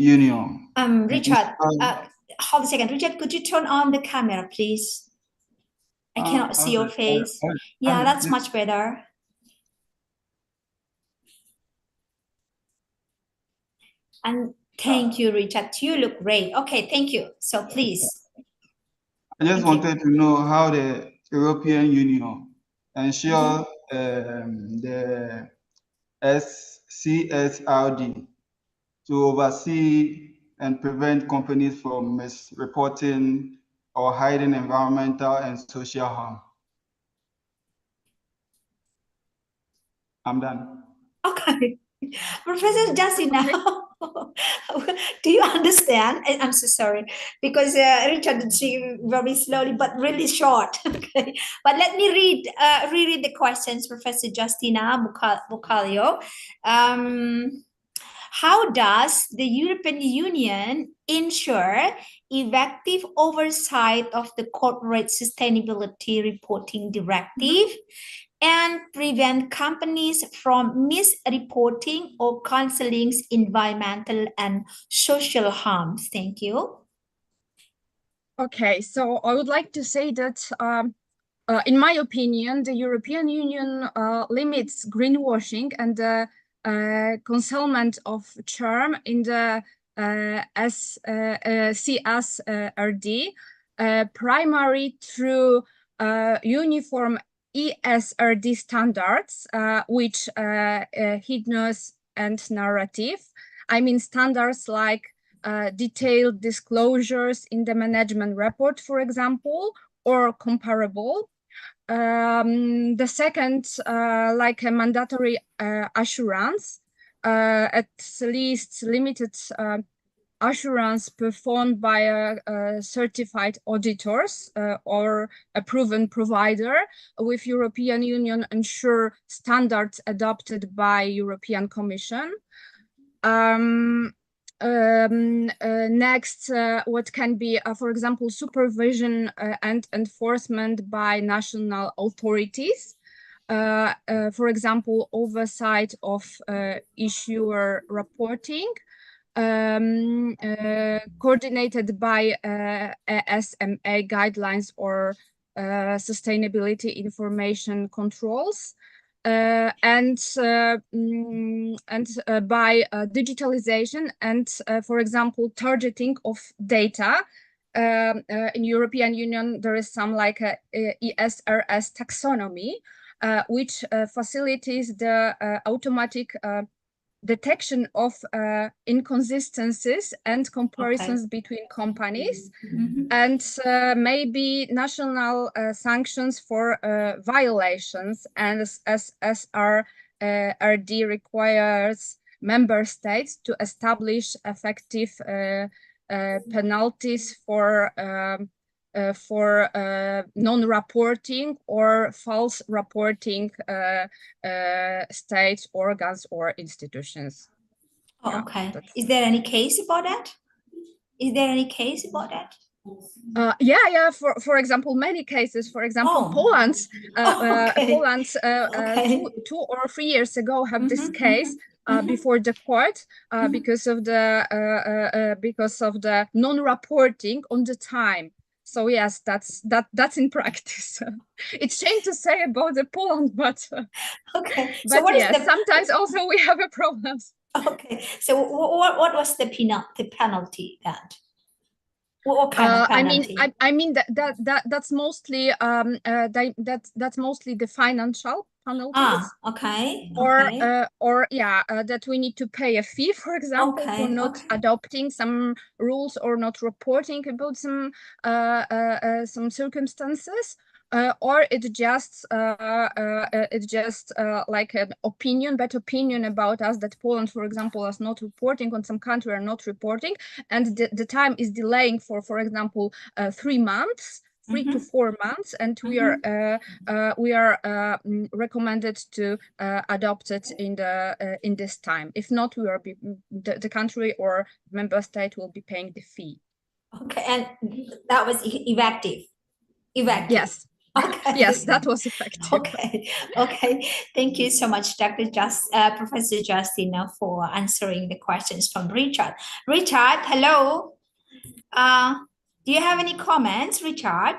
S4: Richard, hold a second. Richard, could you turn on the camera, please? I cannot see your face. Yeah, that's much better. And thank you, Richard. You look great. Okay, thank you. So please.
S12: I just wanted to know how the European Union ensure the CSRD to oversee and prevent companies from misreporting or hiding environmental and social harm. I'm done.
S4: Okay. Professor Justina, do you understand? I'm so sorry because Richard did say very slowly but really short. Okay, but let me reread the questions, Professor Justina Bucalio. How does the European Union ensure effective oversight of the Corporate Sustainability Reporting Directive and prevent companies from misreporting or concealing environmental and social harms? Thank you.
S10: Okay, so I would like to say that in my opinion, the European Union limits greenwashing and the concealment of charm in the CSRD primary through uniform ESRD standards, which hiddenness and narrative. I mean standards like detailed disclosures in the management report, for example, or comparable. The second, like a mandatory assurance, at least limited assurance performed by certified auditors or a proven provider with European Union ensure standards adopted by European Commission. Next, what can be, for example, supervision and enforcement by national authorities. For example, oversight of issuer reporting, coordinated by SMA guidelines or sustainability information controls. And by digitalization and, for example, targeting of data. In European Union, there is some like a ESRS taxonomy, which facilitates the automatic detection of inconsistencies and comparisons between companies, and maybe national sanctions for violations, and as SRD requires member states to establish effective penalties for non-reporting or false reporting states, organs, or institutions.
S4: Oh, okay. Is there any case about that? Is there any case about that?
S10: Yeah. For example, many cases. For example, Poland, two or 3 years ago have this case before the court because of the non-reporting on the time. So yes, that's in practice. It's shame to say about the Poland, but
S4: okay.
S10: But
S4: so what
S10: yes,
S4: is the
S10: sometimes also we have a problems.
S4: Okay. So what was the penalty that? What kind of penalty?
S10: I mean that's mostly that's mostly the financial penalties.
S4: Okay.
S10: Or that we need to pay a fee, for example, for not adopting some rules or not reporting about some circumstances. Or it's just like an opinion, bad opinion about us that Poland, for example, is not reporting on some country, are not reporting, and the time is delaying for example 3 months. 3 to 4 months, and we are recommended to adopt it in this time. If not, we are the country or member state will be paying the fee.
S4: Okay, and that was effective.
S10: Yes.
S4: Okay.
S10: Yes, that was effective.
S4: Okay. Thank you so much, Professor Justina, for answering the questions from Richard. Richard, hello. Do you have any comments, Richard?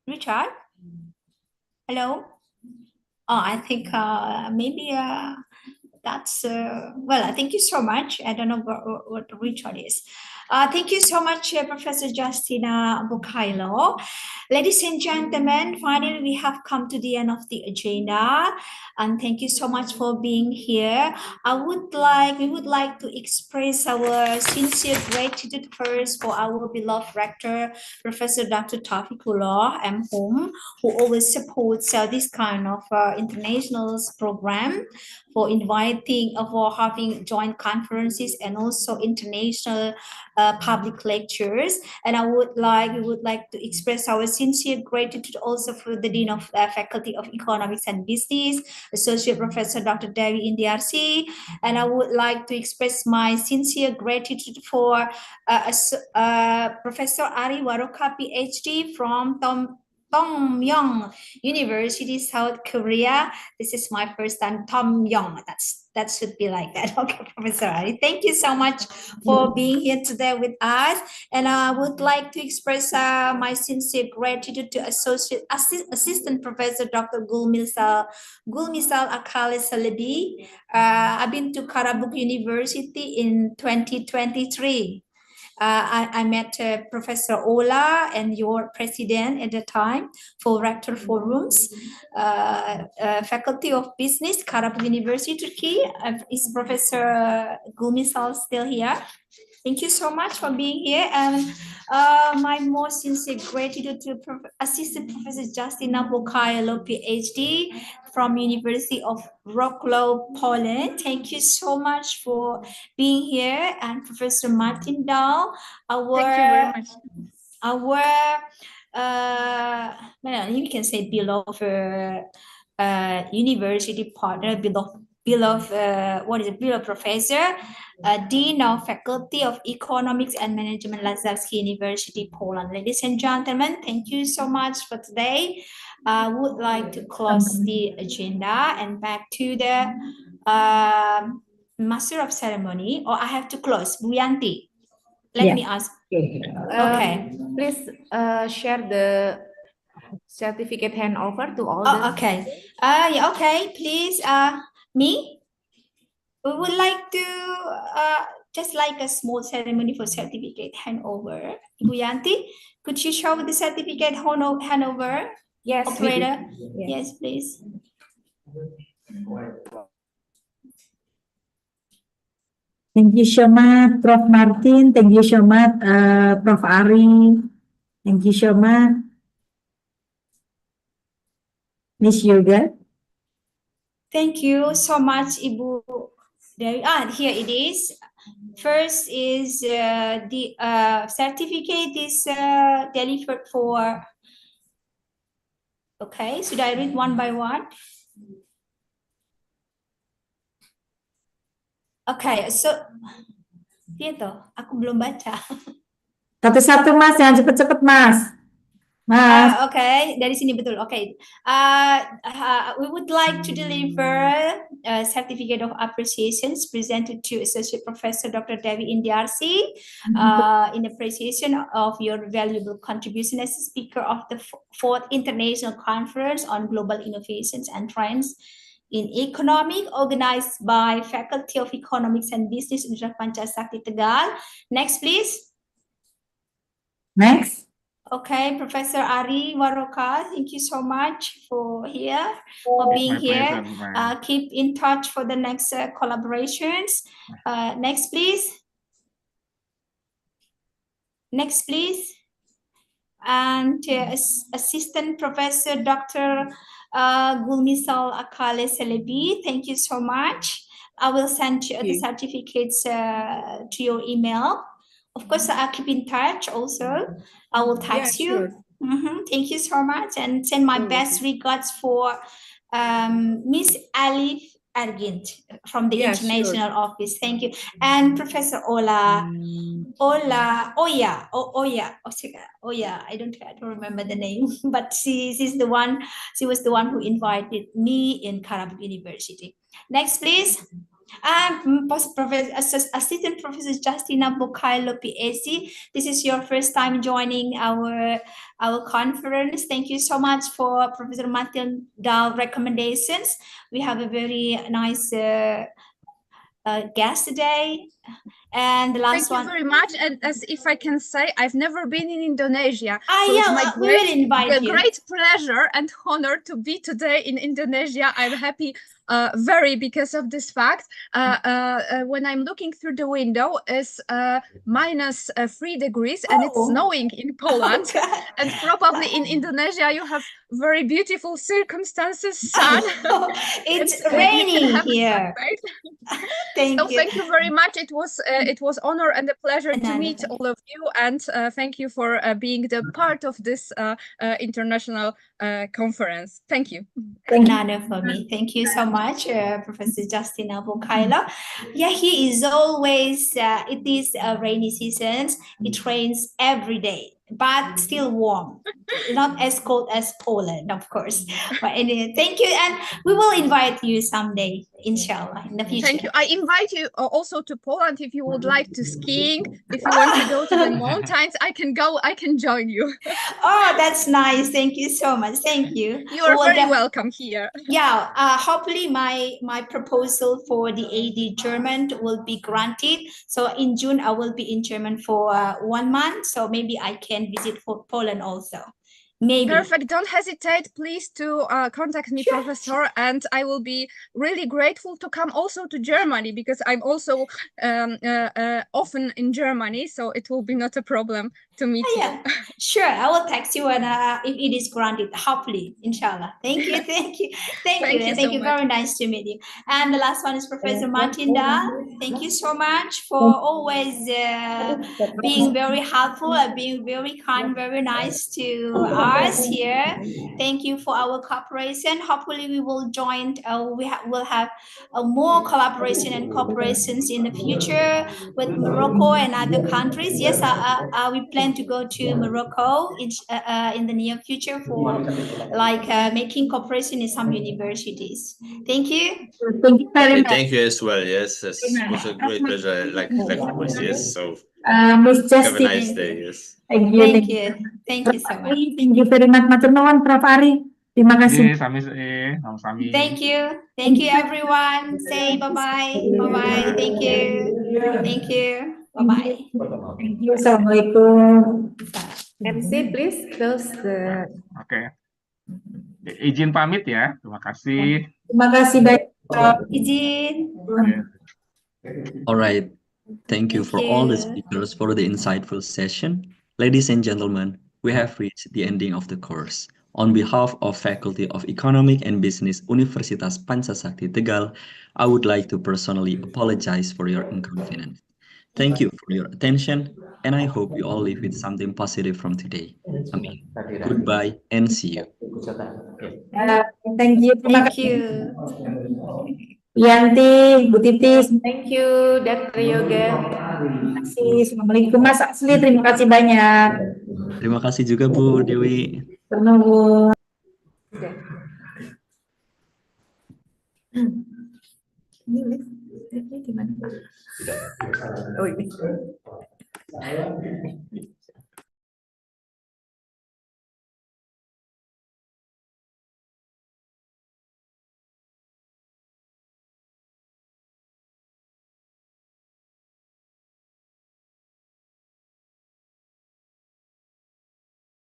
S4: Richard? Hello? Oh, I think maybe that's, well, thank you so much. I don't know what Richard is. Thank you so much, Professor Justina Bukailo. Ladies and gentlemen, finally we have come to the end of the agenda, and thank you so much for being here. We would like to express our sincere gratitude first for our beloved rector, Professor Dr. Taufikullah M. Hum, who always supports this kind of international program, for inviting, for having joint conferences and also international public lectures. And we would like to express our sincere gratitude also for the Dean of Faculty of Economics and Business, Associate Professor Dr. Dewi Indiarsi. And I would like to express my sincere gratitude for Professor Ari Waroka, PhD from Tomyong University, South Korea. This is my first time. Tomyong. That should be like that. Okay, Professor Ari. Thank you so much for being here today with us. And I would like to express my sincere gratitude to Assistant Professor Dr. Gulmisal Akale Saledi. I've been to Karabuk University in 2023. I met Professor Ola and your president at the time for Rector Forums, Faculty of Business, Karabuk University, Turkey. Is Professor Gulmisal still here? Thank you so much for being here. And my most sincere gratitude to Assistant Professor Justina Bukailo, PhD from University of Wrocław, Poland. Thank you so much for being here. And Professor Martin Dahl,
S10: Thank you very much.
S4: You can say beloved university partner, beloved professor, Dean of Faculty of Economics and Management, Lazarski University, Poland. Ladies and gentlemen, thank you so much for today. I would like to close the agenda and back to the Master of Ceremony, or I have to close. Bu Yanti, let me ask. Okay.
S9: Please share the certificate handover to all the...
S4: Okay. Yeah, okay. Please, me? We would like to just like a small ceremony for certificate handover. Ibu Yanti, could you show the certificate handover?
S9: Yes,
S4: Operator. Yes, please.
S2: Thank you so much, Prof. Martin. Thank you so much, Prof. Ari. Thank you so much, Miss Yoga.
S4: Thank you so much, Ibu Dewi. Here it is. First is the certificate is delivered for. Okay, should I read one by one? Okay, so itu aku belum baca.
S2: Satu-satu Mas, jangan cepet-cepet Mas.
S4: Okay, dari sini betul. Okay, we would like to deliver a certificate of appreciations presented to Associate Professor Dr. Dewi Indiarsi in appreciation of your valuable contribution as a speaker of the 4th International Conference on Global Innovations and Trends in Economic, organized by Faculty of Economics and Business, Universitas Pancasakti Tegal. Next, please.
S2: Next.
S4: Okay, Professor Ari Waroka, thank you so much for being here. Keep in touch for the next collaborations. Next, please. Next, please. And Assistant Professor Dr. Gulmisal Akale Celebi, thank you so much. I will send you the certificates to your email. Of course, I'll keep in touch also. I will text you. Sure. Thank you so much, and send my best regards for Miss Alif Argent from the International Office. Thank you. And Professor Oya. I don't remember the name, but she was the one who invited me in Karabuk University. Next, please. Assistant Professor Justina Bukailo, PhD. This is your first time joining our conference. Thank you so much for Professor Martin Dahl recommendations. We have a very nice guest today. And the last
S10: Thank you
S4: one.
S10: very much. And as if I can say, I've never been in Indonesia.
S4: Ah,
S10: So
S4: yeah,
S10: it's my
S4: we will invite you.
S10: great pleasure and honor to be today in Indonesia. I'm happy very because of this fact. When I'm looking through the window, it's minus 3 degrees and it's snowing in Poland.
S4: God.
S10: And probably in Indonesia, you have very beautiful circumstances, sun.
S4: It's
S10: and you can
S4: raining
S10: have
S4: here. Thank you.
S10: Thank you very much. It was honor and a pleasure to meet all of you, and thank you for being the part of this international conference. Thank you.
S4: An honor for me. Thank you so much, Professor Justin Abukaila. Yeah, he is always, it is a rainy season. It rains every day, but still warm. Not as cold as Poland, of course. But anyway, thank you. And we will invite you someday, inshallah, in the future.
S10: Thank you. I invite you also to Poland if you would like to skiing. If you want to go to the mountains, I can go. I can join you.
S4: Oh, that's nice. Thank you so much. Thank you.
S10: You are very welcome here.
S4: Yeah, hopefully my proposal for the AD German will be granted. So in June, I will be in German for 1 month. So maybe I can visit for Poland also. Maybe.
S10: Perfect. Don't hesitate, please, to contact me, sure. Professor, and I will be really grateful to come also to Germany because I'm also often in Germany, so it will be not a problem to meet you.
S4: Sure, I will text you when if it is granted. Hopefully, inshallah. Thank you, thank you, thank you, and thank you. Very nice to meet you. And the last one is Professor Martinda. Thank you so much for always being very helpful and being very kind, very nice to us here. Thank you for our cooperation. Hopefully, we will join. We'll have more collaboration and cooperations in the future with Morocco and other countries. Yes, we plan to go to Morocco in the near future for making cooperation in some universities. Thank you.
S2: Thank you very much.
S11: Thank you as well. Yes, it was a great pleasure. Likewise. Yes. So
S2: Miss
S11: have a
S2: Justin.
S11: nice day. Yes.
S2: Thank you.
S4: Thank you. Thank you so much.
S2: Thank you very much, Matur nuwun, Prof. Ari. Terima kasih.
S5: Sami.
S4: Thank you. Thank you, everyone. Say bye-bye. Bye-bye. Thank you. Thank you. Bye-bye.
S2: Thank you. Assalamualaikum.
S9: MC, please close the...
S5: Oke. Izin pamit ya. Terima kasih.
S2: Terima kasih banyak.
S4: Izin.
S3: All right. Thank you for all the speakers for the insightful session. Ladies and gentlemen, we have reached the ending of the course. On behalf of Faculty of Economic and Business Universitas Pancasakti Tegal, I would like to personally apologize for your inconvenience. Thank you for your attention, and I hope you all leave with something positive from today. Amin. Goodbye and see you.
S2: Thank you.
S4: Thank you.
S2: Yanti, Bu Titis.
S9: Thank you, Dr. Yoga.
S2: Terima kasih. Assalamualaikum, Mas Asli. Terima kasih banyak.
S3: Terima kasih juga Bu Dewi.
S2: Terima kasih.
S9: Oh, ini.